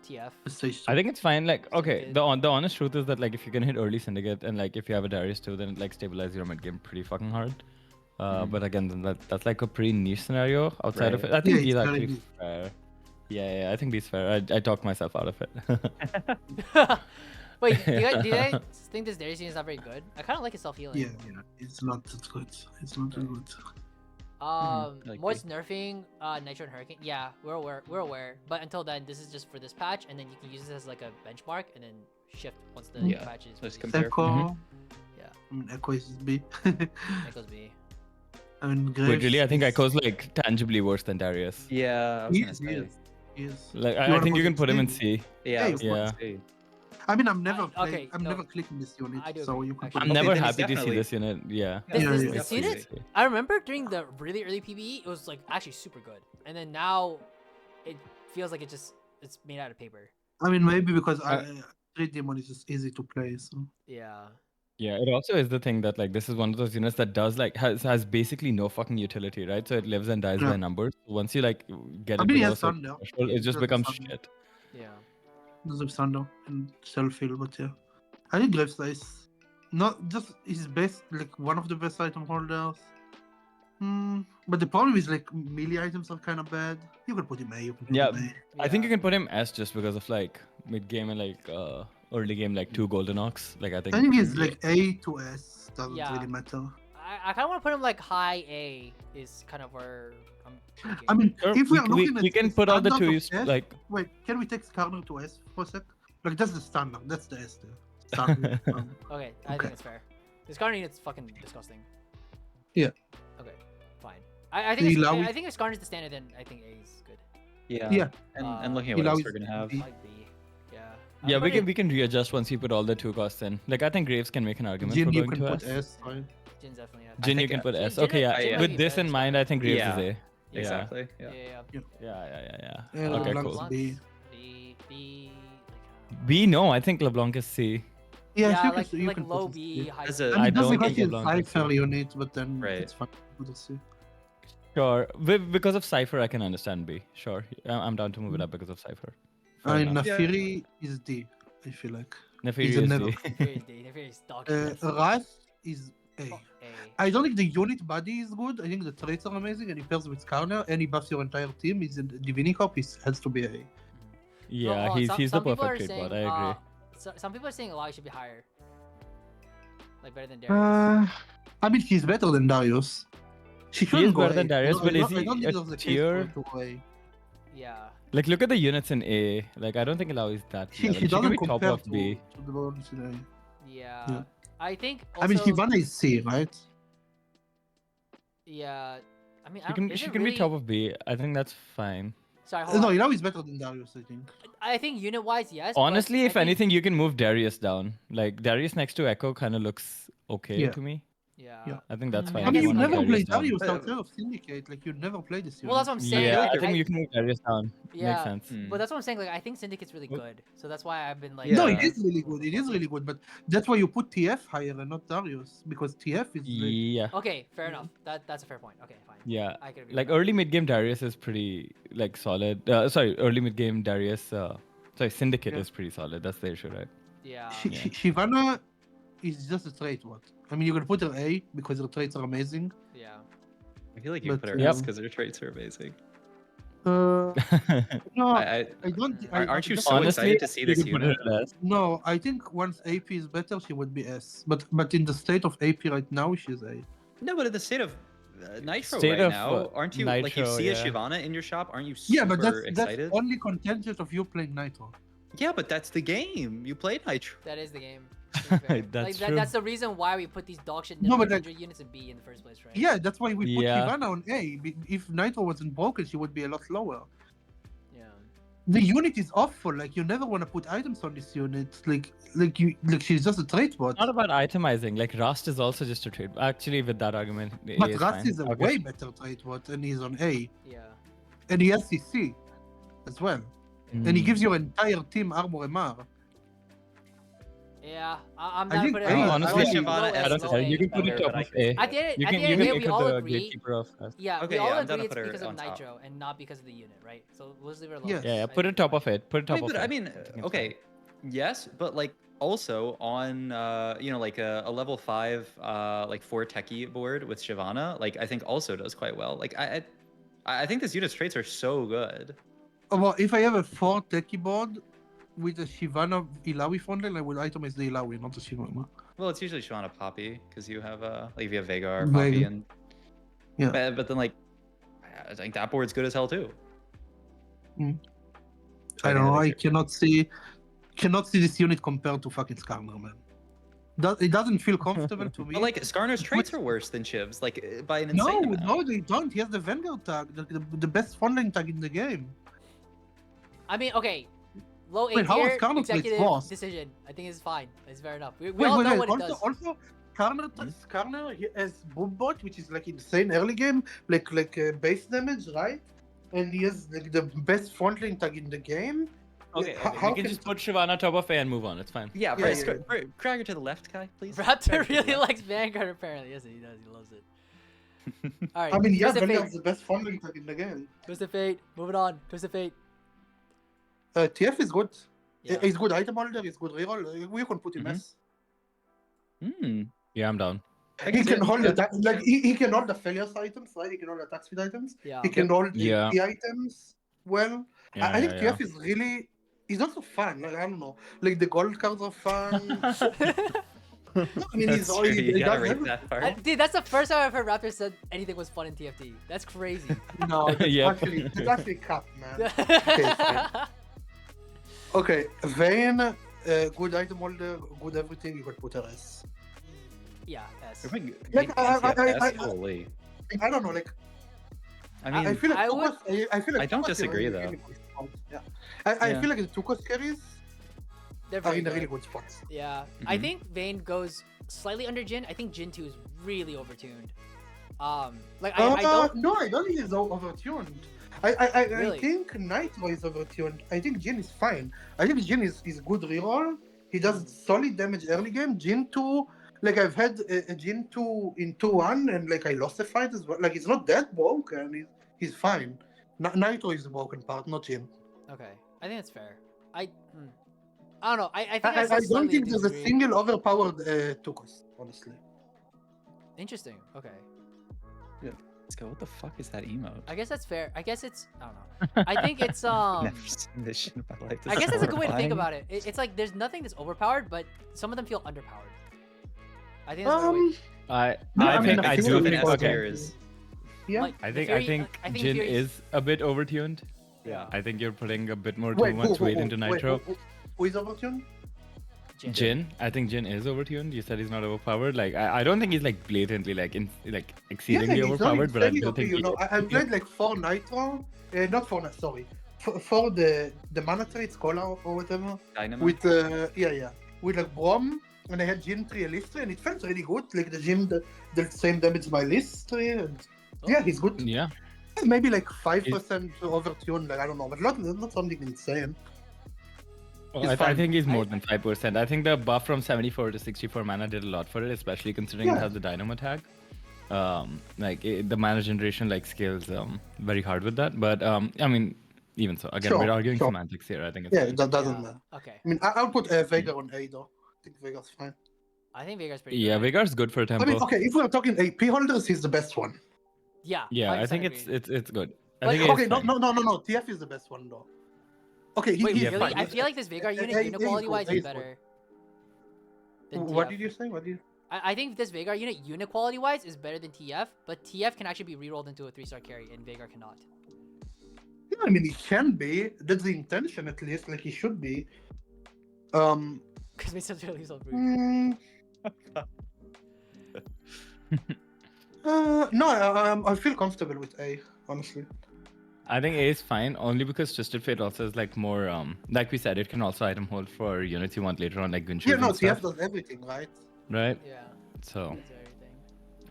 A: TF.
C: Stage
D: I think it's fine. Like, okay,
A: Syndicate.
D: the honest truth is that like if you can hit early Syndicate and like if you have a Darius too, then it like stabilize your mid game pretty fucking hard. But again, then that's like a pretty niche scenario outside of
B: Right.
D: it. I think
C: Yeah,
D: he's
C: it's very
D: actually
C: niche.
D: fair. Yeah, I think he's fair. I talked myself out of it.
A: Wait, do you guys think this Darius unit is not very good? I kind of like his self healing.
C: Yeah, it's not that good. It's not that good.
B: like
A: Moist nerfing Nitro and Hurricane. Yeah, we're aware. But until then, this is just for this patch, and then you can use this as like a benchmark, and then shift once the
B: Yeah,
A: patch is.
B: just
A: released.
B: compare.
C: Echo.
A: Yeah.
C: I mean, Echo is B.
A: Echoes B.
C: I mean,
D: Wait,
C: Graves
D: really? I think
C: is-
D: Echo's like tangibly worse than Darius.
B: Yeah, I was
C: He
B: gonna
C: is,
B: say.
C: he is. He is.
D: Like
C: You
D: I
C: wanna
D: think you
C: put
D: can
C: it
D: put him in
C: C?
D: C.
B: Yeah, I was
D: Yeah.
B: gonna say.
C: I mean, I'm never
A: okay,
C: playing. I'm
A: no.
C: never clicking this unit,
A: I do
C: so
A: agree,
C: you can.
A: actually.
C: put
D: I'm
C: it-
D: never
B: then he's
D: happy to see
B: definitely-
D: this unit. Yeah.
A: This,
C: Yeah,
A: this,
C: yeah,
A: this
C: yeah.
A: unit, I remember during the really early PBE, it was like actually super good, and then now it feels like it's made out of paper.
C: I mean, maybe because Trade Demon is just easy to play. So
A: Yeah.
D: Yeah, it also is the thing that like this is one of those units that does like has basically no fucking utility, right? So it lives and dies by
C: Yeah.
D: numbers. Once you like get
C: I
D: it
C: mean, he
D: below a
C: has
D: certain
C: Thunder.
D: threshold, it
C: He
D: just
C: does
D: becomes
C: Thunder.
D: shit.
A: Yeah.
C: there's a Thunder and self heal, but yeah, I think Graves is not just his best, like one of the best item holders. But the problem is like melee items are kind of bad. You can put him A. You can put
D: Yeah,
C: him
D: I think you
A: Yeah.
D: can put him S just because of like mid game and like early game like 2 golden ox. Like I
C: A.
D: think.
C: I think he's like A to S. Doesn't
A: Yeah.
C: really matter.
A: I kind of want to put him like high A is kind of where I'm thinking.
C: I mean,
D: Sure,
C: if we are
D: we
C: looking at
D: we can
C: the
D: put all the
C: standard of
D: twos
C: S,
D: like
C: wait, can we take Skarner to S for a sec? Like that's the standard. That's the S there. Standard.
A: Okay, I
C: Okay.
A: think it's fair. This Gardening is fucking disgusting.
C: Yeah.
A: Okay, fine. I think
C: Ilawi-
A: I think if Gardening is the standard, then I think A is good.
B: Yeah.
C: Yeah.
B: And looking at what else
C: Ilawi
B: we're gonna
C: is
B: have.
C: B.
A: Like B. Yeah.
D: yeah,
A: I'm
D: we
A: putting
D: can readjust once you put all the 2 costs in. Like I think Graves can make an argument
C: Jin,
D: for
C: you
D: going
C: can
D: to
C: put
D: S.
C: S. Right?
A: Jin's definitely.
D: Jin, you
B: think,
D: can put
A: Jin-
D: S.
A: Jin
D: Okay,
A: might-
D: yeah.
A: Jin might
D: With
A: be
D: this
A: better
D: in
A: than
D: mind, I think Graves
B: Yeah.
D: is A.
A: Yeah.
B: Exactly.
A: Yeah.
B: Yeah.
D: Yeah.
C: Yeah,
D: Okay,
C: LeBlanc's
D: cool.
C: B.
A: B.
D: B, no, I think LeBlanc is C.
C: Yeah,
A: Yeah,
C: you
A: like
C: can, you
A: like
C: can
A: low
C: put
A: B,
C: S.
A: high
B: As
A: C.
B: a-
C: I
D: I
C: mean, just
D: don't
C: because
D: think
C: he's
D: LeBlanc is
C: Cypher
D: C.
C: unit, but then
B: Right.
C: it's fine. Put a C.
D: Sure. Because of Cypher, I can understand B. Sure. I'm down to move it up because of Cypher. Fair
C: I mean,
D: enough.
C: Nafiri is D. I feel like.
D: Nefiri
C: he's a
D: is
C: never.
D: D.
A: Neferi is dog shit.
C: Wrath is A.
A: A.
C: I don't think the unit body is good. I think the traits are amazing, and he pairs with Skarner, and he buffs your entire team. He's in Divinicop. He has to be A.
D: Yeah,
A: Well,
D: he's the
A: some people are
D: perfect trade
A: saying,
D: bot. I agree.
A: some people are saying Ilawi should be higher. Like better than Darius.
C: I mean, he's better than Darius. He
D: He
C: shouldn't
D: is
C: go
D: better
C: A.
D: than Darius,
C: I
D: but
C: don't-
D: is
C: I
D: he
C: don't
D: a
C: think there's a case for
D: tier?
C: him to go A.
A: Yeah.
D: Like, look at the units in A. Like, I don't think Ilawi is that.
C: He
D: level. She can
C: doesn't
D: be top
C: compare
D: of B.
C: to the ones in A.
A: Yeah.
C: Yeah.
A: I think. Also,
C: I mean, Hivana is C, right?
A: Yeah. I mean, I
D: She
A: don't,
D: can
A: is
D: she
A: it
D: can
A: really...
D: be top of B. I think that's fine.
A: Sorry, hold
C: No,
A: on.
C: Ilawi is better than Darius, I think.
A: I think unit wise, yes. but
D: Honestly,
A: I
D: if
A: think-
D: anything, you can move Darius down. Like Darius next to Echo kind of looks okay
C: Yeah.
D: to me.
A: Yeah.
D: I think that's fine.
C: I mean,
D: if
C: you
D: you wanna
C: never
D: move
C: played
D: down.
C: Darius outside of Syndicate. Like, you never played this unit.
A: Well, that's what I'm saying.
D: Yeah,
A: like,
D: I think you can move Darius down.
A: Yeah,
D: Makes sense.
B: Hmm.
A: But that's what I'm saying. Like, I think Syndicate's really
D: Oop.
A: good. So that's why I've been like.
C: No,
B: Yeah.
C: it is really good. It is really good, but that's why you put TF higher and not Darius, because TF is like,
D: Yeah.
A: Okay, fair enough. That's a fair point. Okay, fine.
D: Yeah.
A: I could agree.
D: Like
A: with that.
D: early mid game Darius is pretty like solid. Sorry, early mid game Darius. Sorry, Syndicate
C: Yeah.
D: is pretty solid. That's the issue, right?
A: Yeah.
C: Shyvana is just a trait bot. I mean, you can put her A because her traits are amazing.
A: Yeah.
B: I feel like you
C: But,
B: put her
D: Yep.
B: S because her traits are amazing.
C: No,
B: I
C: I don't.
B: aren't you
C: that's-
B: so
D: Honestly,
B: excited to see
D: you
B: this
D: could put her
B: unit?
D: at S.
C: No, I think once AP is better, she would be S. But in the state of AP right now, she's A.
B: No, but in the state of Nitro
D: State
B: right
D: of,
B: now, aren't you like you
D: Nitro,
B: see a
D: yeah.
B: Shyvana in your shop? Aren't you
C: Yeah,
B: super
C: but that's
B: excited?
C: only contingent of you playing Nitro.
B: Yeah, but that's the game. You played Nitro.
A: That is the game. to be fair.
D: That's
A: like,
D: true.
A: that's the reason why we put these dog shit
C: No, but
A: ninja units in B in the first place, right?
C: Yeah, that's why we put
D: Yeah.
C: Shyvana on A. If Nitro wasn't broken, she would be a lot lower.
A: Yeah.
C: The unit is awful. Like you never want to put items on this unit. Like she's just a trait bot.
D: Not about itemizing. Like Rust is also just a trade. Actually, with that argument, A
C: But
D: is
C: Rust
D: fine.
C: is a
D: Okay.
C: way better trait bot, and he's on A,
A: Yeah.
C: and he has CC as well, and he
D: Mm.
C: gives your entire team armor MR.
A: Yeah. I'm
C: I
A: not
C: think
A: putting
C: A-
A: it
D: Honestly,
A: low
B: Shyvana
A: S,
B: S
D: I don't
A: low
D: know.
A: A.
D: You can put it
B: better,
D: top
B: but I
D: of
B: can-
D: A.
A: At the end,
D: You
A: at the
D: can
A: end
D: you
A: of the
D: can
A: day,
D: make
A: we
D: it
A: all
D: the
A: agree.
D: gatekeeper of us.
A: Yeah,
B: Okay,
A: we all
B: yeah, I'm down
A: agree
B: to
A: it's
B: put her
A: because of
B: on top.
A: Nitro and not because of the unit, right? So let's leave it alone.
C: Yes.
D: Yeah, yeah.
A: I
D: Put
A: think
D: it top
A: fine.
D: of it. Put it top
B: Wait,
D: of
B: but
D: it.
B: I mean,
D: think it's
B: okay, yes, but like also on you know like a level 5 like 4 techie board with Shyvana, like I think also does quite well. Like I think this unit's traits are so good.
C: Well, if I have a 4 techie board with a Shyvana Ilawi frontline, I would itemize the Ilawi, not the Shyvana.
B: Well, it's usually Shyvana Poppy because you have like if you have Vagar,
C: Vega.
B: Poppy, and
C: Yeah.
B: but then like I think that board's good as hell too.
C: I
B: think
C: don't know.
B: that
C: I
B: makes
C: cannot see this unit compared to fucking Skarner, man. It doesn't feel comfortable to me.
B: But like Skarner's traits are worse than Chiv's, like by an insane
C: no,
B: amount.
C: no, they don't. He has the Vanguard tag, the best frontline tag in the game.
A: I mean, okay. Low A
C: Wait, how is
A: tier
C: Skarner plays
A: executive
C: boss?
A: decision. I think it's fine. It's fair enough. We
C: Wait,
A: all
C: wait,
A: know
C: wait.
A: what it
C: Also,
A: does.
C: also, Skarner he has Boombot, which is like insane early game, like base damage, right? And he has like the best frontline tag in the game.
B: Okay,
C: How-
B: okay,
C: how
D: You can just put Shyvana top of A and move on. It's fine.
B: Yeah,
C: Yeah,
B: Bryce,
C: yeah,
B: Cragger to the left, guy, please.
A: Raptor
B: Cragger to the
A: really
B: left.
A: likes Vanguard, apparently. Yes, he does. He loves it. All right.
C: I mean, yeah,
A: Twisted
C: Vanguard's
A: Fate.
C: the best frontline tag in the game.
A: Twisted Fate. Moving on. Twisted Fate.
C: TF is good.
A: Yeah.
C: He's good item holder. He's good reroll. We can put him
B: Mhm.
C: as.
B: Hmm.
D: Yeah, I'm down.
C: He can hold the like he can hold the failures items, right? He can hold attack speed items.
A: Yeah.
C: He can hold the
D: Yeah.
C: key items. Well,
D: Yeah,
C: I think
D: yeah,
C: TF is really. He's also fun. Like I don't know. Like the gold cards are fun. No, I mean,
B: That's
C: he's
B: true.
C: always
B: You
C: he
B: gotta
C: does
B: rate
C: everything.
B: that part.
A: Dude, that's the first time I've heard Raptor said anything was fun in TFT. That's crazy.
C: No, it's
D: Yep.
C: actually cap, man. Okay, Vayne, good item holder, good everything. You can put her as.
A: Yeah, S.
B: If we
C: Like,
B: holy.
C: I don't know. Like
B: I mean,
C: I feel like
A: I would-
C: I feel like
B: I don't
C: Tukos is
B: disagree,
C: really,
B: though.
C: really good spot. Yeah, I
B: Yeah.
C: feel like the Tukos carries
A: They're
C: are
A: very
C: in a
A: good.
C: really good spot.
A: Yeah. I
B: Mhm.
A: think Vayne goes slightly under Jin. I think Jin 2 is really overtuned. Like I don't.
C: No, I don't think he's overtuned. I
A: Really?
C: think Nitro is overtuned. I think Jin is fine. I think Jin is good reroll. He does solid damage early game. Jin 2, like I've had a Jin 2 in 2-1 and like I lost the fight as well. Like it's not that broken. He's fine. Nitro is the broken part, not Jin.
A: Okay. I think that's fair. I don't know. I think
C: I don't
A: slightly
C: think there's a
A: disagree.
C: single overpowered Tukos, honestly.
A: Interesting. Okay.
B: let's go. What the fuck is that emote?
A: I guess that's fair. I guess it's. I don't know. I think it's
B: Never seen this shit in my life. This
A: I
B: is
A: guess that's a good way to think
B: horrifying.
A: about it. It's like there's nothing that's overpowered, but some of them feel underpowered. I think that's a better way.
D: I
C: No, I
D: I
C: mean,
D: think
C: I
D: I
C: think
D: do
C: it's
D: think
C: an
B: S
C: okay.
B: tier is
C: Yeah.
A: Like,
D: I
A: the
D: think
A: Fury-
D: Jin
A: Fury's-
D: is a bit overtuned.
B: yeah.
D: I think you're putting a bit more
C: Wait,
D: too much weight into Nitro.
C: Who is overtuned?
D: Jin, I think Jin is overtuned. You said he's not overpowered. Like I don't think he's like blatantly like exceedingly
C: he's not
D: overpowered, but I
C: insanely
D: do
C: OP,
D: think
C: you know. I played like 4 Nitro, not 4, sorry, for the mana trade Scholar or whatever.
B: Dynamo.
C: With with like Brom, and I had Jin 3 Listry, and it felt really good. Like the Jin the same damage by Listry, and yeah, he's good.
D: yeah.
C: Maybe like 5% overtuned, like I don't know, but not something insane.
D: Oh,
C: It's
D: I
C: fine.
D: think he's more than 5%. I think the buff from 74 to 64 mana did a lot for it, especially considering it
C: Yeah.
D: has the Dynamo tag. The mana generation like scales very hard with that. But I mean, even so, again,
C: Sure,
D: we're arguing
C: sure.
D: semantics here. I think it's
C: Yeah,
D: fine.
C: that doesn't
A: Yeah.
C: matter.
A: Okay.
C: I mean, I'll put Vega on A though. I think Vega's fine.
A: I think Veigar's pretty
D: Yeah,
A: good.
D: Veigar's good for
C: I
D: tempo.
C: mean, okay, if we're talking AP holders, he's the best one.
A: Yeah.
D: Yeah, I
A: 100%
D: think
A: agreed.
D: it's good. I
A: But-
D: think it
C: Okay,
D: is
C: no,
D: fine.
C: no. TF is the best one though. Okay,
A: Wait,
C: he's
D: yeah,
A: really?
C: fine.
A: I feel like this Veigar unit,
C: A-
A: unit
C: A is
A: quality
C: good,
A: wise,
C: A
A: is
C: is good.
A: better. Than
C: What
A: TF.
C: did you say? What did you?
A: I think this Veigar unit quality wise is better than TF, but TF can actually be rerolled into a 3-star carry, and Veigar cannot.
C: Yeah, I mean, he can be. That's the intention, at least. Like he should be.
A: Because Mason really so rude.
C: mm, no, I feel comfortable with A, honestly.
D: I think A is fine only because Twisted Fate also is like more like we said, it can also item hold for units you want later on, like Gunshot
C: Yeah, no,
D: and stuff,
C: TF does everything, right?
D: right?
A: Yeah.
D: So
A: That's everything.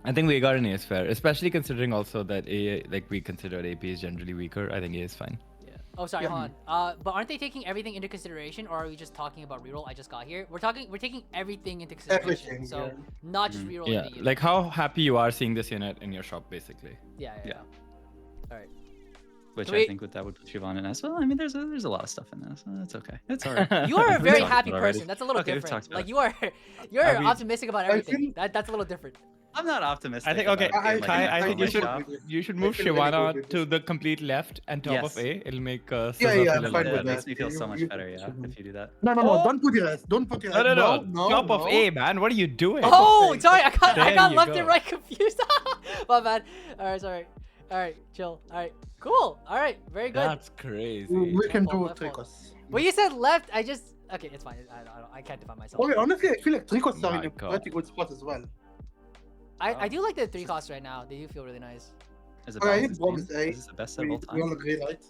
D: I think Veigar and A is fair, especially considering also that A, like we consider AP is generally weaker. I think A is fine.
A: Yeah. Oh, sorry,
C: Yeah.
A: hold on. But aren't they taking everything into consideration, or are we just talking about reroll? I just got here. We're taking everything into consideration.
C: Everything,
A: So
C: yeah.
A: not just reroll.
D: Yeah,
A: the unit.
D: like how happy you are seeing this unit in your shop, basically.
A: Yeah.
B: Yeah.
A: All right.
B: Which
A: Can
B: I
A: we-
B: think that would put Siobhan in S. Well, I mean, there's a lot of stuff in this. It's okay. It's alright.
A: You are a
B: We've
A: very
B: talked
A: happy
B: about it already.
A: person. That's a little
B: Okay, we've
A: different.
B: talked about
A: Like
B: it.
A: you're
D: I mean,
A: optimistic about
C: I
A: everything.
C: think-
A: That's a little different.
B: I'm not optimistic.
D: I think okay,
B: about it, like,
D: Kai,
B: in
D: I
B: my
D: think you should
B: shop.
D: move
C: I feel very good
D: Shivana
C: with
D: to
C: this.
D: the complete left and top of
B: Yes.
D: A. It'll make
C: Yeah,
D: Silver
C: yeah,
D: feel
C: I'm
D: a lot
C: fine
B: Yeah,
C: with
B: it
D: better.
B: makes me feel so much
C: You-
B: better. Yeah, if you do that.
C: No,
D: Oh!
C: don't put your S. Don't put your
D: No,
C: S.
D: no, no,
C: no,
D: top of
C: no.
D: A, man. What are you doing?
A: Oh,
C: Okay.
A: sorry, I got
D: There you
A: left
D: go.
A: and right confused. My bad. All right, sorry. All right, chill. All right, cool. All right, very good.
D: That's crazy.
C: We can
A: Left
C: do
A: fault, left fault.
C: Tricos.
A: When you said left, I just okay. It's fine. I can't define myself.
C: Okay, honestly, I feel like Tricos are
D: My
C: in a
D: God.
C: pretty good spot as well.
A: I do like the 3 costs right now. They do feel really nice.
B: Is it
C: Okay, I
B: balanced
C: think Bob
B: team?
C: is A.
B: Is this the best set
C: We,
B: of all
C: we all
B: time?
C: agree, right?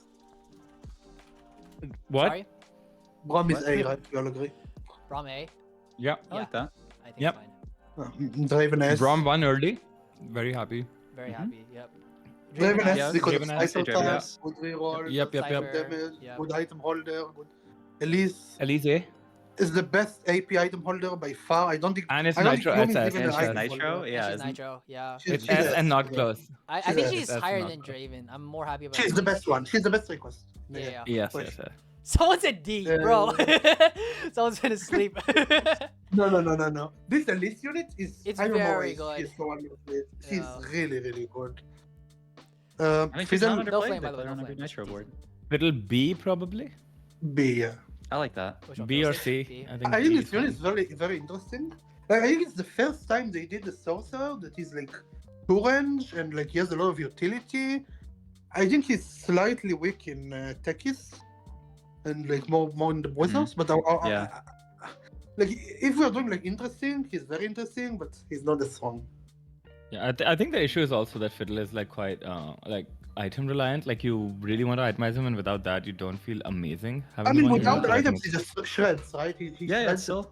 D: What?
A: Sorry,
C: Brom is
B: What?
C: A, right? We all agree.
A: Brom A.
D: Yeah.
B: I like that.
A: I think
D: Yep.
A: it's fine.
C: Draven S.
D: Brom won early. Very happy.
A: Very
B: Mhm.
A: happy. Yep.
C: Draven S
D: Yeah,
C: because
D: Draven
C: of
D: S,
C: Cypher
B: Draven
C: type,
B: S.
C: good reroll,
D: Yep, yep, yep.
A: Cypher.
C: damage,
A: Yeah.
C: good item holder, good. Elise
D: Elise.
C: is the best AP item holder by far. I don't think.
D: And it's
C: I don't
D: Nitro
C: think
D: SS.
C: Yomi is even
B: And
C: an
B: she's
C: item
B: Nitro?
C: holder.
B: Yeah,
A: she's
B: isn't-
A: Nitro. Yeah.
C: She's-
D: It's S and not
C: yeah.
D: close.
A: I
C: she's
A: think
C: a-
A: she's
D: that's
A: higher
D: not
A: than
D: good.
A: Draven. I'm more happy about.
C: She's the best one. She's the best request.
A: Yeah.
D: Yes,
C: For
D: yes,
C: sure.
D: yes.
A: Someone said D, bro. Someone's gonna sleep.
C: No. This Elise unit is.
A: It's
C: I don't know
A: very
C: why
A: good.
C: She's so underplayed. She's
A: Yeah.
C: really, really good.
B: I think she's
C: Fizzle
B: not
A: No
B: underplayed.
A: flame,
B: They
A: by the way,
B: put her
A: no
B: on every
A: flame.
B: Nitro board.
D: Little B probably.
C: B. Yeah.
B: I like that.
A: Which one
D: B or
A: feels
D: C.
A: like B?
D: I think
C: I
D: B
C: think
D: is
C: this unit is
D: fine.
C: very, very interesting. Like, I think it's the first time they did the sorcerer that is like 2 range and like he has a lot of utility. I think he's slightly weak in Tekis and like more in the wizards, but
B: Yeah.
C: like if we're doing like interesting, he's very interesting, but he's not as strong.
D: Yeah, I think the issue is also that Fiddle is like quite like item reliant. Like you really want to itemize him, and without that, you don't feel amazing.
C: I
D: Having
C: mean,
D: him on
C: without
D: your
C: the
D: team.
C: items, he just shreds, right? He
B: Yeah,
C: shreds
B: still.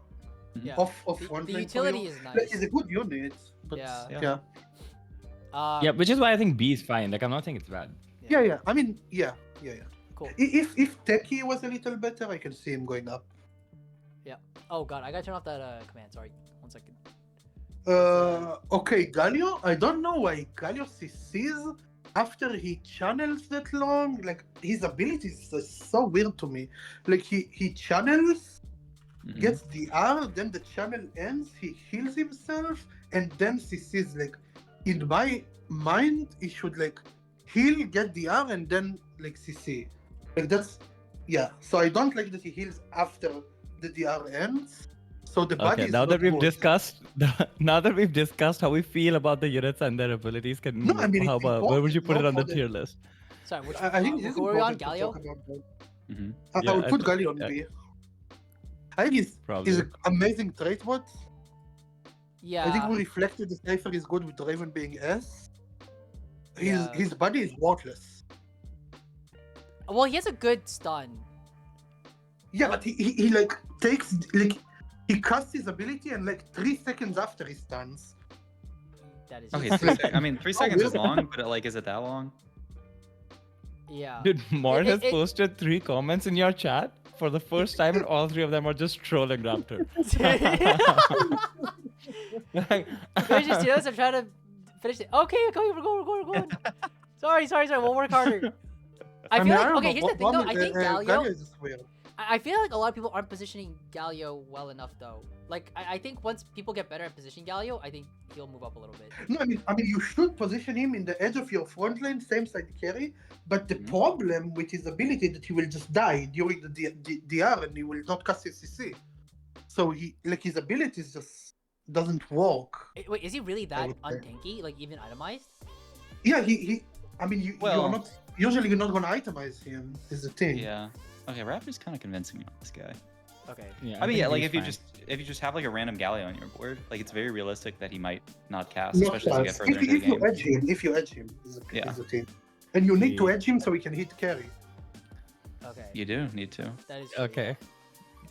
A: Yeah.
C: off
A: The-
C: one
A: the
C: lane for
A: utility
C: you.
A: is
C: Like,
A: nice.
C: it's a good unit, but
A: Yeah.
C: yeah.
D: Yeah, which is why I think B is fine. Like I'm not saying it's bad.
C: Yeah. I mean, yeah.
A: Cool.
C: If Techie was a little better, I can see him going up.
A: Oh god, I gotta turn off that command. Sorry, 1 second.
C: Okay, Galio. I don't know why Galio CCs after he channels that long. Like his abilities are so weird to me. Like he channels,
B: Mhm.
C: gets the R, then the channel ends. He heals himself, and then CCs. Like in my mind, he should like heal, get the R, and then like CC. Like that's yeah. So I don't like that he heals after the DR ends. So the body
D: Okay,
C: is
D: now
C: not
D: that we've
C: good.
D: discussed how we feel about the units and their abilities, can
C: No, I mean,
D: how
C: it's
D: about where would you put it on
C: important,
D: the
C: no, for
D: tier list?
A: Sorry, which
C: I think this is
A: who are we on?
C: important to
A: Galio?
C: talk about that.
B: Mhm.
C: I
D: Yeah,
C: would
D: I
C: put
D: think-
C: Galio on
D: yeah.
C: B. I think he's
D: Probably.
C: an amazing trait bot.
A: Yeah.
C: I think we reflected the Cypher is good with Draven being S.
A: Yeah.
C: His body is worthless.
A: Well, he has a good stun.
C: Yeah, but he like takes like he casts his ability and like 3 seconds after he stuns.
A: That is.
B: Okay,
A: just-
B: 3 seconds. I mean, 3 seconds is
C: weird.
B: long, but like, is it that long?
A: Yeah.
D: Dude, Mort has
A: it-
D: posted 3 comments in your chat for the first time, and all 3 of them are just trolling Raptor. Like-
A: Finish this, yes, I'm trying to finish it. Okay, we're going. Sorry. We'll work harder. I feel like
C: don't
A: okay.
C: know,
A: Here's the thing though. I think Galio.
C: is just weird.
A: I feel like a lot of people aren't positioning Galio well enough though. Like I think once people get better at positioning Galio, I think he'll move up a little bit.
C: No, I mean, you should position him in the edge of your front lane, same side carry. But the problem with his ability that he will just die during the DR and he will not cast his CC. So his abilities just doesn't work.
A: Wait, is he really that untanky? Like even itemized?
C: Yeah, I mean, you're not usually you're not gonna itemize him. Is the thing.
B: Yeah. Okay, Raptor's kind of convincing me on this guy.
A: Okay.
D: Yeah,
B: I mean, yeah, like
D: think
B: if you just have like a random Galio on your board, like it's very realistic that he might not cast,
C: Not
B: especially as you get
C: fast.
B: further into the game.
C: If you edge him, is
B: Yeah.
C: the thing. And you need to edge him so he can hit carry.
A: Okay.
B: You do need to.
A: That is true.
D: Okay.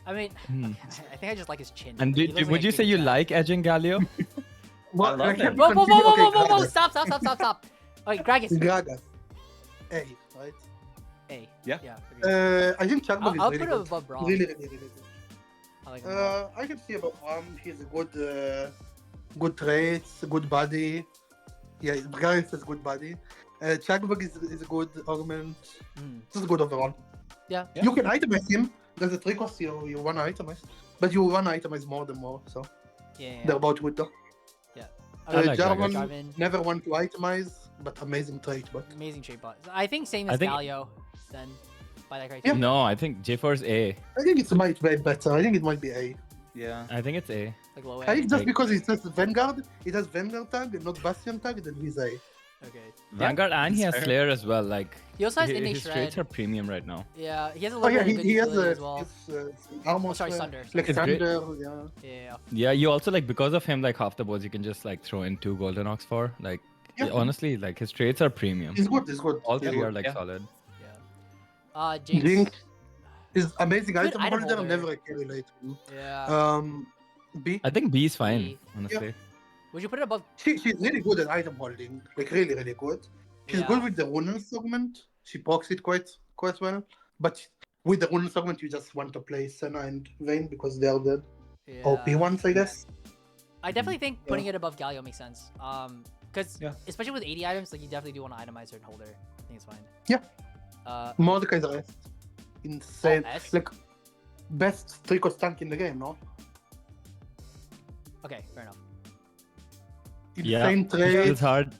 A: I mean,
D: Hmm.
A: I think I just like his chin.
D: And
A: He looks like
D: would
A: a
D: you say
A: big
D: you
A: guy.
D: like edging Galio?
C: Well,
B: love
C: I
B: it.
C: can
A: Whoa, whoa,
C: continue-
A: whoa, whoa,
C: okay,
A: whoa, whoa!
C: Gragas.
A: Stop! Okay, Gragas.
C: Gragas. A, right?
A: Hey.
B: Yeah.
A: Yeah. agreed.
C: I think Chakbog is
A: I'll
C: really
A: put him
C: good.
A: above Braum.
C: Really good.
A: I like him a lot.
C: I can see about he's a good traits, good body. Yeah, Gragas has good body. Chakbog is a good augment.
A: Mm.
C: Just good overall.
A: Yeah.
C: You can itemize him. There's a 3 cost you wanna itemize. But you wanna itemize more than more, so
A: Yeah.
C: they're about good though.
D: I like
C: Jarvan
A: Jarvan.
C: never want to itemize, but amazing trait, but
A: Amazing trade bot. I think same
D: I
A: as
D: think-
A: Galio. Then by that criteria.
D: No, I think J4's A.
C: I think it might be better. I think it might be A.
B: Yeah.
D: I think it's A.
A: Like low
C: I
A: end.
C: think just
D: Like-
C: because it says Vanguard, it has Vanguard tag and not Bastion tag, then he's A.
A: Okay.
D: Vanguard and he has
B: fair.
D: Slayer as well. Like
A: He also has innate
D: his
A: shred.
D: traits are premium right now.
A: Yeah, he has a
C: Oh
A: little
C: yeah,
A: bit of good
C: he has
A: utility
C: a
A: as well.
C: armor.
A: Sorry, Sunder.
C: Like
D: It's great.
C: Thunder, yeah.
A: Yeah.
D: Yeah, you also like because of him, like half the boards you can just like throw in 2 Golden Ox for. Like
C: Yeah.
D: honestly, like his traits are premium.
C: He's good, he's good.
D: All
C: he's
D: 3
C: good.
D: are like
B: Yeah.
D: solid.
A: Yeah. Jinx.
C: Jinx is amazing
A: Good
C: item
A: item
C: holder,
A: holder.
C: never a carry late.
A: Yeah.
C: B.
D: I think B is fine,
A: B.
D: honestly.
A: Would you put it above?
C: She's really good at item holding, like really good. She's
A: Yeah.
C: good with the Runen segment. She procs it quite well. But with the Runen segment, you just want to play Senna and Vayne because they are the
A: Yeah.
C: OP ones, I guess.
A: I definitely think putting it above Galio makes sense. Because
B: Yeah.
A: especially with 80 items, like you definitely do want to itemize certain holder. I think it's fine.
C: Yeah. Mordekai's Arrest. Insane.
A: S?
C: Like, best 3-cost tank in the game, no?
A: Okay, fair enough.
D: Yeah,
C: Insane
D: he
C: trade.
D: feels hard.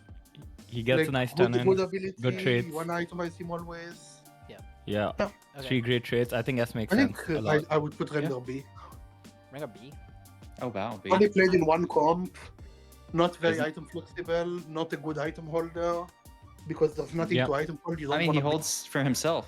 D: He gets
C: like,
D: a nice
C: good,
D: turn
C: good
D: in.
C: ability.
D: good traits.
C: You want to itemize him always.
D: Yeah,
C: Yeah.
A: Okay.
D: 3 great traits. I think S makes
C: I
D: sense.
C: think
D: a lot.
C: I would put Render B.
A: Rank up B.
B: Oh wow. B.
C: Only played in one comp. Not very
B: Isn't-
C: item flexible. Not a good item holder. Because there's nothing
D: Yeah.
C: to item hold. You don't
B: I mean, he
C: wanna
B: holds for himself.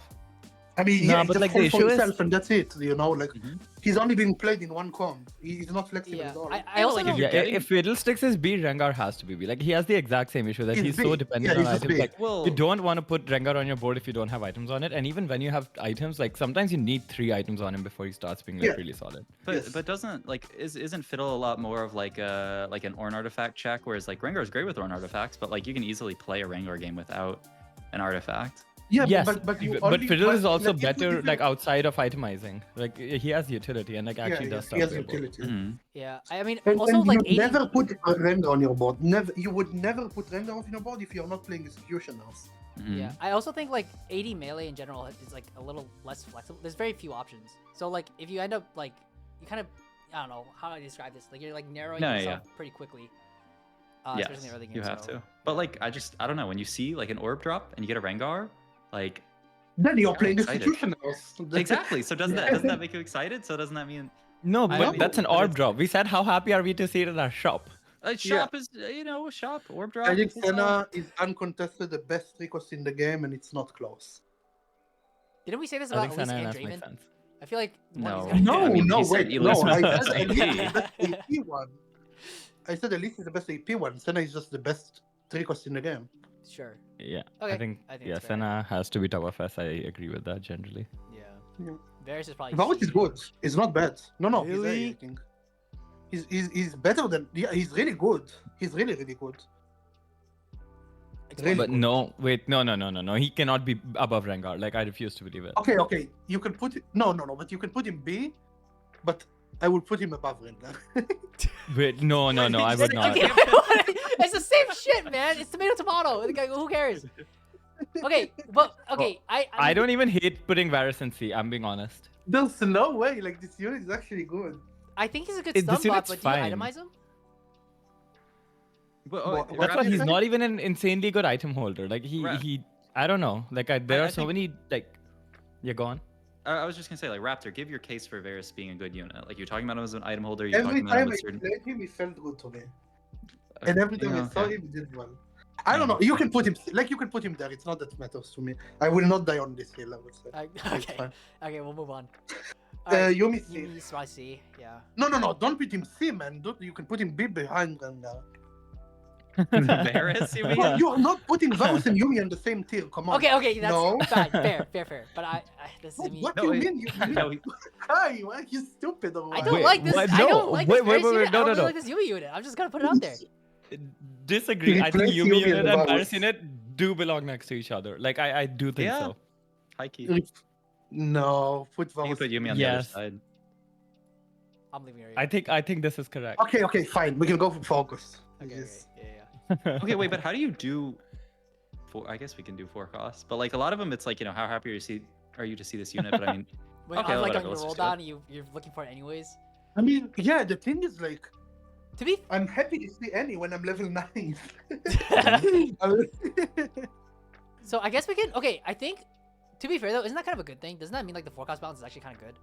C: I mean,
D: Nah,
C: yeah,
D: but,
C: he
D: like,
C: just
D: the
C: holds for
D: issue is-
C: himself, and that's it. You know, like
B: Mhm.
C: he's only being played in one comp. He's not flexible
A: Yeah.
C: at all.
A: I also
B: like,
A: don't.
B: if you're
D: Yeah,
B: getting-
D: if Fiddlesticks is B, Rengar has to be B. Like he has the exact same issue that
C: He's
D: he's
C: B.
D: so dependent
C: Yeah,
D: on
C: he's just
D: items.
C: B.
D: Like
B: Well-
D: you don't want to put Rengar on your board if you don't have items on it. And even when you have items, like sometimes you need 3 items on him before he starts being like
C: Yeah.
D: really solid.
B: But
C: Yes.
B: but doesn't like isn't Fiddle a lot more of like an Ornn artifact check, whereas like Rengar is great with Ornn artifacts, but like you can easily play a Rengar game without an artifact.
C: Yeah,
D: Yes,
C: but you
D: but
C: only,
D: Fiddle is also
C: like, if you-
D: better
C: if
D: like
C: you-
D: outside of itemizing. Like he has utility and like actually does stuff.
C: he has
D: with your board.
C: utility.
B: Mhm.
A: Yeah. I mean,
C: And,
A: also
C: and
A: like
C: you
A: 80.
C: never put a render on your board. Never, you would never put render on your board if you're not playing executioners.
B: Mhm.
A: Yeah, I also think like 80 melee in general is like a little less flexible. There's very few options. So like if you end up like you kind of I don't know how I describe this. Like you're like narrowing
B: No,
A: yourself pretty quickly. Especially in
B: Yes,
A: the early game.
B: you have
A: so,
B: to. But like I don't know, when you see like an orb drop and you get a Rengar, like
C: Then you're
B: Very
C: playing
B: excited.
C: executioners.
B: exactly. So doesn't that make you excited? So doesn't that mean
D: No,
B: I
D: but
B: know,
D: that's an
B: but
D: orb
B: it's-
D: drop. We said how happy are we to see it in our shop?
B: a shop is a shop orb drop?
C: I think
B: is, uh,
C: Senna is uncontested the best 3-cost in the game, and it's not close.
A: Didn't we say this
D: I
A: about
D: think
A: Elise
D: Senna
A: and
D: and S makes
A: Draven?
D: sense.
A: I feel like one of
B: No.
A: these guys-
C: No,
B: I mean,
C: no,
B: he said
C: wait,
B: Elise
C: no.
B: was
C: I
B: the
C: said
B: best
C: Elise
B: AP.
C: is the best AP one. I said Elise is the best AP one. Senna is just the best 3-cost in the game.
A: Sure.
D: Yeah,
A: Okay,
D: I think
A: I think
D: yeah,
A: it's fair.
D: Senna has to be top of S. I agree with that generally.
A: Yeah.
C: Yeah.
A: Varus is probably.
C: Varus is good. He's not bad. No, he's A,
A: Really?
C: I think. He's better than. Yeah, he's really good. He's really good. Really
D: But
C: good.
D: no, wait, no. He cannot be above Rengar. Like I refuse to believe it.
C: Okay. You can put it. No. But you can put him B. But I will put him above Rengar.
D: Wait, no, I would not.
A: Okay, it's the same shit, man. It's tomato. The guy, who cares? Okay, but okay,
D: I don't even hate putting Varus in C. I'm being honest.
C: There's no way. Like this unit is actually good.
A: I think he's a good
D: This
A: stun bot,
D: unit's
A: but do you
D: fine.
A: itemize him?
B: But,
C: What-
D: That's what
C: Raptor
D: he's
C: is-
D: not even an insanely good item holder. Like
B: Right.
D: he I don't know. Like there
B: I
D: are so
B: think-
D: many like. You're gone.
B: I was just gonna say, like, Raptor, give your case for Varus being a good unit. Like, you're talking about him as an item holder. You're
C: Every
B: talking about him
C: time I
B: as certain.
C: played him, he felt good to me. And every time
B: Yeah,
C: I saw
B: okay.
C: him, he did well. I don't know. You can put him like you can put him there. It's not that matters to me. I will not die on this hill. I would say. It's
A: Okay,
C: fine.
A: okay, we'll move on. Alright,
C: Yumi C.
A: Yumi spicy, yeah.
C: No, don't put him C, man. You can put him B behind Rengar.
B: Varus, you mean?
C: Well, you are not putting Varus and Yumi on the same tier. Come on.
A: Okay, that's
C: No.
A: fine, fair. But this is
C: What,
A: me.
C: what
B: No,
C: do you
B: wait.
C: mean? You
B: No, he-
C: Hi, why are you stupid or
A: I
C: what?
A: don't
D: Wait,
A: like this.
D: what?
A: I
D: No,
A: don't like
D: wait,
A: this
D: wait,
A: Varus
D: wait,
A: unit.
D: no,
A: I
D: no,
A: don't really
D: no.
A: like this Yumi unit. I'm just gonna put it out there.
D: Disagree. I think
C: Replace
D: Yumi
C: Yumi
D: unit
C: and
D: and
C: Varus.
D: Varus unit do belong next to each other. Like I do think
B: Yeah.
D: so.
B: High key.
C: No, put
B: You can
C: Varus.
B: put Yumi on the other
D: Yes.
B: side.
A: I'm leaving area.
D: I think this is correct.
C: Okay, fine. We can go for focus.
A: Okay,
C: Yes.
A: yeah.
B: Okay, wait, but how do you do? I guess we can do 4 costs, but like a lot of them, it's like, you know, how happy are you to see this unit? But I mean,
A: When
B: Okay,
A: I'm like
B: whatever,
A: on your
B: let's
A: roll
B: just do it.
A: down, you're looking for it anyways.
C: I mean, yeah. The thing is, like,
A: To be
C: I'm happy to see Annie when I'm level 9.
A: so, I guess we can. Okay, I think to be fair though, isn't that kind of a good thing? Doesn't that mean like the forecast balance is actually kind of good?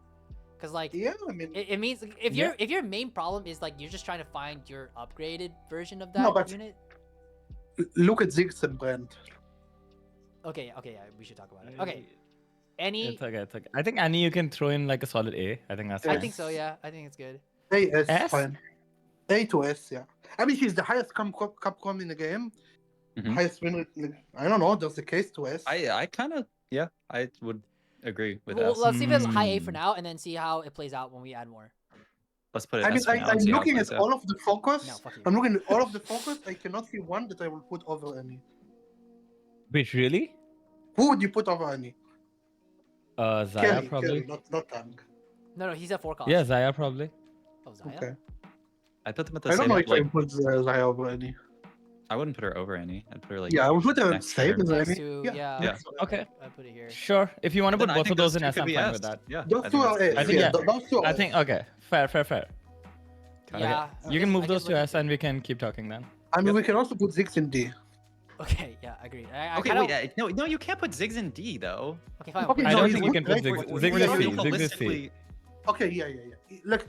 A: Because like
C: yeah, I mean,
A: it means like, if your main problem is like you're just trying to find your upgraded version of that
C: No, but-
A: unit.
C: look at Ziggs and Brand.
A: Okay, yeah, we should talk about it. Okay, any.
D: It's okay. I think Annie you can throw in like a solid A. I think that's
A: I
D: fine.
A: think so. Yeah, I think it's good.
C: A, S,
D: S?
C: fine. A to S, yeah. I mean, she's the highest Capcom in the game.
B: Mhm.
C: Highest win rate. Like, I don't know. There's a case to S.
B: I kind of, yeah, I would agree with
A: Well,
B: that.
A: let's see if it's high A for
D: Hmm.
A: now, and then see how it plays out when we add more.
B: Let's put it.
C: I mean,
B: S for now
C: I'm
B: and see how it
C: looking at
B: plays out.
C: all of the focus.
A: No, fuck you.
C: I'm looking at all of the focus. I cannot see one that I will put over any.
D: Wait, really?
C: Who would you put over any?
D: Zaya probably.
C: Kelly, not Tank.
A: No, he's at 4 cost.
D: Yeah, Zaya probably.
A: Oh, Zaya?
C: Okay.
B: I put them at the
C: I don't
B: same.
C: know if
B: Like,
C: I put Zaya over any.
B: I wouldn't put her over any. I'd put her like.
C: Yeah, I would put her
B: next
C: same
B: to
C: as
B: her.
A: Next
C: any.
A: to, yeah.
B: Yeah.
D: Okay.
A: I put it here.
D: Sure. If you want to
B: Then
D: put
B: I
D: both
B: think
D: of those
B: those
D: in
B: two
D: S,
B: could
D: I'm
B: be
D: fine
B: S.
D: with that.
B: Yeah.
C: Those
B: I
C: two
B: think
C: are
B: that's-
C: S.
D: I think,
C: yeah,
D: yeah.
C: those two are
D: I
C: S.
D: think okay. Fair.
A: Yeah.
D: You can move those to S and we can keep talking then.
C: I mean,
B: Yep.
C: we can also put Ziggs in D.
A: Okay, yeah, agreed. I
B: Okay,
A: kinda...
B: wait. No, you can't put Ziggs in D though.
A: Okay, fine.
C: Okay,
D: I
C: no,
D: don't
C: he's
D: think you
C: good,
D: can put
C: right?
D: Ziggs.
C: Wait,
D: Ziggs
C: wait,
D: with
C: wait,
D: C.
C: wait,
D: Ziggs with C.
B: Holistically,
C: Okay, yeah. Like,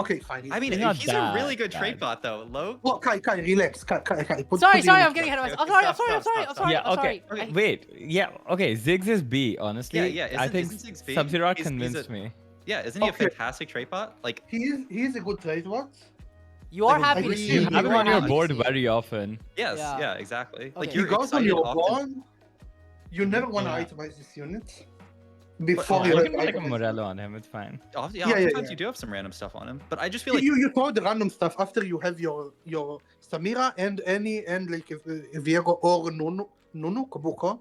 C: okay, fine.
B: I mean,
D: He's not
B: he's a really
D: that
B: good trait
D: bad.
B: bot though. Low.
C: Well, Kai, relax. Kai, put
A: Sorry,
C: him in
A: I'm
C: D.
A: getting ahead of myself. I'm
B: Okay,
A: sorry.
B: stop.
A: I'm
D: Yeah, okay.
A: sorry.
B: Okay.
D: Wait, yeah, okay. Ziggs is B, honestly.
B: Yeah.
D: I think
B: Isn't Ziggs B?
D: Sub-Zero
B: He's
D: convinced
B: a-
D: me.
B: Yeah, isn't he
C: Okay.
B: a fantastic trait bot? Like,
C: He is a good trade bot.
A: You are
C: I
A: happy to
C: agree.
A: see.
D: You
C: You
D: have him
A: are
D: on your
A: happy to
D: board
A: see.
D: very often.
B: yes,
A: Yeah.
B: yeah, exactly. Like
A: Okay.
C: He
B: you're
C: goes on
B: excited
C: your
B: often.
C: board. You never want to
D: Yeah.
C: itemize this unit before
D: Oh,
C: you
D: I can put like a
C: itemize
D: Morello on him. It's fine.
B: Yeah,
C: Yeah,
B: oftentimes
C: yeah.
B: you do have some random stuff on him, but I just feel like
C: you throw the random stuff after you have your Samira and Annie and like Viego or Nunu Kabuko.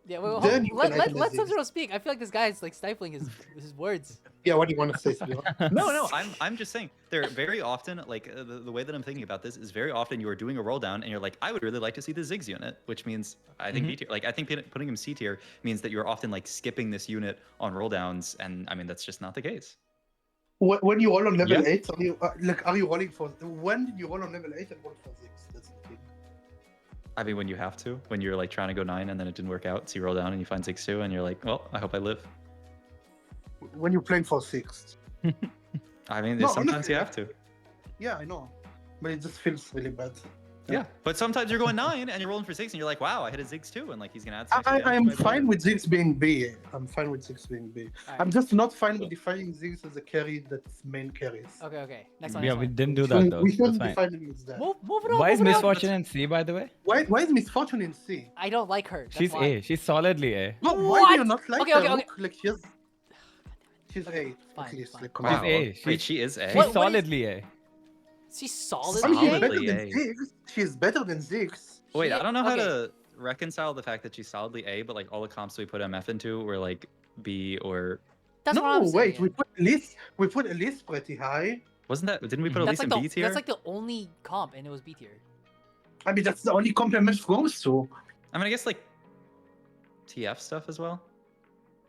A: Yeah, well,
C: Then you can
A: let
C: itemize it.
A: Sub-Zero speak. I feel like this guy is like stifling his words.
C: Yeah, what do you want to say, Samira?
B: no, I'm just saying they're very often like the way that I'm thinking about this is very often you are doing a roll down and you're like, I would really like to see the Ziggs unit, which means I think B tier. Like I think putting him C tier means that you're often like skipping this unit on roll downs, and I mean that's just not the case.
C: When you roll on level
D: Yeah.
C: 8, are you rolling for? When did you roll on level 8 and roll for 6? That's the thing.
B: I mean when you have to, when you're like trying to go 9 and then it didn't work out, so you roll down and you find Ziggs 2 and you're like, well, I hope I live.
C: When you're playing for 6.
B: I mean
C: No,
B: sometimes
C: honestly,
B: you have to.
C: Yeah, I know, but it just feels really bad.
B: Yeah, but sometimes you're going 9 and you're rolling for 6 and you're like, wow, I hit a Ziggs 2 and like he's gonna add 6.
C: I'm fine with Ziggs being B. I'm fine with Ziggs being B.
A: Alright.
C: I'm just not fine with defining Ziggs as a carry that's main carries.
A: Okay. Next one.
D: Yeah,
A: next
D: we
A: one.
D: didn't do that though.
C: We
D: That's
C: shouldn't
D: fine.
C: define him as that.
A: Move it on.
D: Why is
A: move it on.
D: Misfortune in C, by the way?
C: Why is Misfortune in C?
A: I don't like her. That's
D: She's
A: why.
D: A. She's solidly A.
C: No, why
A: What?
C: do you not like
A: Okay,
C: her?
A: okay, okay.
C: Look, like she's
A: Okay,
C: A.
A: fine,
C: At least,
A: fine.
C: like, come
B: Wow.
C: on.
D: A.
B: Wait, she is A.
D: She's
A: What is-
D: solidly A.
A: She's solid.
C: I mean, she's better
B: Solidly
C: than
B: A.
C: Ziggs. She's better than Ziggs.
B: Wait, I don't know how
A: Okay.
B: to reconcile the fact that she's solidly A, but like all the comps we put MF into were like B or
A: That's what I'm
C: No,
A: saying.
C: wait, we put Elise pretty high.
B: wasn't that? Didn't we put
A: That's
B: Elise
A: like
B: in B tier?
A: that's like the only comp, and it was B tier.
C: I mean, that's the only compliment goes to.
B: I mean, I guess like TF stuff as well.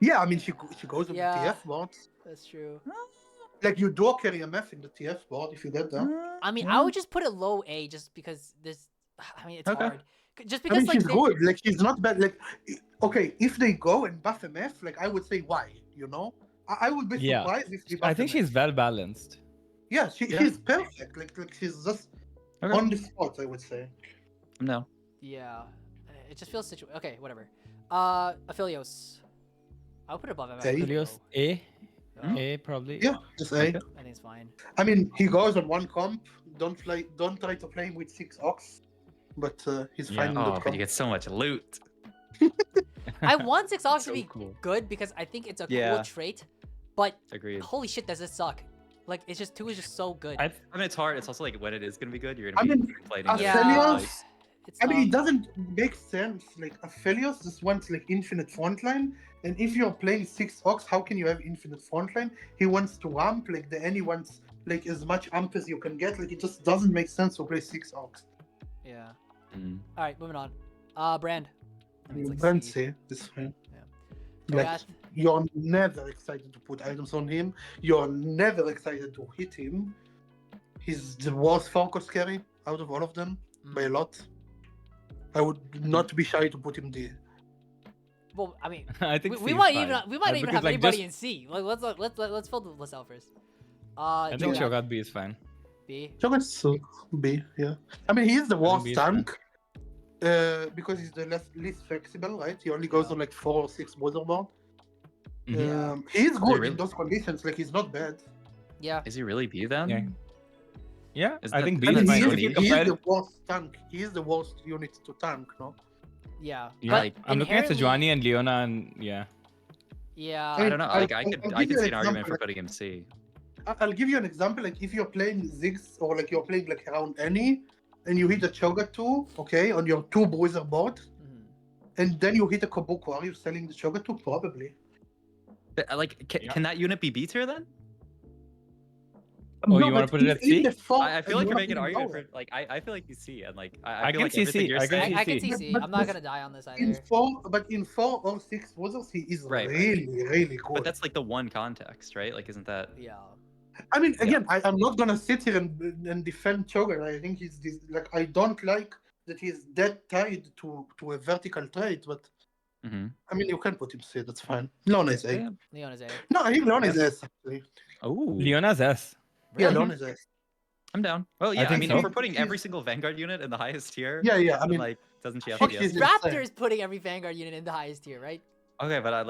C: Yeah, I mean, she goes on
A: Yeah.
C: the TF board.
A: That's true.
C: Like, you do carry MF in the TF board if you get that.
A: I mean, I would just put it low A just because there's. I mean, it's
B: Okay.
A: hard. Just
C: I
A: because
C: mean,
A: like
C: she's good. Like, she's not bad. Like, okay, if they go and buff MF, like, I would say why, you know? I would be
D: Yeah.
C: surprised if they buff
D: I think
C: MF.
D: she's well balanced.
C: Yeah,
B: Yeah.
C: she's perfect. Like she's just
B: Okay.
C: on the spot, I would say.
B: No.
A: Yeah, it just feels okay, whatever. Aphelios. I would put it above MF.
C: A?
D: Helios A,
A: Yeah,
D: A probably.
C: Yeah, just A.
B: Okay.
A: I think it's fine.
C: I mean, he goes on one comp. Don't try to play him with 6 Ox, but he's
D: Yeah.
C: fine in
B: Oh,
C: that
B: but
C: comp.
B: you get so much loot.
A: I want 6 Ox
B: So
A: to be
B: cool.
A: good because I think it's a
B: Yeah.
A: cool trait, but
B: Agreed.
A: holy shit, does it suck? Like, it's just 2 is just so good.
D: I
B: I mean, it's hard. It's also like when it is gonna be good, you're
C: I
B: gonna be
C: mean,
B: fighting.
C: Aphelios-
A: It's
C: I mean, it
A: tough.
C: doesn't make sense. Like, Aphelios just wants like infinite frontline, and if you're playing 6 Ox, how can you have infinite frontline? He wants to amp, like the Annie wants like as much amp as you can get. Like, it just doesn't make sense to play 6 Ox.
A: Yeah.
B: Mm.
A: All right, moving on. Brand. I mean, it's like
C: Don't
A: C.
C: say it's fine.
A: Yeah.
C: Like,
A: Cho'Gath.
C: you're never excited to put items on him. You're never excited to hit him. He's the worst focus carry out of all of them by a lot. I would not be shy to put him there.
A: Well, I mean,
D: I think
A: we
D: C is
A: might
D: fine.
A: even not even
D: Because,
A: have
D: like,
A: anybody
D: just-
A: in C. Like, let's fill the list out first.
D: I think
A: Cho'Gath.
D: Cho'Gath B is fine.
A: B.
C: Cho'Gath so B, yeah. I mean, he's the
D: I think
C: worst
D: B is fine.
C: tank because he's the least flexible, right? He only goes
A: Yeah.
C: on like 4 or 6 board.
D: Mhm.
C: He's good
B: really?
C: in those conditions. Like, he's not bad.
A: Yeah.
B: Is he really B then?
D: Yeah. Yeah,
B: Is
D: I
B: that-
D: think B
B: I
C: I
D: is
C: mean,
B: That's
C: he
D: fine.
B: fine.
C: is,
D: When you
C: he is
D: compare
C: the
D: it-
C: worst tank. He is the worst unit to tank, no?
A: Yeah.
D: Yeah,
A: But
D: I'm looking at
A: inherently-
D: Sejuani and Leona, and yeah.
A: Yeah.
B: I don't know. Like I
C: I'll
B: could
C: give you
B: see
C: an
B: an argument
C: example.
B: for putting him C.
C: I'll give you an example. Like, if you're playing Ziggs or like you're playing like around any, and you hit a Cho'Gath 2, okay, on your 2 bruiser board,
A: Mhm.
C: and then you hit a Kabuki, are you selling the Cho'Gath 2? Probably.
B: But, like,
D: Yeah.
B: can that unit be B tier then?
D: Oh, you wanna
C: but
D: put it
C: if
D: at
C: in
D: C?
C: the fall-
B: I feel like
C: you
B: you're
C: wanna
B: making an
C: put it
B: argument
C: lower.
B: for like I feel like he's C and like
D: I
B: feel
D: can
B: like
D: see
B: everything
D: C,
B: you're
D: I can
B: saying.
A: I can
D: see.
A: see C.
C: But
A: I'm not
C: this-
A: gonna die on this
C: In
A: either.
C: 4 or 6 bruisers, he is
B: Right, right.
C: really good.
B: But that's like the one context, right? Like, isn't that?
A: Yeah.
C: I mean, again, I'm not gonna sit here and defend Cho'Gath. I think he's like, I don't like that he's that tied to a vertical trade, but
B: Mhm.
C: I mean, you can put him C. That's fine. Leon is A.
B: Yeah.
A: Leon is A.
C: No, I think Leon is S. Actually.
B: Oh,
D: Leona's S.
C: Yeah,
A: Really?
C: Leon is S.
B: I'm down. Well, yeah. I,
D: think
B: mean,
D: so.
B: if we're putting
C: She's-
B: every single Vanguard unit in the highest tier,
C: Yeah, I
B: then,
C: mean,
B: like, doesn't she have
C: fuck
B: to be
C: his
B: S?
C: insane.
A: Raptor is putting every Vanguard unit in the highest tier, right?
B: Okay, but I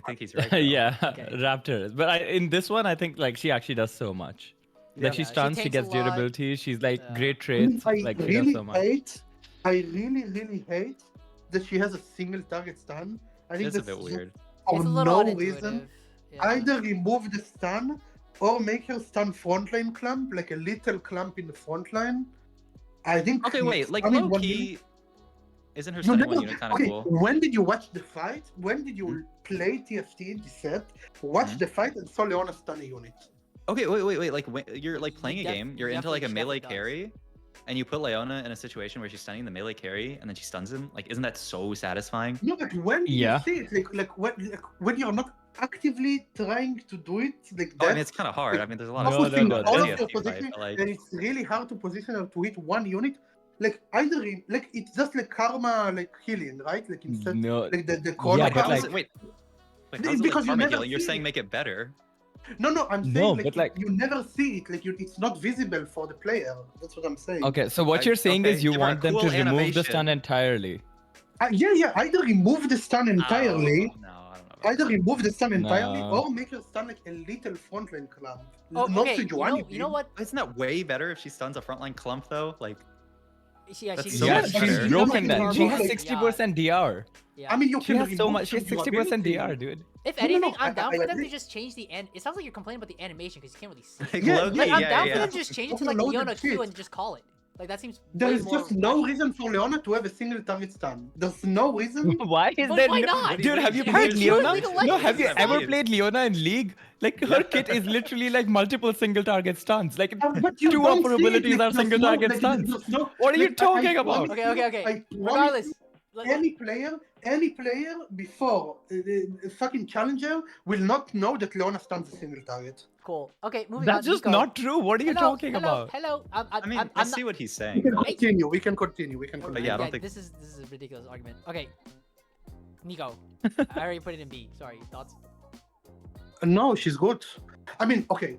B: think he's right. though.
D: Yeah,
A: Okay.
D: Raptor. But in this one, I think like she actually does so much.
C: Yeah.
D: Like she
A: Yeah, she
D: stuns, she
A: tanks a
D: gets
A: lot.
D: durability. She's like
A: Yeah.
D: great
C: I mean,
D: traits.
C: I
D: Like she
C: really
D: does so much.
C: hate. I really hate that she has a single target stun. I think
B: It's a
C: that's
B: bit
C: just
B: weird.
C: for
A: It's a little
C: no
A: unintuitive.
C: reason.
A: Yeah.
C: Either remove the stun or make her stun frontline clump, like a little clump in the frontline. I think.
B: Okay, wait. Like
C: stunning
B: low
C: one
B: key,
C: unit-
B: isn't her
C: You
B: stunning
C: never-
B: one unit kind of
C: okay,
B: cool?
C: when did you watch the fight? When did you play TFT in the set? Watch
B: Mhm.
C: the fight and saw Leona stun a unit.
B: Okay, wait. Like when you're like
A: You
B: playing a
A: def-
B: game,
A: you
B: you're into like a
A: definitely
B: melee
A: does.
B: carry, and you put Leona in a situation where she's stunning the melee carry, and then she stuns him. Like, isn't that so satisfying?
C: No, but when do
D: Yeah.
C: you see it? Like when you're not actively trying to do it like
B: Oh, I
C: that.
B: mean, it's kind of hard. I mean, there's a lot
D: No,
B: of
D: no,
C: focusing
D: no,
C: all
D: no.
C: of your
B: TFT fight,
C: position,
B: but, like,
C: and it's really hard to position her to hit one unit. Like either like it's just like karma, like healing, right? Like instead,
D: No.
C: like the
D: Yeah,
C: corner.
D: but,
B: how
D: like-
B: is it, wait, how's it
C: Because
B: like
C: you
B: karma
C: never
B: healing? You're
C: see
B: saying
C: it.
B: make it better.
C: No, I'm saying
D: No,
C: like,
D: but, like-
C: you never see it. Like it's not visible for the player. That's what I'm saying.
D: Okay, so what you're saying
B: okay,
D: is you
B: give her a
D: want them
B: cool
D: to remove the
B: animation.
D: stun entirely.
C: Yeah. Either remove the stun entirely.
B: Oh, no, I don't know. about
C: Either
B: that.
C: remove the stun entirely,
D: No.
C: or make her stun like a little frontline clump.
A: Oh,
C: Not
A: okay.
C: Sejuani
A: You know
C: did.
A: what?
B: Isn't that way better if she stuns a frontline clump though? Like,
A: Yeah,
B: That's
A: she's
B: so
D: Yeah,
B: much
D: she's
B: better.
D: broken
C: Yeah.
D: then. She has
C: Yeah.
D: 60% DR.
A: Yeah.
C: I mean, you
D: She
C: can
D: has so
C: remove
D: much. She has
C: some
D: 60% DR,
C: durability.
D: dude.
A: If
C: No, no,
A: anything,
C: no,
A: I'm down
C: I
A: for them to
C: agree.
A: just change the end. It sounds like you're complaining about the animation because you can't really see.
B: like
C: Yeah,
B: low-key,
A: Like, I'm
B: yeah,
A: down for
B: yeah.
A: them to just change it to like
C: Overloaded
A: Leona Q
C: shit.
A: and just call it. Like that seems.
C: There
A: way
C: is
A: more
C: just no
A: rational.
C: reason for Leona to have a single target stun. There's no reason.
D: Why is
A: But
D: there
A: why
D: no-
A: not?
D: Dude, have you
B: Her
D: played
B: Q in
D: Leona?
A: League of
D: No,
A: Legends
D: have you
B: is
D: ever
B: fine.
D: played Leona in League? Like her kit is literally like multiple single target stuns. Like
C: But you
D: two
C: don't
D: of her
C: see it,
D: abilities
C: like,
D: are
C: there's
D: single
C: no-
D: target
C: like,
D: stuns.
C: there's no-
D: What are you
C: like, I
D: talking about?
C: promise
A: Okay,
C: you-
A: okay, okay.
C: I promise
A: Regardless,
C: you- any player before fucking challenger will not know that Leona stuns a single target.
A: Cool. Okay, moving on.
D: That's just
A: Nico.
D: not true. What are you talking about?
A: Hello.
B: I mean, I
A: I'm
B: see
A: not...
B: what he's
C: We
B: saying.
C: can
B: But
C: continue. We can continue.
B: But yeah, I don't think-
A: this is a ridiculous argument. Okay, Nico. I already put it in B. Sorry, thoughts?
C: No, she's good. I mean, okay.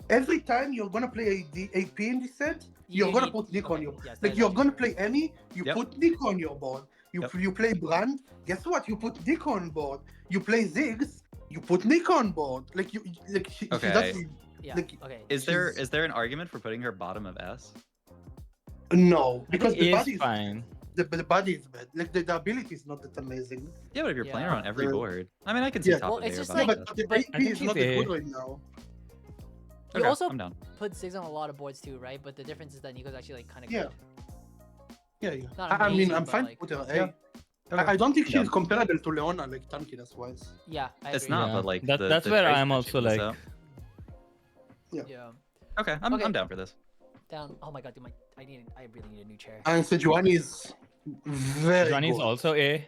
C: Every time you're gonna play AP in this set, you're gonna put Nico on your
A: yes,
C: like
A: that
C: you're
A: is
C: gonna
A: true.
C: play Annie, you
B: Yep.
C: put Nico on your board. You play Brand, guess what? You put Nico on board. You play Ziggs, you put Nico on board. Like she
B: Okay.
C: does.
A: Yeah.
C: Like,
A: Okay.
B: is there an argument for putting her bottom of S?
C: No, because the
D: is
C: body is
D: fine.
C: the body is bad. Like the ability is not that amazing.
B: Yeah, but if you're playing her
A: Yeah.
B: on every
C: Yeah.
B: board, I mean, I can see
C: Yeah.
B: top
A: Well,
B: of
A: it's
B: A or
A: just
B: bottom
A: like-
B: of S.
C: But the
A: but-
C: AP
D: I think
C: is
D: she's
C: not that
D: A.
C: good right now.
A: You
B: Okay,
A: also
B: I'm down.
A: put Ziggs on a lot of boards too, right? But the difference is that Nico's actually like kind of
C: Yeah.
A: good.
C: Yeah.
A: Not
C: I mean,
A: amazing,
C: I'm
A: but,
C: fine
A: like-
C: with her A.
B: Yeah. Okay.
C: I don't think she's
B: Yeah.
C: comparable to Leona, like tankiness wise.
A: Yeah, I
B: It's
A: agree.
B: not,
D: Yeah.
B: but like
D: That's
B: the
D: where
B: traits
D: I'm
B: that
D: also
B: she puts
D: like.
B: out.
A: Yeah.
B: Okay, I'm down for this.
A: Down. Oh my god, dude, I really need a new chair.
C: And Sejuani is very
D: Johnny's
C: good.
D: also A.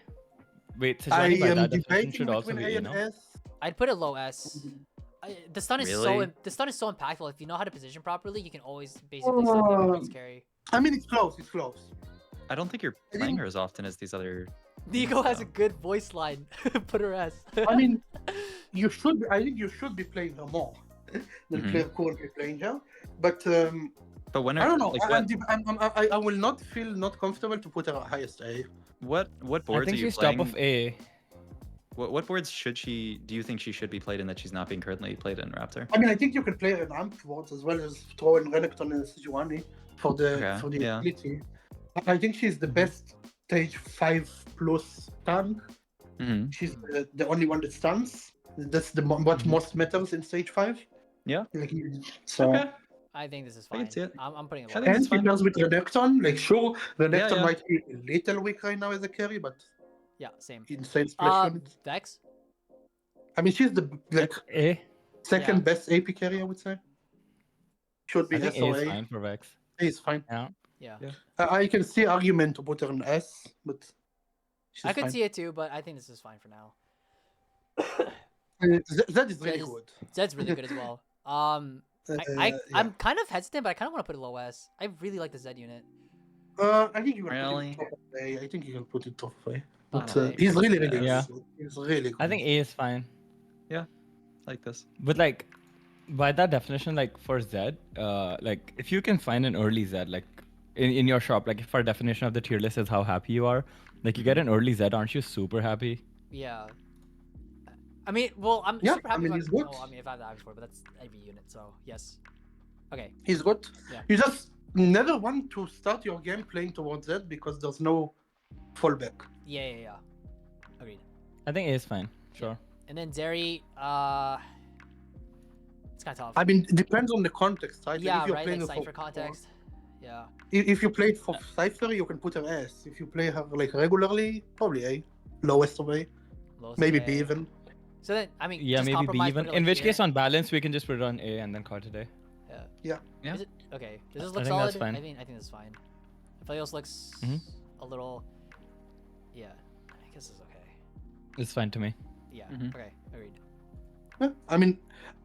D: Wait,
C: I
D: Sejuani by
C: am
D: that definition
C: debating
D: should also
C: between
D: be
C: A
D: A,
C: and
D: no?
C: S.
A: I'd put it low S. The stun is
B: Really?
A: the stun is so impactful. If you know how to position properly, you can always basically stun the opponent's carry.
C: I mean, it's close. It's close.
B: I don't think you're
C: I
B: playing
C: think-
B: her as often as these other.
A: Nico has a
B: so.
A: good voice line. Put her S.
C: I mean, you should. I think you should be playing her more than
B: Mhm.
C: player currently playing her. But
B: But when
C: I don't know.
B: Like,
C: I will not feel not comfortable to put her at highest A.
B: what
D: I
B: boards
D: think
B: are you
D: she's
B: playing?
D: top of A.
B: What boards do you think she should be played in that she's not being currently played in, Raptor?
C: I mean, I think you can play her in amp boards as well as throw in Renekton and Sejuani for the
B: Okay, yeah.
C: ability. I think she's the best stage 5+ tank.
B: Mm-hmm.
C: She's the only one that stuns. That's what most matters in stage 5.
B: Yeah.
C: Like, so.
B: Okay.
A: I think this is
B: I
A: fine.
B: can see it.
A: I'm putting it
B: I
A: low.
B: think
C: And
B: it's
C: she
B: fine.
C: pairs with Renekton. Like, sure, Renekton
B: yeah.
C: might be a little weak right now as a carry, but
A: Yeah, same.
C: insane splash unit.
A: Vex.
C: I mean, she's the
D: A.
C: second
A: Yeah.
C: best AP carry, I would say. Should be
D: I think A
C: SOA.
D: is fine for Vex.
C: A is fine.
D: Yeah.
A: Yeah.
B: Yeah.
C: I can see argument to put her in S, but she's
A: I could
C: fine.
A: see it too, but I think this is fine for now.
C: That is really
A: Zed is-
C: good.
A: Zed's really good as well.
C: Yeah.
A: I'm kind of hesitant, but I kind of want to put it low S. I really like the Zed unit.
C: I think you can
B: Really?
C: put it top of A. I think you can put it top of A.
A: Top
C: But
A: of A.
C: he's really, really
D: Yeah.
C: good. He's really good.
D: I think A is fine.
B: Like this.
D: But like, by that definition, like for Zed, like if you can find an early Zed, like in your shop, like if our definition of the tier list is how happy you are, like you get an early Zed, aren't you super happy?
A: Yeah. I mean, well, I'm
C: Yeah,
A: super happy.
C: I mean,
A: if
C: he's good.
A: Oh, I mean, if I have the average for it, but that's every unit, so yes. Okay.
C: He's good.
A: Yeah.
C: You just never want to start your game playing towards that because there's no fallback.
A: Yeah. Agreed.
D: I think A is fine. Sure.
A: And then Zeri, it's kind of tough.
C: I mean, it depends on the context, right? Like,
A: yeah,
C: if you're
A: right.
C: playing
A: Like
C: her
A: Cypher
C: for-
A: context. Yeah.
C: If you play it for Cypher, you can put her S. If you play her like regularly, probably A. Lowest of A.
A: Lowest
C: Maybe
A: A.
C: B even.
A: So then, I mean,
D: Yeah,
A: just
D: maybe B
A: compromise,
D: even.
A: put it
D: In
A: like
D: which
A: here.
D: case, on balance, we can just put it on A and then call it a day.
A: Yeah.
B: Yeah.
A: Is it okay? Does this
D: I
A: look
D: think
A: solid?
D: that's fine.
A: I think this is fine. If else looks
D: Mhm.
A: a little, yeah, I guess it's okay.
D: It's fine to me.
A: Yeah.
B: Mhm.
A: Okay. Agreed.
C: Yeah, I mean,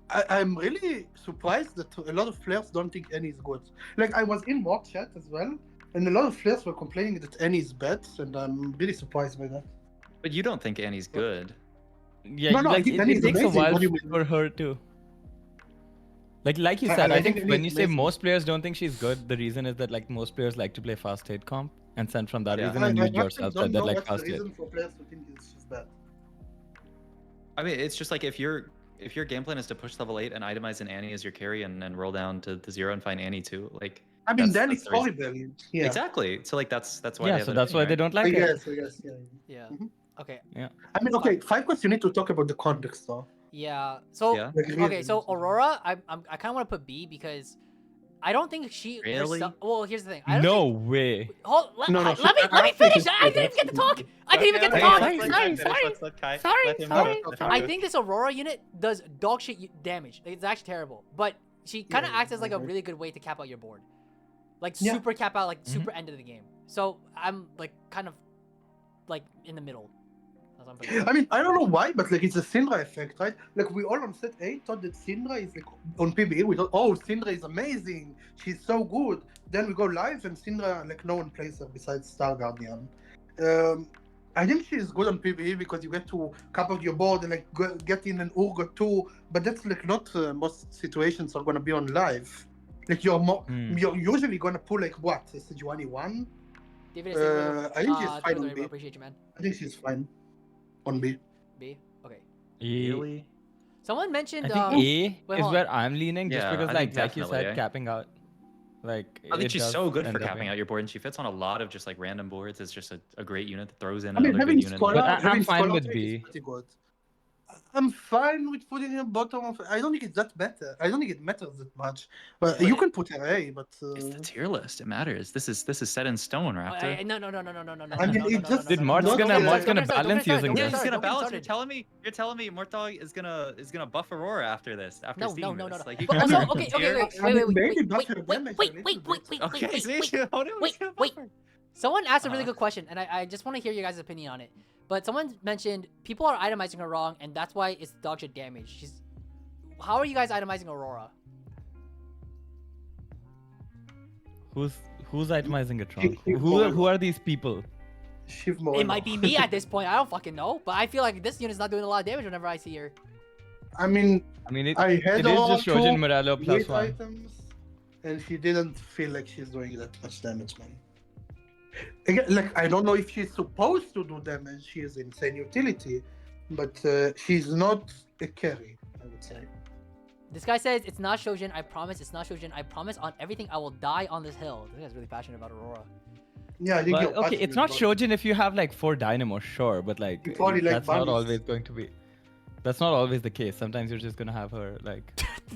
C: I'm really surprised that a lot of players don't think Annie is good. Like, I was in mod chat as well, and a lot of players were complaining that Annie is bad, and I'm really surprised by that.
B: But you don't think Annie's good.
D: Yeah,
C: No, I
D: like
C: think
D: it,
C: Annie's
D: it takes a
C: amazing.
D: while
C: What do you mean?
D: for her to. Like you
C: I-
D: said,
C: I
D: I
C: think
D: think
C: Annie's
D: when you say
C: amazing.
D: most players don't think she's good, the reason is that like most players like to play fast hit comp, and send from that
B: Yeah.
D: reason,
C: I
D: and you
C: actually
D: yourself
C: don't
D: said that
C: know
D: like
C: what's the
D: fast hit.
C: reason for players to think she's bad.
B: I mean, it's just like if your game plan is to push level 8 and itemize an Annie as your carry and roll down to 0 and find Annie too, like
C: I mean,
B: That's-
C: then
B: that's
C: it's
B: the reason.
C: horrible. Yeah.
B: exactly. So like that's why.
D: Yeah,
B: they have
D: so
B: that
D: that's why they
B: opinion,
D: don't like
C: I
D: it.
C: guess, yeah.
A: Yeah.
C: Mhm.
A: Okay.
C: I mean, okay, 5 quests, you need to talk about the context, though.
A: Yeah. So
B: Yeah.
C: Like,
A: okay. So
C: reasons.
A: Aurora, I kind of want to put B because I don't think she.
B: Really?
A: herself- well, here's the thing. I don't
D: No
A: think-
D: way.
A: Hold, let,
C: No, no,
A: let
C: she-
A: me
C: I think
A: finish.
C: it's
A: I
C: good.
A: didn't even get to talk. I didn't even get to
C: Okay,
A: talk.
C: okay,
A: Sorry. I think this Aurora unit does dog shit damage. It's actually terrible, but she kind of
C: Yeah,
A: acts as like
C: I
A: a
C: agree.
A: really good way to cap out your board, like
C: Yeah.
A: super cap out, like
D: Mhm.
A: super end of the game. So I'm like kind of like in the middle. That's what I'm putting it.
C: I mean, I don't know why, but like it's a Syndra effect, right? Like we all on set 8 thought that Syndra is like on PBE. We thought, oh, Syndra is amazing. She's so good. Then we go live and Syndra, like no one plays her besides Star Guardian. I think she's good on PBE because you get to cap out your board and like get in an Urgot too. But that's like not most situations are gonna be on live. Like you're usually gonna pull like what Sejuani 1.
A: David is
C: I think she's fine on
A: Rainbow,
C: B.
A: appreciate you, man.
C: I think she's fine on B.
A: B. Okay.
B: Really?
A: Someone mentioned.
D: I think A
A: wait,
D: is
A: hold
D: where
A: on.
D: I'm leaning, just
B: Yeah,
D: because
B: I
D: like
B: think
D: you
B: definitely,
D: said,
B: eh?
D: capping out. Like
B: I think
D: it
B: she's
D: does
B: so good for
D: end up
B: capping
D: being-
B: out your board, and she fits on a lot of just like random boards. It's just a great unit that throws in
C: I mean,
B: another
C: having
B: good unit.
C: Scholar,
D: But I'm
C: having
D: fine
C: Scholar
D: with
C: take
D: B.
C: is pretty good. I'm fine with putting her bottom of. I don't think it's that better. I don't think it matters that much. But you can put her A. But
B: It's the tier list. It matters. This is set in stone, Raptor.
A: No.
C: I mean, it just-
D: Dude,
C: no,
D: Mod's
C: no,
D: gonna
C: no,
D: Mod's
C: no,
D: gonna
A: don't
D: balance
A: start,
D: using
A: don't
B: Yeah,
D: this.
B: he's
A: start.
B: gonna balance.
A: started.
B: You're telling me Mortog is gonna buff Aurora after this. After
A: No.
B: seeing this. Like, you
A: But
B: can
A: also,
B: put her
A: okay,
B: in tier.
C: maybe buff your
A: wait,
C: damage a
A: wait,
C: little
A: wait,
C: bit.
B: Okay, see, hold on, he's gonna
A: wait.
B: buff her.
A: Someone asked a really
B: Uh.
A: good question, and I just want to hear your guys' opinion on it. But someone mentioned people are itemizing her wrong, and that's why it's dog shit damage. How are you guys itemizing Aurora?
D: Who's itemizing it wrong?
C: Shiv
D: Who
C: Moreno.
D: are these people?
C: Shiv Moreno.
A: It might be me at this point. I don't fucking know. But I feel like this unit's not doing a lot of damage whenever I see her.
C: I mean,
D: I mean, it
C: I had
D: is
C: her
D: just
C: on
D: Trojan
C: 2
D: Morello plus
C: with
D: 1.
C: items, and she didn't feel like she's doing that much damage, man. Again, like I don't know if she's supposed to do damage. She is insane utility, but she's not a carry, I would say.
A: This guy says, it's not Shojin, I promise, it's not Shojin, I promise on everything I will die on this hill. This guy's really passionate about Aurora.
C: Yeah, I think
D: But,
C: you're
D: okay,
C: passionate
D: it's not
C: about it.
D: Shojin if you have like 4 dynamos, sure, but like
C: You probably like
D: that's not
C: bunnies.
D: always going to be. That's not always the case. Sometimes you're just gonna have her like.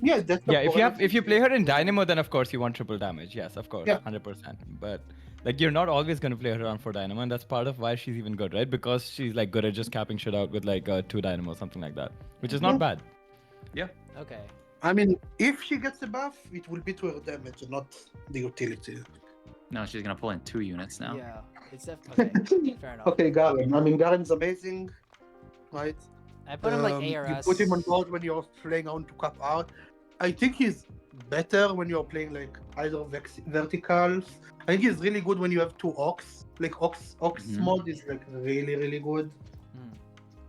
C: Yeah, that's the
D: Yeah,
C: point.
D: if you play her in dynamo, then of course you want triple damage. Yes, of course,
C: Yeah.
D: 100%. But like you're not always gonna play her on 4 dynamo, and that's part of why she's even good, right? Because she's like good at just capping shit out with like 2 dynamo, something like that, which is not bad.
B: Yeah.
A: Okay.
C: I mean, if she gets a buff, it will be to her damage and not the utility.
B: No, she's gonna pull in 2 units now.
A: Yeah. It's okay. Fair enough.
C: Okay, Garen. I mean, Garen's amazing, right?
A: I put him like
C: You
A: ARS.
C: put him on board when you're playing on to cap out. I think he's better when you're playing like either verticals. I think he's really good when you have 2 Ox. Like Ox
B: Mhm.
C: mod is like really, really good.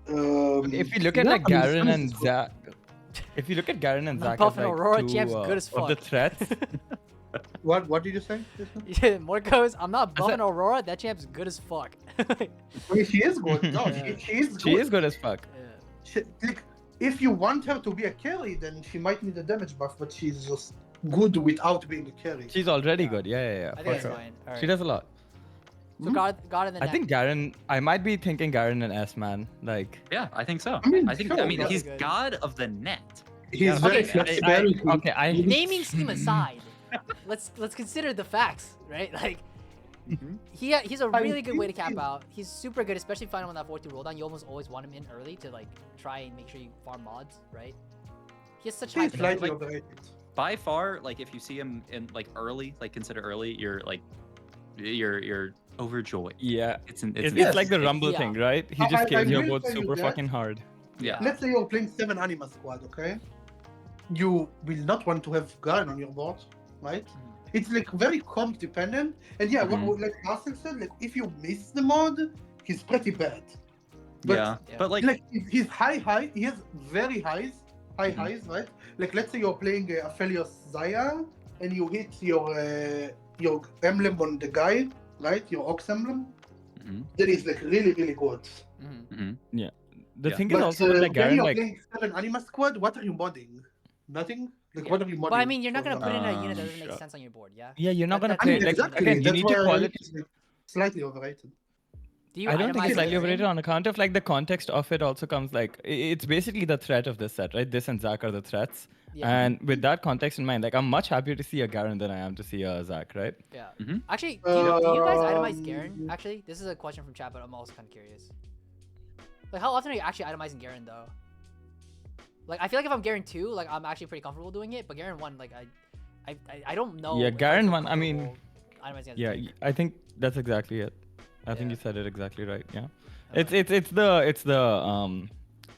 D: If you look at
C: yeah,
D: like
C: I mean,
D: Garen
C: Samus
D: and
C: is good.
D: Zach, if you look at Garen and
A: Not
D: Zach as
A: buffing
D: like
A: Aurora,
D: 2
A: Champ's good as
D: of the
A: fuck.
D: threats,
C: What did you say?
A: Yeah, more goes, I'm not
D: I said-
A: buffing Aurora, that champ's good as fuck.
C: I mean, she is good. No,
A: Yeah.
C: she is good.
D: she is good as fuck.
A: Yeah.
C: Like, if you want her to be a carry, then she might need a damage buff, but she's just good without being a carry.
D: She's already good. Yeah,
A: I
D: for
A: think
D: sure.
A: that's fine. Alright.
D: She does a lot.
A: So God in the
D: I
A: net.
D: think Garen. I might be thinking Garen and S man. Like,
B: Yeah, I think so.
C: I mean,
B: I think
C: sure,
B: he's
A: that's good.
B: god of the net.
C: He's
A: Okay,
C: very flexible.
D: I
A: naming scheme aside, let's consider the facts, right? Like he's a really good way to cap out. He's super good, especially finding on that 4-2 roll down. You almost always want him in early to like try and make sure you farm mods, right? He has such high
C: He's
A: potential.
C: slightly
B: like-
C: overrated.
B: By far, like if you see him in like early, like consider early, you're overjoyed.
D: yeah.
B: It's
D: It's like the Rumble
A: yeah.
D: thing, right? He
C: I-
D: just
C: I
D: kills your
C: will
D: board
C: tell you
D: super
C: that.
D: fucking hard.
B: yeah.
C: Let's say you're playing 7 Anima squad, okay? You will not want to have Garen on your board, right? It's like very comp dependent. And yeah, what like Marcel said, like if you miss the mod, he's pretty bad. But
B: Yeah.
A: Yeah.
B: But like
C: like he's high, he has very highs, highs, right? Like let's say you're playing Aphelios Zaya and you hit your emblem on the guy, right? Your Ox emblem,
B: Mhm.
C: then it's like really, really good.
A: Mhm.
D: The
B: Yeah.
D: thing is
C: But
D: also with like
C: when
D: Garen,
C: you're
D: like
C: playing 7 Anima squad, what are you modding? Nothing? Like
A: Yeah.
C: what are you modding?
A: But I mean, you're not gonna
C: for
A: put in
C: that?
A: a unit that doesn't make
D: sure.
A: sense on your board, yeah?
D: yeah, you're not gonna
A: That-
C: I
D: play
C: mean,
D: like
C: exactly.
D: again. You
C: That's
D: need
C: why
D: to
C: I
D: quality.
C: think it's like slightly overrated.
A: Do you
D: I don't think
A: itemize
D: it's slightly
A: Garen?
D: overrated on account of like the context of it. Also comes like it's basically the threat of this set, right? This and Zach are the threats.
A: Yeah.
D: And with that context in mind, like I'm much happier to see a Garen than I am to see a Zach, right?
A: Yeah.
B: Mhm.
A: Actually, do you guys itemize
C: Um,
A: Garen? Actually, this is a question from chat, but I'm also kind of curious. Like, how often are you actually itemizing Garen though? Like, I feel like if I'm Garen 2, like I'm actually pretty comfortable doing it, but Garen 1, like I don't know.
D: Yeah,
A: if I
D: Garen
A: feel
D: 1, I mean,
A: comfortable itemizing as a
D: Yeah,
A: tank.
D: I think that's exactly it. I think
A: Yeah.
D: you said it exactly right. Yeah.
A: Uh,
D: It's the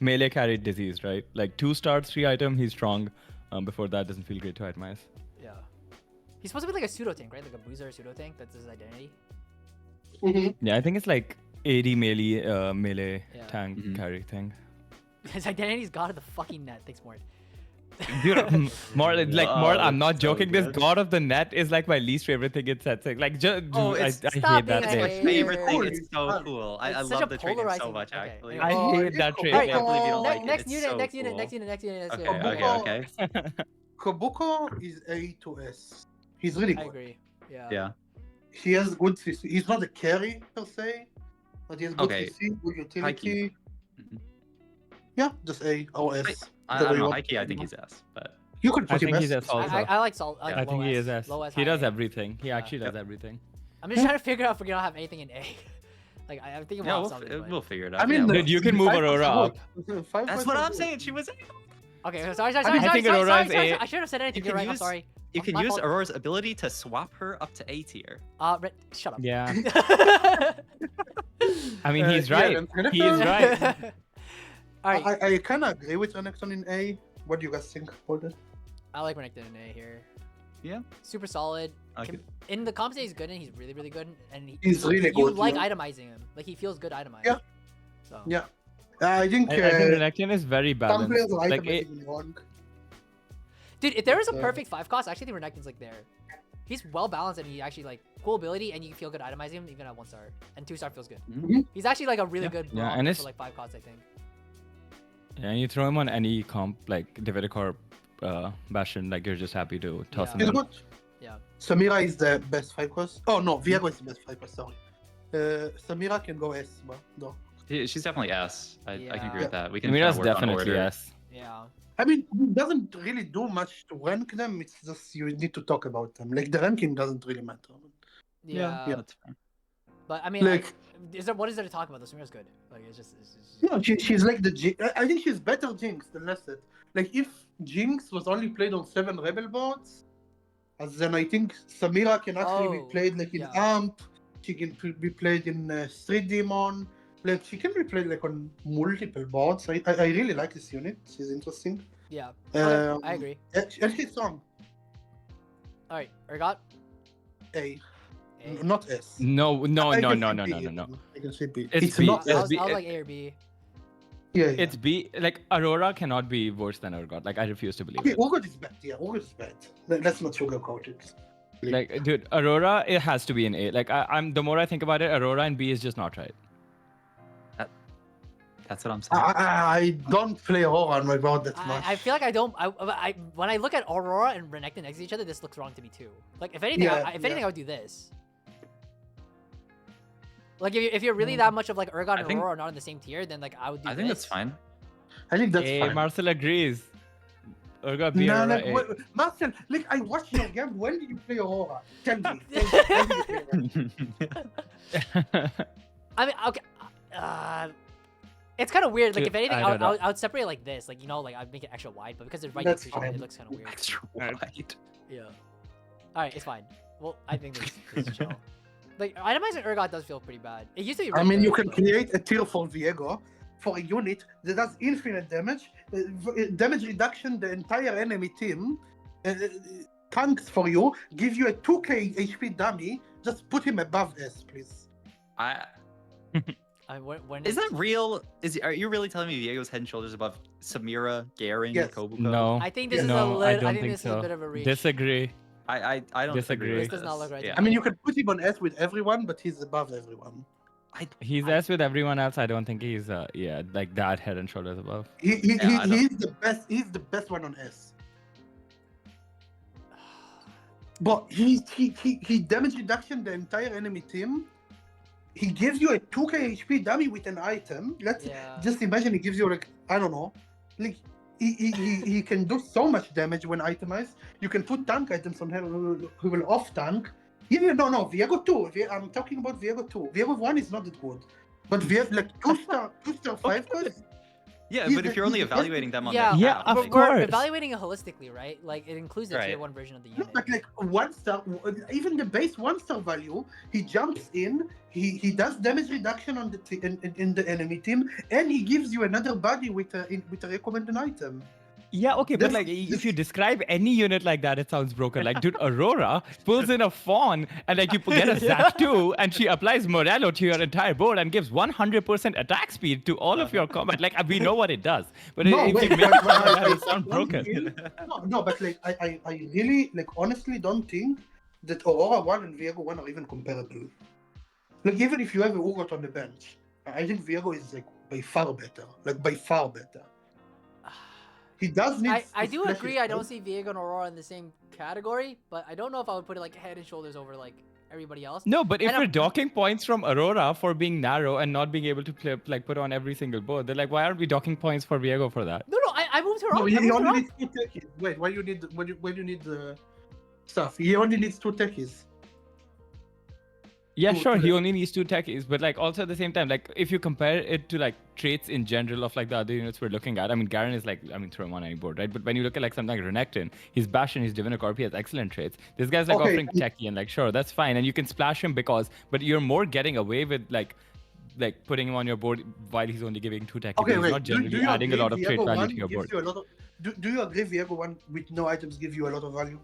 D: melee carry disease, right? Like 2 stars, 3 item, he's strong. Before that, doesn't feel great to itemize.
A: Yeah. He's supposed to be like a pseudo tank, right? Like a boozer pseudo tank. That's his identity.
D: Yeah, I think it's like 80 melee
A: Yeah.
D: tank carry thing.
A: His identity's God of the fucking net. Thanks, Mort.
D: Dude, more. I'm not
B: that's so
D: joking. This
B: good.
D: God of the Net is like my least favorite thing in Setsing. Like,
B: Oh,
D: I
B: it's-
D: hate
A: Stop
D: that
A: being a
B: It's my
D: trait.
A: hater.
B: favorite thing.
C: Cool,
B: It's
C: it's
B: so
C: fun.
B: cool.
A: It's
B: I
A: such a
B: love the trait name so
A: polarizing-
B: much,
A: okay,
B: actually.
A: anyway.
D: I hate
C: it's
D: that trait.
A: All right,
B: I can't believe you don't
A: next,
B: like it.
A: next
B: It's
A: unit,
B: so
A: next unit,
B: cool.
A: next unit, next unit. Let's
B: Okay,
A: go.
B: okay, okay.
C: Kobuko is A to S. He's really
A: I
C: good.
A: agree. Yeah.
B: Yeah.
C: He has good CC. He's not a carry per se, but he has good
B: Okay.
C: CC, good utility.
B: Mhm.
C: Yeah, just A or S.
B: I
C: whatever
B: don't
C: you
B: know.
C: want.
B: High-key, I think he's S, but
C: You could put
D: I
C: him
D: think
C: S.
D: he's S also.
A: I like salt.
B: Yeah.
D: I think he is
A: S.
D: S.
A: Low S.
D: He does
A: high A.
D: everything. He
A: Yeah.
D: actually does
B: Yep.
D: everything.
A: I'm just trying to figure out if we're gonna have anything in A. Like I'm thinking
B: yeah,
A: about something. but-
B: we'll figure it out.
C: I mean,
B: Yeah,
D: Dude, you can move
C: 5
D: Aurora
C: was
D: up.
C: good. 5
B: that's
C: was
B: what
C: so
B: I'm
C: good.
B: saying. She was.
A: Okay, sorry.
D: I think Aurora is A.
A: I should have said anything.
B: You
A: You're
B: can
A: right. I'm
B: use-
A: sorry.
B: You can
A: My
B: use
A: fault.
B: Aurora's ability to swap her up to A tier.
A: Shut up.
D: Yeah. I mean, he's
C: Yeah,
D: right.
C: then
D: He is right.
A: All right.
C: I kind of agree with Renekton in A. What do you guys think about it?
A: I like Renekton in A here.
B: Yeah.
A: Super solid.
B: I like
A: Can-
B: it.
A: in the comp state he's good and he's really really good and
C: He's really
A: you
C: good,
A: like
C: yeah.
A: itemizing him. Like he feels good itemized.
C: Yeah.
A: So
C: Yeah. I think,
D: I think Renekton is very
C: some players
D: balanced.
C: like
D: Like,
C: him wrong.
A: dude, if there was a
C: Yeah.
A: perfect 5 cost, I actually think Renekton's like there. He's well balanced and he actually like cool ability and you feel good itemizing him even at 1 star. And 2 star feels good.
B: Mhm.
A: He's actually like a really
D: Yeah.
A: good
D: Yeah,
A: block
D: and
A: for
D: it's-
A: like 5 costs, I think.
D: yeah, and you throw him on any comp, like Diviticore, Bastion, like you're just happy to toss
A: Yeah.
D: him
C: He's
D: in.
C: good.
A: Yeah.
C: Samira is the best 5 cost. Oh no, Viego is the best 5 cost, sorry. Samira can go S, but no.
B: She's definitely S. I can agree
A: Yeah.
B: with that. We can
D: Mira's
B: kinda work on
D: definitely
B: order.
D: yes.
A: Yeah.
C: I mean, it doesn't really do much to rank them. It's just you need to talk about them. Like the ranking doesn't really matter.
A: Yeah.
B: Yeah, that's fine.
A: But I mean
C: Like,
A: what is there to talk about? The Samira's good. Like it's just
C: yeah, she's like the I think she's better Jinx than Lesset. Like if Jinx was only played on 7 Rebel boards, as then I think Samira can actually
A: Oh,
C: be played like in
A: yeah.
C: Amp. She can be played in Street Demon. Like she can be played like on multiple boards. I really like this unit. She's interesting.
A: yeah. Okay,
C: Um,
A: I agree.
C: And she's strong.
A: Alright, Urgot.
C: A,
A: A.
C: not S.
D: No, no,
C: I
D: no,
C: can
D: no,
C: see
D: no,
C: B
D: no, no,
C: even.
D: no.
C: I can see B.
D: It's
C: It's
D: B.
C: not
D: It's
A: I
C: S.
A: was,
D: B.
A: I was like A or B.
C: Yeah, yeah.
D: It's B. Like Aurora cannot be worse than Urgot. Like I refuse to believe
C: Okay,
D: it.
C: Urgot is bad. Yeah, Urgot is bad. Let's not sugarcoat it.
D: Like, dude, Aurora, it has to be an A. Like, I'm the more I think about it, Aurora and B is just not right.
B: That's what I'm saying.
C: I don't play Aurora on my board that much.
A: I feel like I don't. I when I look at Aurora and Renekton next to each other, this looks wrong to me too. Like if anything,
C: Yeah,
A: if anything,
C: yeah.
A: I would do this. Like if you're really that much of like Urgot
B: I
A: and
B: think-
A: Aurora are not in the same tier, then like I would do
B: I think
A: this.
B: that's fine.
C: I think that's
D: A,
C: fine.
D: Marcel agrees. Urgot B,
C: Nah,
D: Aurora
C: like,
D: A.
C: what, Marcel, like I watched your game. When did you play Aurora? Tell me. When did you play Aurora?
A: I mean, okay. It's kind of weird. Like
D: Dude,
A: if anything,
D: I
A: I
D: don't know.
A: would separate it like this. Like like I'd make it extra wide, but because it's right
C: That's
A: next to each other,
C: fine.
A: it looks kind of weird.
B: Extra
D: Right.
B: wide.
A: Yeah. All right, it's fine. Well, I think this is chill. Like itemizing Urgot does feel pretty bad. It used to be.
C: I
A: really
C: mean, you
A: good,
C: can
A: but-
C: create a tier for Viego for a unit that does infinite damage, damage reduction the entire enemy team, tanks for you, give you a 2k HP dummy. Just put him above S, please.
A: when
B: Is that real? Are you really telling me Viego's head and shoulders above Samira, Garen,
C: Yes.
B: Kobuko?
D: No.
A: I think this is a
D: No,
A: little.
D: I
A: I
D: don't
A: think
D: think
A: this is a
D: so.
A: bit of a reach.
D: Disagree.
B: I don't
D: Disagree.
B: agree with
A: This does not look right to
B: Yeah.
A: me.
C: I mean, you can put him on S with everyone, but he's above everyone.
D: He's S with everyone else. I don't think he's like that head and shoulders above.
B: I don't-
C: He's the best. He's the best one on S. But he damage reduction the entire enemy team. He gives you a 2k HP dummy with an item. Let's
A: Yeah.
C: just imagine he gives you like I don't know, like he can do so much damage when itemized. You can put tank items on him who will off tank. Yeah, no, Viego 2. I'm talking about Viego 2. Viego 1 is not that good. But we have like 2 star 5 cost.
B: Yeah,
C: He's
B: but if
C: the-
B: you're only
C: he's the-
B: evaluating them on
A: Yeah,
B: that
D: Yeah,
B: path,
D: of
B: like,
A: We're
D: course.
A: evaluating it holistically, right? Like it includes the tier
B: Right.
A: 1 version of the
C: No,
A: unit.
C: but like 1-star, even the base 1-star value, he jumps in, he does damage reduction on the in the enemy team, and he gives you another body with a recommended item.
D: Yeah, okay, but
C: This-
D: like if
C: this-
D: you describe any unit like that, it sounds broken. Like, dude, Aurora pulls in a Fawn and like you get a Zac too, and she applies Morello to your entire board and gives 100% attack speed to all of your combat. Like we know what it does, but
C: No,
D: if
C: wait,
D: you make
C: but-
D: it like
C: but
D: that,
C: I
D: it sounds
C: don't
D: broken.
C: think- No, but like I really like honestly don't think that Aurora 1 and Viego 1 are even comparable. Like even if you have a Urgot on the bench, I think Viego is like by far better. Like by far better. He does need.
A: I do
C: splash
A: agree.
C: his
A: I don't
C: head.
A: see Viego and Aurora in the same category, but I don't know if I would put it like head and shoulders over like everybody else.
D: No, but if
A: And
D: we're
A: I'm-
D: docking points from Aurora for being narrow and not being able to play, like put on every single board, they're like, why aren't we docking points for Viego for that?
A: No, I moved her
C: No,
A: up.
C: he
A: I moved her
C: only
A: up.
C: needs 2 techies. Wait, why you need when you need stuff? He only needs 2 techies.
D: Yeah,
C: to-
D: sure.
C: to
D: He
C: the-
D: only needs 2 techies, but like also at the same time, like if you compare it to like traits in general of like the other units we're looking at, I mean, Garen is like, I mean, throw him on any board, right? But when you look at like something like Renekton, he's Bastion, he's Divina Corp, he has excellent traits. This guy's like
C: Okay.
D: offering techie, and like sure, that's fine, and you can splash him because, but you're more getting away with like putting him on your board while he's only giving 2 techie.
C: Okay,
D: He's
C: wait.
D: not
C: Do
D: generally
C: you
D: adding a
C: agree
D: lot of trait
C: Viego
D: value
C: 1
D: to your
C: gives
D: board.
C: you a lot of? Do you agree Viego 1 with no items give you a lot of value?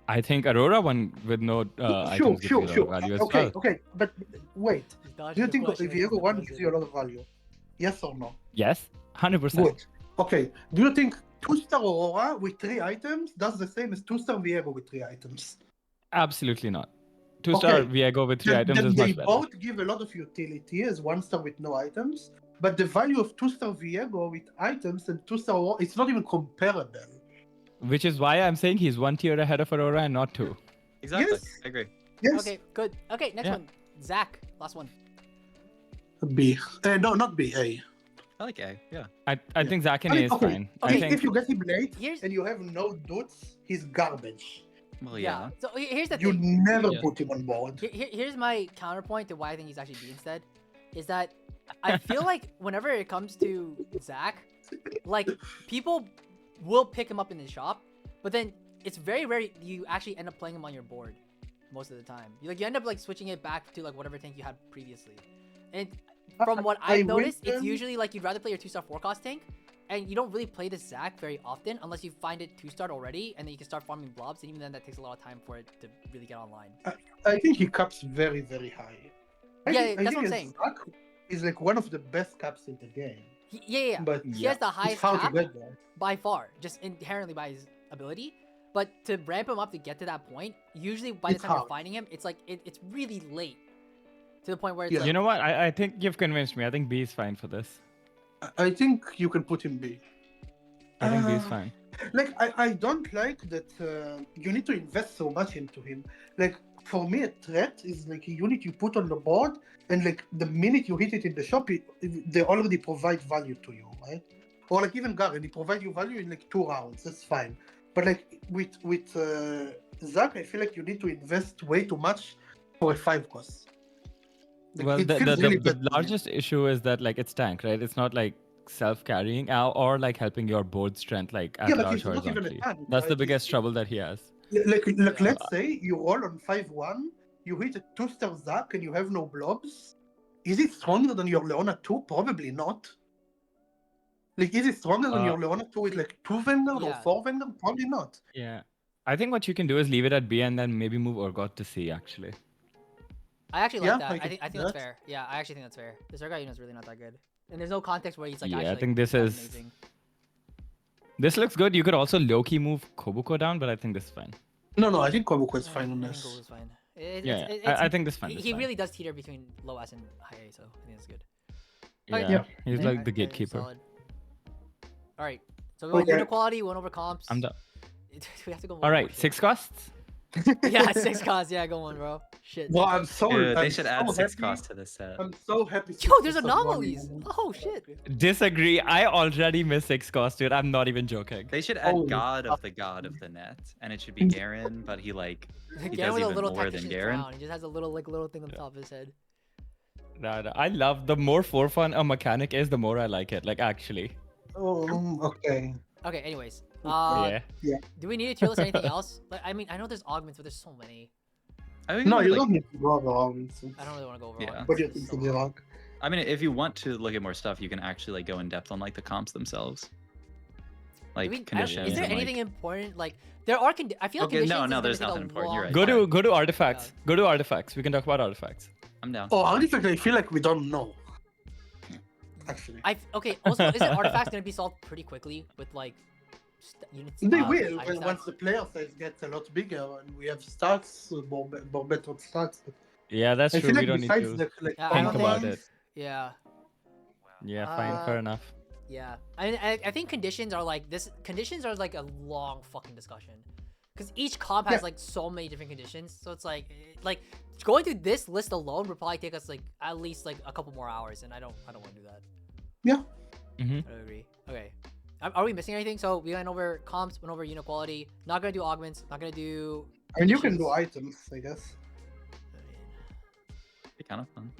D: I think Aurora one with no items gives you a lot of value as
C: okay,
D: well.
C: okay, but wait.
A: He's dodging
C: Do you
A: the
C: think
A: question like
C: Viego
A: he's
C: 1
A: the
C: gives you a lot of value? Yes or no?
D: Yes, 100%.
C: Good. Okay. Do you think 2-star Aurora with 3 items does the same as 2-star Viego with 3 items?
D: Absolutely not. 2-star
C: Okay.
D: Viego with 3 items
C: Then
D: is
C: they
D: much better.
C: both give a lot of utility as 1-star with no items, but the value of 2-star Viego with items and 2-star Aurora, it's not even comparable.
D: Which is why I'm saying he's 1 tier ahead of Aurora and not 2.
B: exactly.
C: Yes.
B: I agree.
C: Yes.
A: Okay, good. Okay, next
D: Yeah.
A: one. Zach, last one.
C: B. No, not B. A.
B: I like A. Yeah.
D: I think Zac and
C: I
D: A
C: mean,
D: is
C: okay,
D: fine.
C: Okay,
D: I think
C: if you get him late
A: Here's-
C: and you have no dudes, he's garbage.
B: Well, yeah.
A: So here's the
C: You
A: thing.
C: never
B: Yeah.
C: put him on board.
A: Here's my counterpoint to why I think he's actually B instead. Is that I feel like whenever it comes to Zach, like people will pick him up in the shop, but then it's very rare you actually end up playing him on your board most of the time. You end up like switching it back to like whatever tank you had previously. And from what
C: I
A: I've noticed, it's
C: wouldn't-
A: usually like you'd rather play your 2-star forecast tank, and you don't really play the Zac very often unless you find it 2-star already, and then you can start farming blobs, and even then that takes a lot of time for it to really get online.
C: I think he caps very, very high.
A: Yeah, that's what I'm saying.
C: Zac is like one of the best caps in the game.
A: Yeah.
C: But
A: He has the
C: it's
A: highest
C: hard
A: cap
C: to get there.
A: by far, just inherently by his ability. But to ramp him up to get to that point, usually by the
C: It's
A: time you're
C: hard.
A: finding him, it's like it's really late to the point where it's
C: Yeah.
A: like,
D: You know what? I think you've convinced me. I think B is fine for this.
C: I think you can put him B.
D: I think B is
C: Uh,
D: fine.
C: Like I don't like that you need to invest so much into him. Like for me, a threat is like a unit you put on the board, and like the minute you hit it in the shop, they already provide value to you, right? Or like even Garen, he provide you value in like 2 rounds. That's fine. But like with Zac, I feel like you need to invest way too much for a 5 cost. Like,
D: Well,
C: it
D: the,
C: feels
D: the,
C: really
D: the
C: bad to me.
D: largest issue is that like it's tank, right? It's not like self-carrying or like helping your board strength like at
C: Yeah, but
D: large
C: he's not even a
D: horizontally.
C: tank,
D: That's the
C: right?
D: biggest trouble that he has.
C: Like
A: Yeah.
C: let's say you roll on 5-1, you hit a 2-star Zac and you have no blobs. Is it stronger than your Leona 2? Probably not. Like, is it stronger than
D: Uh,
C: your Leona 2 with like 2 Vanguard or
A: Yeah.
C: 4 Vanguard? Probably not.
D: Yeah. I think what you can do is leave it at B and then maybe move Urgot to C actually.
A: I actually
C: Yeah,
A: like that.
C: I
A: I
C: can
A: think
C: see
A: that's
C: that.
A: fair. Yeah, I actually think that's fair. The Zerga unit's really not that good, and there's no context where he's like.
D: Yeah, I
A: actually,
D: think this
A: like,
D: is-
A: amazing.
D: This looks good. You could also low-key move Kobuko down, but I think this is fine.
C: No, I think Kobuko is
A: Yeah,
C: fine on
A: I think
C: this.
A: Gold is fine.
D: Yeah, I think this is fine.
A: He,
D: this
A: he
D: fine.
A: really does teeter between low S and high A, so I think that's good.
D: Yeah,
C: Yeah.
D: he's
A: Yeah,
D: like the
A: I think it's
D: gatekeeper.
A: solid. All right, so we went
C: Okay.
A: unit quality, we went over comps.
D: I'm done.
A: We have to go. one
D: All
A: more
D: right,
A: shit.
D: 6 costs.
A: Yeah, 6 costs. Yeah, go on, bro. Shit.
C: Well, I'm so.
B: Dude, they
C: I'm
B: should
C: so
B: add 6
C: happy.
B: costs to this set.
C: I'm so happy.
A: Yo, there's
C: 6 cost one
A: anomalies.
C: in.
A: Oh shit.
D: Disagree. I already miss 6 costs, dude. I'm not even joking.
B: They should add
C: Holy
B: God of the net, and it should be Garen, but he
A: Garen
B: does
A: with a
B: even
A: little
B: more than
A: tactician
B: Garen.
A: crown. He just has a little thing on the top of his head.
D: I love the more for fun a mechanic is, the more I like it. Like actually.
C: Oh, okay.
A: Okay, anyways.
D: Yeah.
A: Do we need a tier list or anything else? Like, I mean, I know there's augments, but there's so many.
B: I think
C: No, you
B: like,
C: don't need to go around.
A: I don't really want to go over
B: Yeah.
A: augments.
C: What do you
A: It's
C: think
A: so
C: of the
A: long.
C: rock?
B: I mean, if you want to look at more stuff, you can actually like go in depth on like the comps themselves, like conditions.
A: Is there
B: and,
A: anything
B: like...
A: important? Like, there are. I feel like
B: Okay,
A: conditions.
B: no,
A: is
B: there's
A: gonna take
B: nothing
A: a
B: important. You're
A: long
B: right.
D: Go to
A: time.
D: artifacts. Go to artifacts. We can talk about artifacts.
B: I'm down.
C: Oh, artifact, I feel like we don't know. Actually.
A: Okay. Also, isn't artifacts gonna be solved pretty quickly with like units?
C: They will
A: item
C: once
A: stats?
C: the player size gets a lot bigger and we have stats, more better stats.
D: Yeah, that's
C: I
D: true.
C: feel
D: We
C: like
D: don't need
C: besides
D: to
C: the like
A: Yeah, I
D: think
A: don't
D: about
A: think-
D: it.
A: Yeah.
D: Yeah, fine, fair enough.
A: Yeah. I think conditions are like this. Conditions are like a long fucking discussion. Because each comp has
C: Yeah.
A: like so many different conditions, so it's like going through this list alone would probably take us like at least like a couple more hours, and I don't want to do that.
C: Yeah.
D: Mm-hmm.
A: I don't agree. Okay, are we missing anything? So we went over comps, went over unit quality. Not gonna do augments. Not gonna do.
C: I mean, you can do
A: conditions.
C: items, I guess.
A: I mean,
B: Be kind of fun.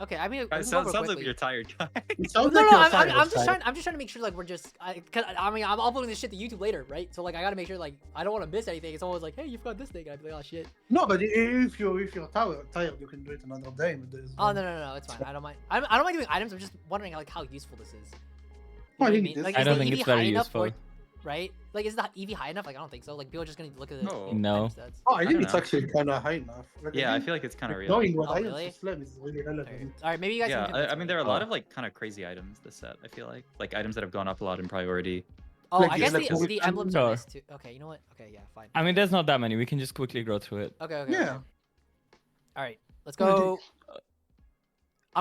A: okay, I mean, we
B: Guys,
A: move
B: sounds
A: over
B: like
A: quickly.
B: you're tired, guys.
C: It sounds
A: No,
C: like
A: no,
C: you're
A: I'm
C: tired,
A: just
C: right?
A: trying to make sure like we're just, cause I mean I'm uploading this shit to YouTube later, right? So like I gotta make sure like I don't want to miss anything. It's always like, hey, you forgot this thing, and I'd be like, oh shit.
C: No, but if you're tired, you can do it another day. But there's
A: Oh no, it's fine. I don't mind. I don't mind doing items. I'm just wondering like how useful this is. You
C: I
A: know what
C: think it is.
A: Like,
D: I
A: is
D: don't
A: the
D: think
A: EV
D: it's very
A: high enough
D: useful.
A: for- right? Like, is the EV high enough? Like, I don't think so. Like, people are just gonna look at the
B: No.
A: item
D: No.
A: stats.
C: Oh, I think
B: don't
C: it's
B: know.
C: actually kind of high enough. Like,
B: Yeah, I
C: think
B: feel like it's kind of real.
C: knowing what
A: Oh,
C: items
A: really?
C: to slam is really relevant.
A: All right, maybe you guys.
B: Yeah,
A: can convince
B: I mean
A: me.
B: there are a lot
C: Oh.
B: of like kind of crazy items this set. I feel like items that have gone up a lot in priority.
A: Oh,
C: like,
A: I guess
C: like,
A: the emblems are
D: Sure.
A: missed too. Okay, you know what? Okay, yeah, fine.
D: I mean, there's not that many. We can just quickly go through it.
A: Okay.
C: Yeah.
A: All right, let's
C: What do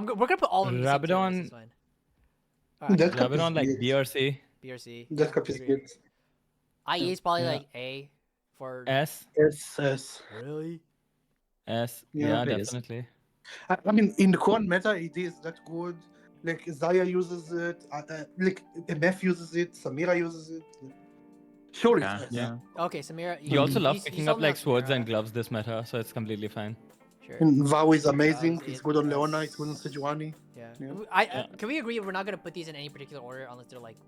A: go. We're gonna put all of them. in the same tier list,
D: Rabadon-
A: it's fine. All right,
C: That cup
D: Rabadon,
C: is
D: like
C: good.
D: BRC,
A: BRC.
C: That
A: yeah,
C: cup is
A: agree.
C: good.
A: IE is probably
D: Yeah.
A: like A for.
D: S,
C: Yes.
A: Really?
D: S.
C: Yeah,
D: Yeah,
B: it is.
D: definitely.
C: I mean, in the current meta, it is that good. Like Zaya uses it. Like MF uses it. Samira uses it. Sure,
B: Yeah,
C: it's S.
B: yeah.
A: Okay, Samira.
D: You also love
A: you
D: picking
A: sold
D: up
A: me
D: like
A: on
D: swords and
A: Samira.
D: gloves this meta, so it's completely fine.
A: Sure.
C: And Vow is amazing.
A: Vow is
C: It's good on
A: the
C: Leona.
A: best.
C: It's good on Sejuani.
A: Yeah.
C: Yeah.
A: Can we agree we're not gonna put these in any particular order unless they're like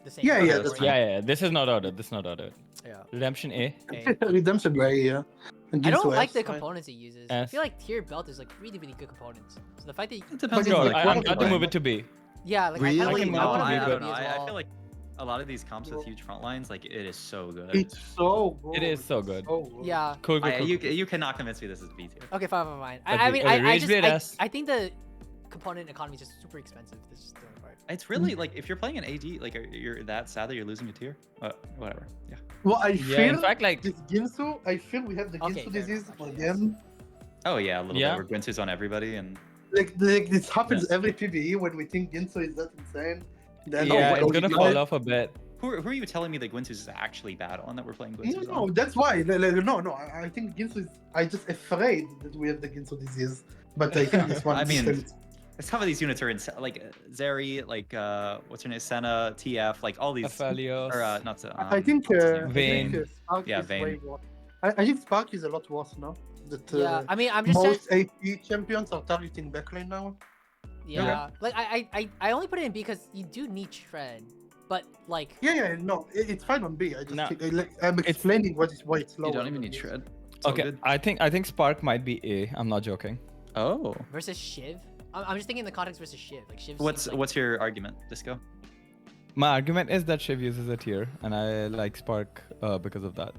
A: the same?
C: Yeah,
A: order,
C: yeah,
B: that's
A: right?
B: fine.
D: Yeah. This is not ordered. This is not ordered.
A: Yeah.
D: Redemption A.
A: Okay.
C: Redemption Ray, yeah. And
A: I don't
C: Ginsu
A: like
C: S,
A: the
C: right?
A: components he uses. I
D: S.
A: feel like tier belt is like really good components. So the fact that
B: It depends
C: But
B: on
C: it's
B: the
C: like
D: I'm
C: one
D: glad to
C: line.
D: move it to B.
A: yeah, like
C: Really?
A: I
D: I
A: kinda
D: can
A: like,
D: move
A: I
D: it
A: want
D: to
A: to
D: B,
A: move
D: but-
A: it to
B: don't
A: B
B: know.
A: as
B: I
A: well.
B: feel like a lot of these comps with huge front lines, like it is so good.
C: It's so good.
D: It is so good.
C: So good.
A: Yeah.
D: Cool.
B: You cannot convince me this is B tier.
A: Okay, fine.
D: Okay,
A: I mean,
D: okay,
A: I
D: Rage
A: just
D: Blade S.
A: I think the component economy is just super expensive. This is the only part.
B: It's really like if you're playing an AD, like you're that sad that you're losing a tier. Whatever. Yeah.
C: Well, I
D: Yeah,
C: feel
D: in fact, like
C: this Ginsu, I feel we have the
A: Okay,
C: Ginsu
A: fair
C: disease
A: enough,
C: for
A: actually, yes.
C: them.
B: Oh yeah, a little
D: Yeah.
B: bit. Where Gwynsu's on everybody and
C: Like this happens
B: Yes.
C: every PvE when we think Ginsu is that insane. Then
D: yeah,
B: wait,
D: it's gonna
B: you
D: fall
B: might-
D: off a bit.
B: who are you telling me that Gwynsu's is actually bad on that we're playing Gwynsu's
C: No,
B: on?
C: that's why. No. I think Ginsu is. I just afraid that we have the Ginsu disease. But I think this one.
B: I mean,
C: is-
B: Some of these units are insane. Like Zeri, like what's her name, Senna, TF, like all these.
D: Aphelios.
B: Or not so.
C: I think.
B: what's his name?
D: Vayne.
C: Spark
B: Yeah,
C: is
B: Vayne.
C: way worse. I think Spark is a lot worse now. That
A: Yeah, I mean, I'm just saying.
C: most AP champions are targeting backline now.
A: Yeah, like I only put it in B because you do need shred, but like
C: Yeah, no, it's fine on B. I just
D: No.
C: I'm explaining why it's low.
B: You don't even need shred. It's all
D: Okay,
B: good.
D: I think Spark might be A. I'm not joking.
B: Oh.
A: versus Shiv. I'm just thinking in the context versus Shiv. Like Shiv.
B: What's
A: seems like,
B: what's your argument, Disco?
D: My argument is that Shiv uses it here, and I like Spark because of that.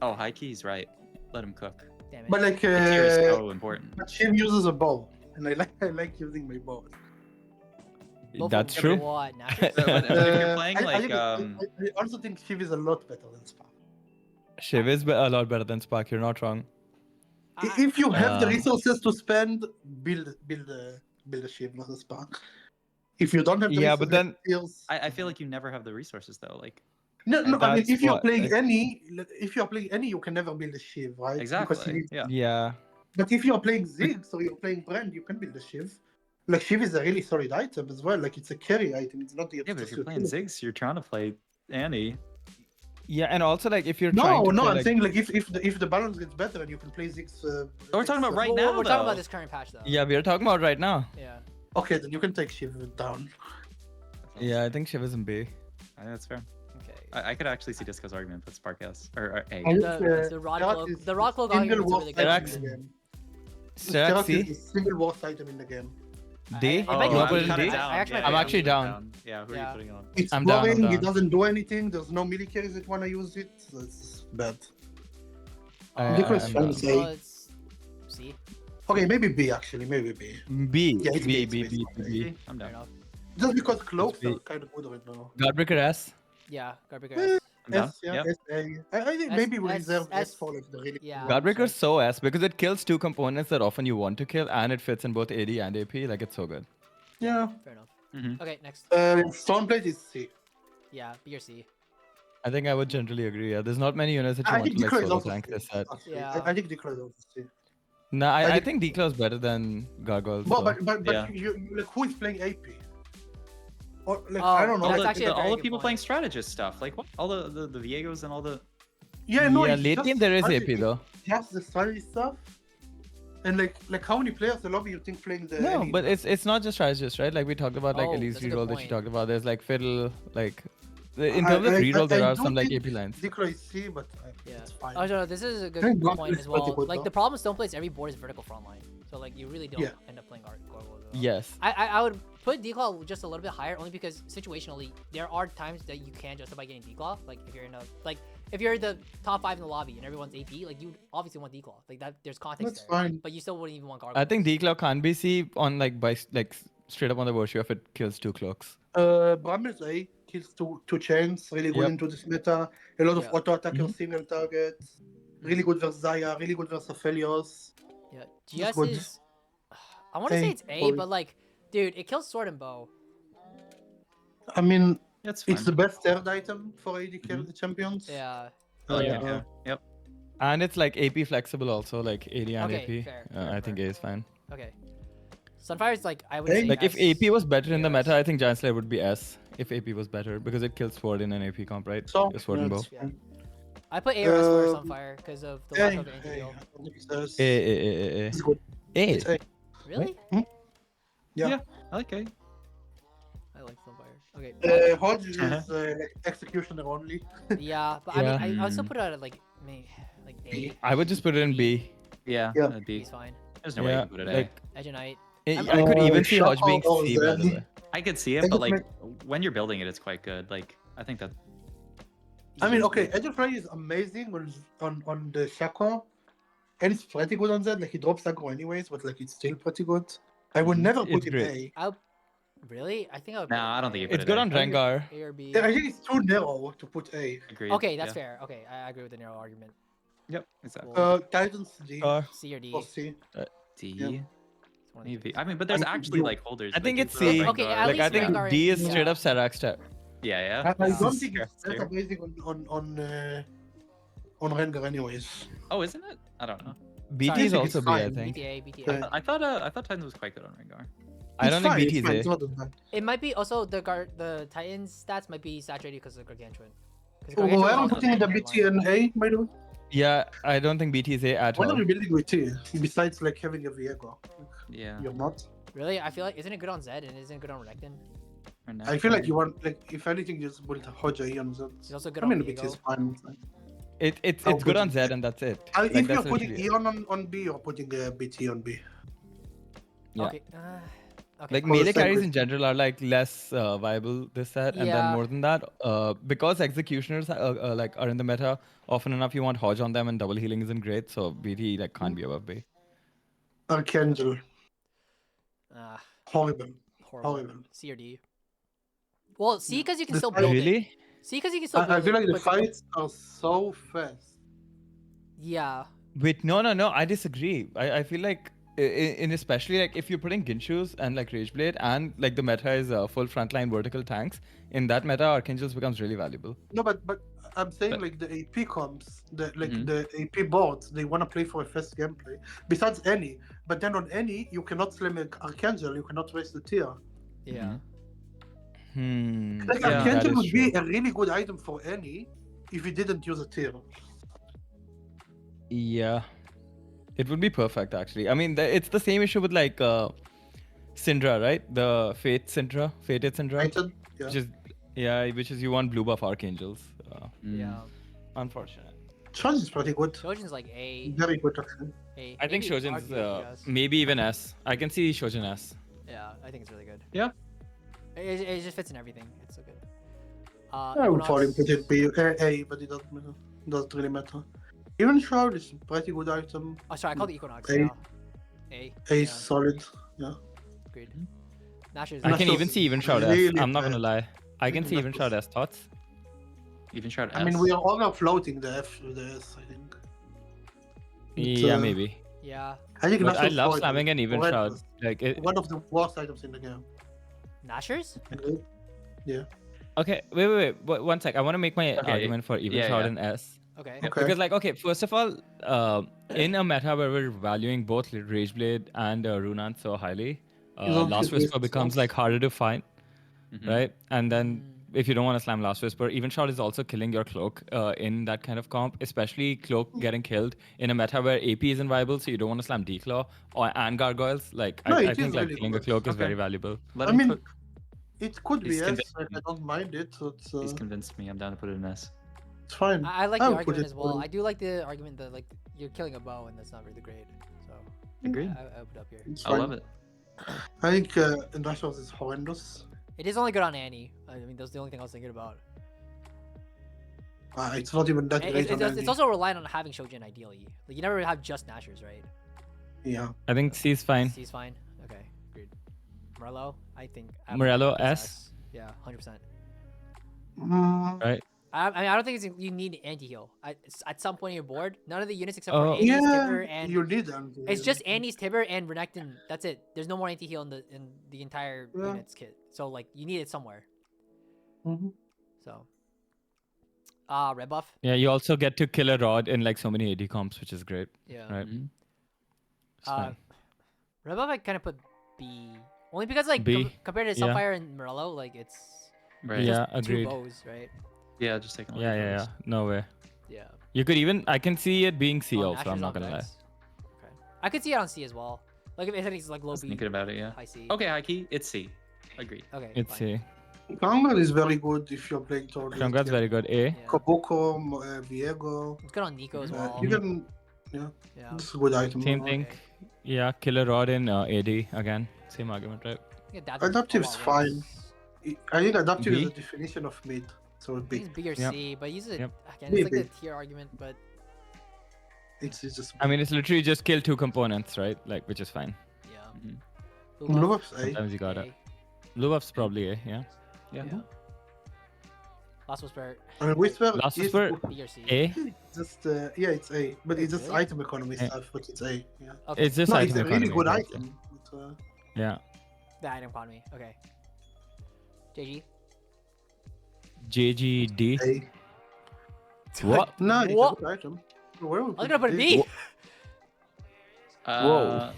B: Oh, high key's right. Let him cook.
A: Damn it.
C: But like,
B: The tier is so important.
C: but Shiv uses a bow, and I like using my bow.
A: Both
D: That's
A: of them
D: true.
A: are what, naturals?
B: But if you're playing
C: I
B: like
C: think I also think Shiv is a lot better than Spark.
D: Shiv is a lot better than Spark. You're not wrong.
C: If you have the
D: Um,
C: resources to spend, build a Shiv, not a Spark. If you don't have the
D: Yeah,
C: resources,
D: but then-
C: skills,
B: I feel like you never have the resources though. Like
C: no. I mean,
D: that's
C: if you're
D: what-
C: playing any, you can never build a Shiv, right? Because you
B: exactly.
C: need,
B: Yeah.
D: Yeah.
C: but if you're playing Ziggs or you're playing Brand, you can build a Shiv. Like Shiv is a really solid item as well. Like it's a carry item. It's not the
B: Yeah, but if you're playing Ziggs, you're trying to play Annie.
D: Yeah, and also like if you're
C: No,
D: trying to
C: no,
D: play,
C: I'm
D: like,
C: saying like if the balance gets better and you can play Ziggs.
B: We're talking about right
A: Well,
B: now,
A: we're talking
B: though.
A: about this current patch though.
D: yeah, we are talking about right now.
A: Yeah.
C: Okay, then you can take Shiv down.
D: Yeah, I think Shiv is in B.
B: That's fair.
A: Okay.
B: I could actually see Disco's argument with Spark-S or A.
C: I think,
A: The rod
C: Sterak
A: cloak.
C: is
A: The rod cloak
C: single
A: argument's a
C: worst
A: really good
C: item
D: Sterak-
C: in the
A: argument.
C: game.
D: Sterak
C: Sterak
D: C?
C: is the single worst item in the game.
D: D?
A: It might
D: You
A: be
D: want to put
A: D.
D: it in D?
A: I actually might
D: I'm
A: put
D: actually
A: D.
D: down.
B: Yeah, who are
A: Yeah.
B: you putting on?
C: It's
D: I'm down,
C: boring.
D: I'm
C: It
D: down.
C: doesn't do anything. There's no melee carries that wanna use it. So it's bad.
D: I-
C: Nicholas
D: I'm
C: Fine
D: down.
C: say.
A: Well, it's C.
C: Okay, maybe B actually. Maybe B.
D: B.
C: Yeah, it's
D: B,
C: B,
D: B,
C: it's
D: B,
C: B.
D: B, B.
B: I'm
A: Fair
B: down.
A: enough.
C: Just because cloaks
D: B.
C: are kind of good right now.
D: Godbreaker S.
A: Yeah. Garbage
C: Eh,
A: guys.
B: I'm down.
C: S, yeah,
B: Yep.
C: S, A. I think
A: S-
C: maybe we
A: S-
C: reserve
A: S-
C: S for like the really.
A: Yeah.
D: Godbreaker's so S because it kills two components that often you want to kill, and it fits in both AD and AP. Like, it's so good.
C: Yeah.
A: Fair enough.
B: Mhm.
A: Okay, next.
C: Stormblade is C.
A: Yeah, B or C.
D: I think I would generally agree. Yeah, there's not many units that you
C: I
D: want
C: think
D: to like
C: Declaw is
D: solo
C: also
D: tank
C: C.
D: this set.
C: actually.
A: Yeah.
C: I think Declaw is also C.
D: Nah,
C: I
D: I
C: think-
D: think Declaw is better than Gargoyle.
C: Well,
D: so-
C: but
B: Yeah.
C: you like who is playing AP? Or like
A: Oh,
C: I don't know.
A: that's
C: like-
A: actually a very
B: all the
A: good
B: people
A: point.
B: playing strategist stuff, like what? All the Viegos and all the.
C: yeah, no.
D: yeah,
C: it's
D: late
C: just
D: game there is
C: strategy.
D: AP though.
C: Yes, the strategy stuff. And like how many players the lobby you think playing the?
D: No,
C: any-
D: but it's not just strategist, right? Like we talked about, like
A: Oh,
D: Elise
A: that's a good
D: reroll that you
A: point.
D: talked about. There's like fiddle, like in terms of reroll, there are some like AP lines.
C: Declaw is C, but
A: Yeah.
C: it's fine.
A: Oh no, this is a good
C: I think Block
A: point
C: is
A: as well.
C: pretty good,
A: Like
C: though.
A: the problem with Stoneblade is every board is vertical front line, so like you really don't
C: Yeah.
A: end up playing Gargoyle.
D: Yes.
A: I would put Declaw just a little bit higher only because situationally there are times that you can justify getting Declaw. Like if you're in a if you're the top 5 in the lobby and everyone's AP, like you obviously want Declaw. Like that there's context
C: That's
A: there.
C: fine.
A: But you still wouldn't even want Gargoyle.
D: I think Declaw can be C on like by straight up on the virtue if it kills two cloaks.
C: Brambles A kills two chains, really good
D: Yep.
C: into this meta. A lot of
A: Yeah.
C: auto attackers,
D: Mhm.
C: single targets. Really good versus Zaya, really good versus Aphelios.
A: Yeah,
C: Just
A: GS
C: good.
A: is. I want to say
C: A,
A: it's A,
C: probably.
A: but like, dude, it kills sword and bow.
C: I mean,
B: That's fine.
C: it's the best third item for AD champions.
A: Yeah.
B: Oh, yeah.
C: Yeah.
B: Yeah. Yep.
D: And it's like AP flexible also, like AD and
A: Okay,
D: AP.
A: fair,
D: I think A is fine.
A: Okay. Sunfire's like I would
C: Hey.
A: say
D: Like if
A: S.
D: AP was better in the
A: Yes.
D: meta, I think Giant Slayer would be S. If AP was better, because it kills sword in an AP comp, right?
C: So,
D: Sword and bow.
C: that's fine.
A: I put A or S for
C: Um,
A: Sunfire because of the
C: A,
A: lack of anti
C: A. I think it's S.
D: A.
C: It's good.
D: A.
C: It's A.
A: Really?
C: Yeah.
B: Yeah. Okay.
A: I like Sunfire. Okay.
C: Hodge is like executioner only.
A: Yeah, but
D: Yeah.
A: I mean, I also put it at like A.
D: I would just put it in B.
B: Yeah.
C: Yeah.
B: That'd be.
A: He's fine.
B: There's no way you
D: Yeah,
B: can put it A.
D: like
A: Edge of Knight.
D: I could even see Hodge being
C: Shaco
D: C, by the
C: Zen.
D: way.
B: I could see
C: I
B: it, but
C: could
B: like when you're building it, it's quite good. Like I think that.
C: I mean, okay, Edge of Fly is amazing on the Shaco, and it's pretty good on that. Like he drops aggro anyways, but like it's still pretty good. I would never
D: It's
C: put it
D: great.
C: A.
A: Really? I think I would.
B: No,
A: put it
B: I don't think you
A: A.
B: put
D: It's
B: it
D: good
B: A.
D: on Rengar.
A: A or B.
C: Yeah, I think it's too narrow to put A.
B: Agreed.
A: Okay, that's
B: yeah.
A: fair. Okay, I agree with the narrow argument.
B: Yep. Exactly.
A: Cool.
C: Titans D
A: C or D.
C: or C.
B: D.
C: Yeah.
A: It's one of the
B: Maybe.
A: two.
B: I mean, but there's
C: I think
B: actually
C: you-
B: like holders.
D: I think
B: like,
D: it's
B: you put
D: C.
B: Rengar-
A: Okay, at
D: Like I
A: least
D: think
A: Rengar
D: D
A: is-
D: is straight
A: yeah.
D: up Serac step.
B: Yeah, yeah.
C: I
A: Yeah.
C: don't think
B: Fair,
C: it's that
B: fair.
C: amazing on Rengar anyways.
B: Oh, isn't it? I don't know.
D: BT
A: Sorry.
D: is
C: I think
D: also
C: it's
D: B, I
C: fine.
D: think.
A: BTA, BTA.
C: Yeah.
B: I thought Titans was quite good on Rengar.
D: I don't think BT is
C: It's
D: A.
C: not that bad.
A: It might be also the Titans stats might be saturated because of Gargantuan. 'Cause
C: Oh,
A: Gargantuan
C: why
A: is
C: am I
A: also
C: putting in the
A: very
C: BT and A, by the way?
D: Yeah, I don't think BT is A at
C: What
D: all.
C: are you building with T? Besides like having a Viego.
B: Yeah.
C: You're not.
A: Really, I feel like isn't it good on Zed and isn't it good on Renekton?
B: Or not.
C: I feel like you want like if anything just build Hodge A on that.
A: It's also good
C: I
A: on
C: mean
A: Viego.
C: BT is fine.
D: It's
C: How
D: good
C: good
D: on
C: is
D: Z
C: it?
D: and that's it.
C: If
D: Like,
C: you're
D: that's
C: putting
D: literally it.
C: Eon on B, you're putting BT on B.
D: Yeah.
A: Okay. Okay.
D: Like
C: Or
D: melee
C: side
D: carries
C: with-
D: in general are like less viable this set, and
A: Yeah.
D: then more than that, because executioners like are in the meta often enough, you want Hodge on them, and double healing isn't great, so BT like can't be above B.
C: Archangel. Horrible.
A: Horrible.
C: Horrible.
A: C or D. Well, C because you can
C: The
A: still
C: fight-
A: build it.
D: Really?
A: C because you can still build
C: I feel
A: it,
C: like the
A: but-
C: fights are so fast.
A: Yeah.
D: Wait, no, I disagree. I feel like in especially like if you're putting Ginshus and like Rageblade and like the meta is full frontline vertical tanks, in that meta Archangels becomes really valuable.
C: No, but I'm saying
D: But-
C: like the AP comps,
B: Mhm.
C: the AP boards, they want to play for a fast gameplay. Besides any, but then on any, you cannot slam an Archangel, you cannot raise the tier.
A: Yeah.
D: Hmm.
C: Like
B: Yeah,
C: Archangel
D: that is
C: would be
D: true.
C: a really good item for any, if you didn't use a tier.
D: Yeah, it would be perfect actually. I mean, it's the same issue with like Syndra, right? The Fated Syndra.
C: Rated? Yeah.
D: Which is you want blue buff archangels.
A: Yeah.
D: Unfortunate.
C: Shojin is pretty good.
A: Shojin's like A.
C: Very good actually.
A: A.
D: I think
A: maybe
D: Shojin's
A: arguably yes.
D: maybe even S. I can see Shojin S.
A: Yeah, I think it's really good.
B: Yeah.
A: It just fits in everything. It's so good.
C: I would probably put it B A, but it doesn't matter. Doesn't really matter. Even Shroud is a pretty good item.
A: Oh, sorry, I called it Equinox.
C: A.
A: Yeah. A.
C: A
A: Yeah,
C: is solid. Yeah.
A: agreed. Nashor's
D: I can
C: Nashor's
D: even see even Shroud S.
C: really
D: I'm not gonna
C: bad.
D: lie. I can see even
C: Nashor's-
D: Shroud S. Thoughts?
B: Even Shroud S.
C: I mean, we are overfloating the F with the S, I think. It's,
D: Yeah, maybe.
A: Yeah.
C: I think
D: But I
C: Nashor's
D: love
C: solid.
D: slamming an even Shroud.
C: Horrendous.
D: Like it.
C: One of the worst items in the game.
A: Nashor's?
C: Agree? Yeah.
D: Okay, wait. One sec. I want to make my
B: Okay,
D: argument for even
B: yeah,
D: Shroud
B: yeah.
D: and S.
A: Okay.
B: Yep.
C: Okay.
D: Because like, okay, first of all, in a meta where we're valuing both Rageblade and Runan so highly,
C: don't
D: Last
C: feel
D: Whisper
C: it
D: becomes
C: sucks.
D: like harder to find,
B: Mhm.
D: right? And then if you don't want to slam Last Whisper, even Shroud is also killing your Cloak in that kind of comp, especially Cloak getting killed in a meta where AP isn't viable, so you don't want to slam Declaw and Gargoyles. Like,
C: No,
D: I
C: it
D: think
C: is
D: like
C: really
D: killing a
C: good.
D: Cloak is
B: Okay.
D: very valuable.
B: Let
C: I
B: me
C: mean,
B: put,
C: it could be
B: He's
C: S.
B: convinced
C: I don't mind it. So
B: he's convinced me. I'm down to put it in S.
C: it's fine.
A: I like
C: I
A: the
C: would put
A: argument
C: it
A: as well.
C: on-
A: I do like the argument that like you're killing a bow and that's not really great. So
B: Agreed.
A: I put it up here.
C: It's
B: I
C: fine.
B: love it.
C: I think Nashor's is horrendous.
A: It is only good on Annie. I mean, that's the only thing I was thinking about.
C: It's not even that great. on
A: It's
C: Annie.
A: also reliant on having Shojin ideally. Like you never have just Nashors, right?
C: Yeah.
D: I think C is fine.
A: C's fine. Okay, agreed. Morello, I think.
D: Morello,
A: it's
D: S?
A: Yeah, 100%.
D: Right?
A: I mean, I don't think you need anti-heal. At some point in your board, none of the units except
D: Oh.
A: for Annie's,
C: Yeah,
A: Tibber, and
C: you need them.
A: it's just Annie's, Tibber, and Renekton. That's it. There's no more anti-heal in the entire
C: Yeah.
A: units kit. So like you need it somewhere.
C: Mhm.
A: So, red buff.
D: Yeah, you also get to kill a Rod in like so many AD comps, which is great.
A: Yeah.
D: Right.
B: Mhm.
D: It's fine.
A: Red buff I kind of put B, only because like
D: B?
A: compared to
D: Yeah.
A: Sunfire and Morello, like it's
B: Right.
D: Yeah,
A: just two
D: agreed.
A: bows, right?
B: Yeah, just taking a look
D: Yeah,
B: at
D: yeah,
B: those.
D: yeah. No way.
A: Yeah.
D: You could even, I can see it being C
A: Oh,
D: also, I'm
A: Nashor's
D: not
A: on
D: gonna lie.
A: Vex. Okay. I could see it on C as well. Like if it's like low
B: Just
A: B,
B: thinking about it, yeah.
A: high C.
B: Okay, high key, it's C. Agreed.
A: Okay.
D: It's
A: fine.
D: C.
C: Kangan is very good if you're playing toward
D: Shanghai's very good. A.
A: Yeah.
C: Kabuko, Viego.
A: It's good on Nico as well.
C: You can, yeah,
A: Yeah.
C: it's a good item.
D: Same
A: Okay.
D: thing. Yeah, kill a Rod in AD again. Same argument, right?
A: I think Adaptive's
C: Adaptive's
A: a lot
C: fine.
A: worse.
C: I think adaptive
D: B?
C: is the definition of mid. So
A: I
C: B.
A: think it's B or
D: Yep.
A: C, but use it
D: Yep.
A: again. It's like
C: B.
A: the tier argument, but
C: It's just.
D: I mean, it's literally just kill two components, right? Like, which is fine.
A: yeah.
B: Mhm.
C: Blue buff's A.
D: Sometimes you gotta.
A: A.
D: Blue buff's probably A, yeah.
B: Yeah.
A: Yeah. Last Whisper,
C: I mean, Whisper
D: Last
C: is
D: Whisper-
C: good.
A: B or C.
D: A?
C: Just yeah, it's A, but it's just
A: Really?
C: item economy
D: Yeah.
C: stuff. But it's A. Yeah.
A: Okay.
D: It's just
C: No,
D: item
C: it's a
D: economy.
C: really good
D: exactly.
C: item. But,
D: Yeah.
A: The item economy. Okay. JG.
D: JGD.
C: A.
D: What?
C: No, it's
A: What?
C: a good item. Where would
A: I was gonna put a B.
B: Whoa.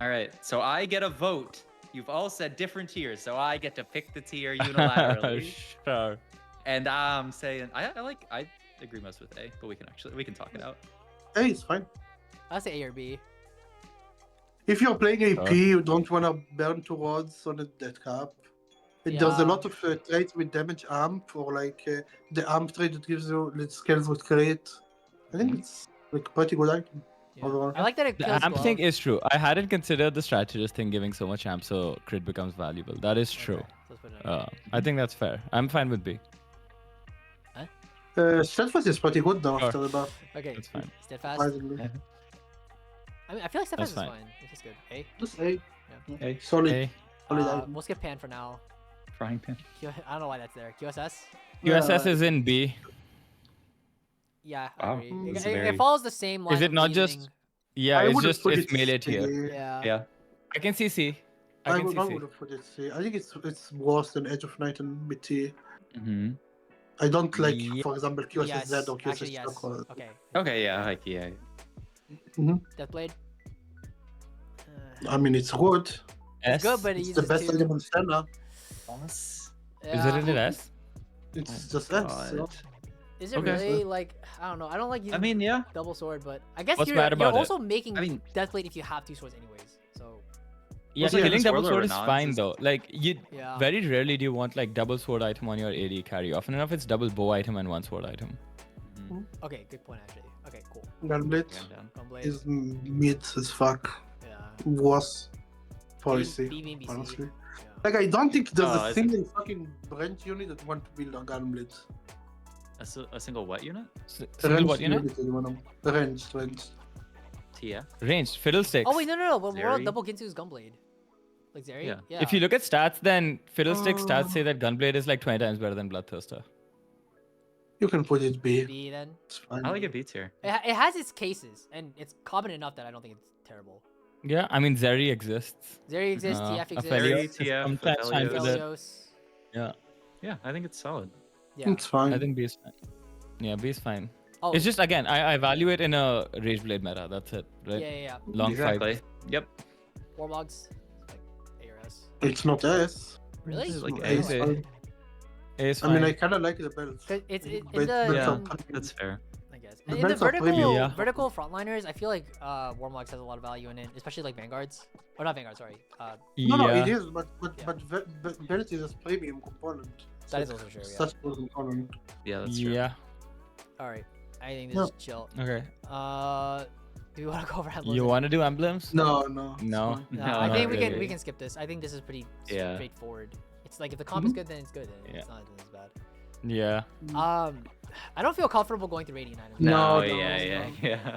B: All right, so I get a vote. You've all said different tiers, so I get to pick the tier unilaterally.
D: Sure.
B: And I'm saying I agree most with A, but we can talk it out.
C: A is fine.
A: I'll say A or B.
C: If you're playing AP, you don't want to burn two rods on a dead cap. There's a
A: Yeah.
C: lot of traits with damage amp, or like the amp trait that gives you the scales with crit. I think it's like a pretty good item.
A: Yeah.
C: Overall.
A: I like that it
D: The
A: kills
D: amp
A: glove.
D: thing is true. I hadn't considered the strategist thing giving so much amp so crit becomes valuable. That is true.
A: Okay, so let's put it on.
D: I think that's fair. I'm fine with B.
C: Steadfast is pretty good now
D: Sure.
C: after the buff.
A: Okay.
D: That's fine.
A: Steadfast.
C: Surprisingly.
D: Yeah.
A: I mean, I feel like Steadfast is
D: That's
A: fine.
D: fine.
A: This is good. A.
C: Just A.
A: Yeah.
B: A.
C: Solid.
D: A.
C: Solid item.
A: We'll skip Pan for now.
B: Frying pan.
A: I don't know why that's there. QSS.
D: USS is in B.
A: Yeah. I
B: Wow.
A: agree.
B: It's
A: It
B: very-
A: follows the same line.
D: Is it
A: of
D: not just?
A: reasoning.
D: Yeah,
C: I
D: it's
C: would've
D: just
C: put
D: it's
C: it
D: melee
C: A.
D: tier.
A: Yeah.
B: Yeah.
D: I can see C.
C: I
D: I can
C: would,
D: see
C: I
D: C.
C: would have put it C. I think it's worse than Edge of Night and BT.
B: Mm-hmm.
C: I don't like,
D: Yeah.
C: for example, QSS
A: Yes.
C: Z or QSS
A: Actually, yes.
C: Chocolate.
A: Okay.
B: Okay, yeah, like yeah.
A: Deathblade.
C: I mean, it's good.
D: S.
A: Good, but it
C: It's
A: uses
C: the best
A: two.
C: item on Senna.
D: Is it
A: Yeah.
D: in an S?
C: It's
B: Oh,
C: just S.
B: God.
C: So.
A: Is it
B: Okay.
A: really like I don't know. I don't like using
B: I mean, yeah.
A: double sword, but I guess
D: What's
A: you're,
D: bad about it?
A: also making
B: I mean-
A: Deathblade if you have 2 swords anyways. So
D: Yeah,
B: Also, yeah,
D: killing
B: the
D: double
B: spoiler
D: sword
B: or
D: is
B: not,
D: fine
B: it's-
D: though. Like you
A: Yeah.
D: very rarely do you want like double sword item on your AD carry. Often enough it's double bow item and 1 sword item.
A: okay, good point actually. Okay, cool.
C: Gunblade
B: Yeah, I'm down.
A: Gunblade.
C: is mid as fuck.
A: Yeah.
C: Worse policy,
A: B, B, B, C.
C: honestly.
A: Yeah.
C: Like, I don't think there's
B: Oh,
C: a
B: is
C: single fucking branch unit that want to build a Gunblade.
B: A single what unit?
D: Single what unit?
C: Range.
B: TF.
D: Ranged fiddlesticks.
A: Oh wait, no. But we're on
B: Zeri?
A: double Ginsu's Gunblade. Like Zeri?
B: Yeah.
A: Yeah.
D: If you look at stats, then fiddlestick stats say that Gunblade is like 20 times better than Bloodthirster.
C: You can put it B.
A: B then.
C: It's fine.
B: I like it B tier.
A: It has its cases, and it's common enough that I don't think it's terrible.
D: Yeah, I mean Zeri exists.
A: Zeri exists,
D: Uh,
A: TF exists.
B: Zeri,
D: Aphelios is
B: TF,
D: sometimes fine with it.
A: Aphelios.
D: Yeah,
B: Yeah, I think it's solid.
A: Yeah.
C: It's fine.
D: I think B is fine. Yeah, B is fine.
A: Oh,
D: It's just again, I value it in a Rage Blade meta. That's it, right?
A: yeah.
D: Long
B: Exactly.
D: fight.
B: Yep.
A: Warmogs. Like A or S.
C: It's not S.
A: Really?
B: This is like
C: It's
B: A.
C: not S,
D: A.
C: fine.
D: A is
C: I
D: fine.
C: mean, I kind of like the belt.
A: It's in
C: But-
A: the
C: but
B: Yeah,
C: some-
B: that's fair.
A: I guess.
C: The
A: In the
C: belts are
A: vertical
C: premium.
D: Yeah.
A: vertical frontliners, I feel like Warmogs has a lot of value in it, especially like Vanguards. Or not Vanguards, sorry.
C: No, it
D: Yeah.
C: is, but belt is a premium component.
A: That is also true, yeah.
C: Such a component.
B: Yeah, that's true.
D: Yeah.
A: Alright. I think this
C: No.
A: is chill.
D: Okay.
A: Do we want to go over emblems?
D: You want to do emblems?
C: No.
D: No.
C: it's fine.
A: No,
B: No,
A: I
B: not
A: think we
D: really.
A: can skip this. I think this is pretty
B: Yeah.
A: straightforward. It's like if the comp is good, then it's good. And if it's not, then it's bad.
D: Yeah.
A: I don't feel comfortable going through rating items.
C: No,
B: yeah.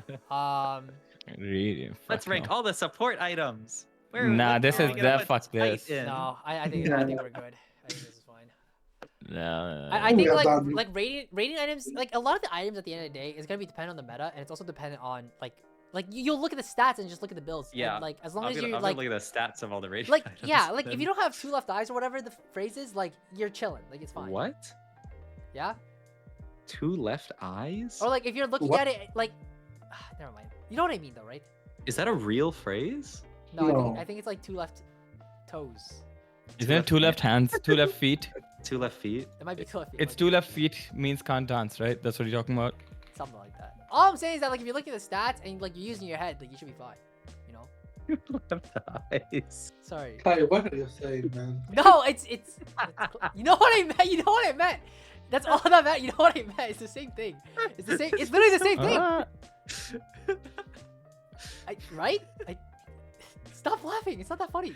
D: Really.
B: Let's
D: fuck
B: rank
D: no.
B: all the support items.
D: Nah, this is
B: gonna
D: the
B: put
D: fuck this.
B: Titan?
A: No, I think
C: Yeah.
A: we're good. I think this is fine.
D: No.
A: I think
C: We are
A: like
C: done.
A: rating items, like a lot of the items at the end of the day is gonna be dependent on the meta, and it's also dependent on like you'll look at the stats and just look at the builds.
B: Yeah.
A: And, like as long
B: I'm
A: as
B: gonna,
A: you're
B: I'm
A: like
B: gonna look at the stats of all the rating
A: like
B: items.
A: yeah, like if
B: then.
A: you don't have 2 left eyes or whatever the phrase is, like you're chilling. Like it's fine.
B: What?
A: Yeah.
B: 2 left eyes?
A: Or like if you're looking
C: What?
A: at it like never mind. You know what I mean though, right?
B: Is that a real phrase?
A: No,
C: No.
A: I think it's like 2 left toes.
D: Isn't it 2 left hands, 2 left feet?
B: 2 left feet?
A: It might be 2 left.
D: It's 2 left feet means can't dance, right? That's what you're talking about.
A: Something like that. All I'm saying is that like if you're looking at the stats and like you're using your head, like you should be fine. You know?
B: Left eyes.
A: Sorry.
C: Kai, what are you saying, man?
A: No, it's you know what I meant. You know what I meant. That's all that meant. You know what I meant. It's the same thing. It's the same. It's literally the same thing.
D: Ah.
A: Right? Stop laughing. It's not that funny.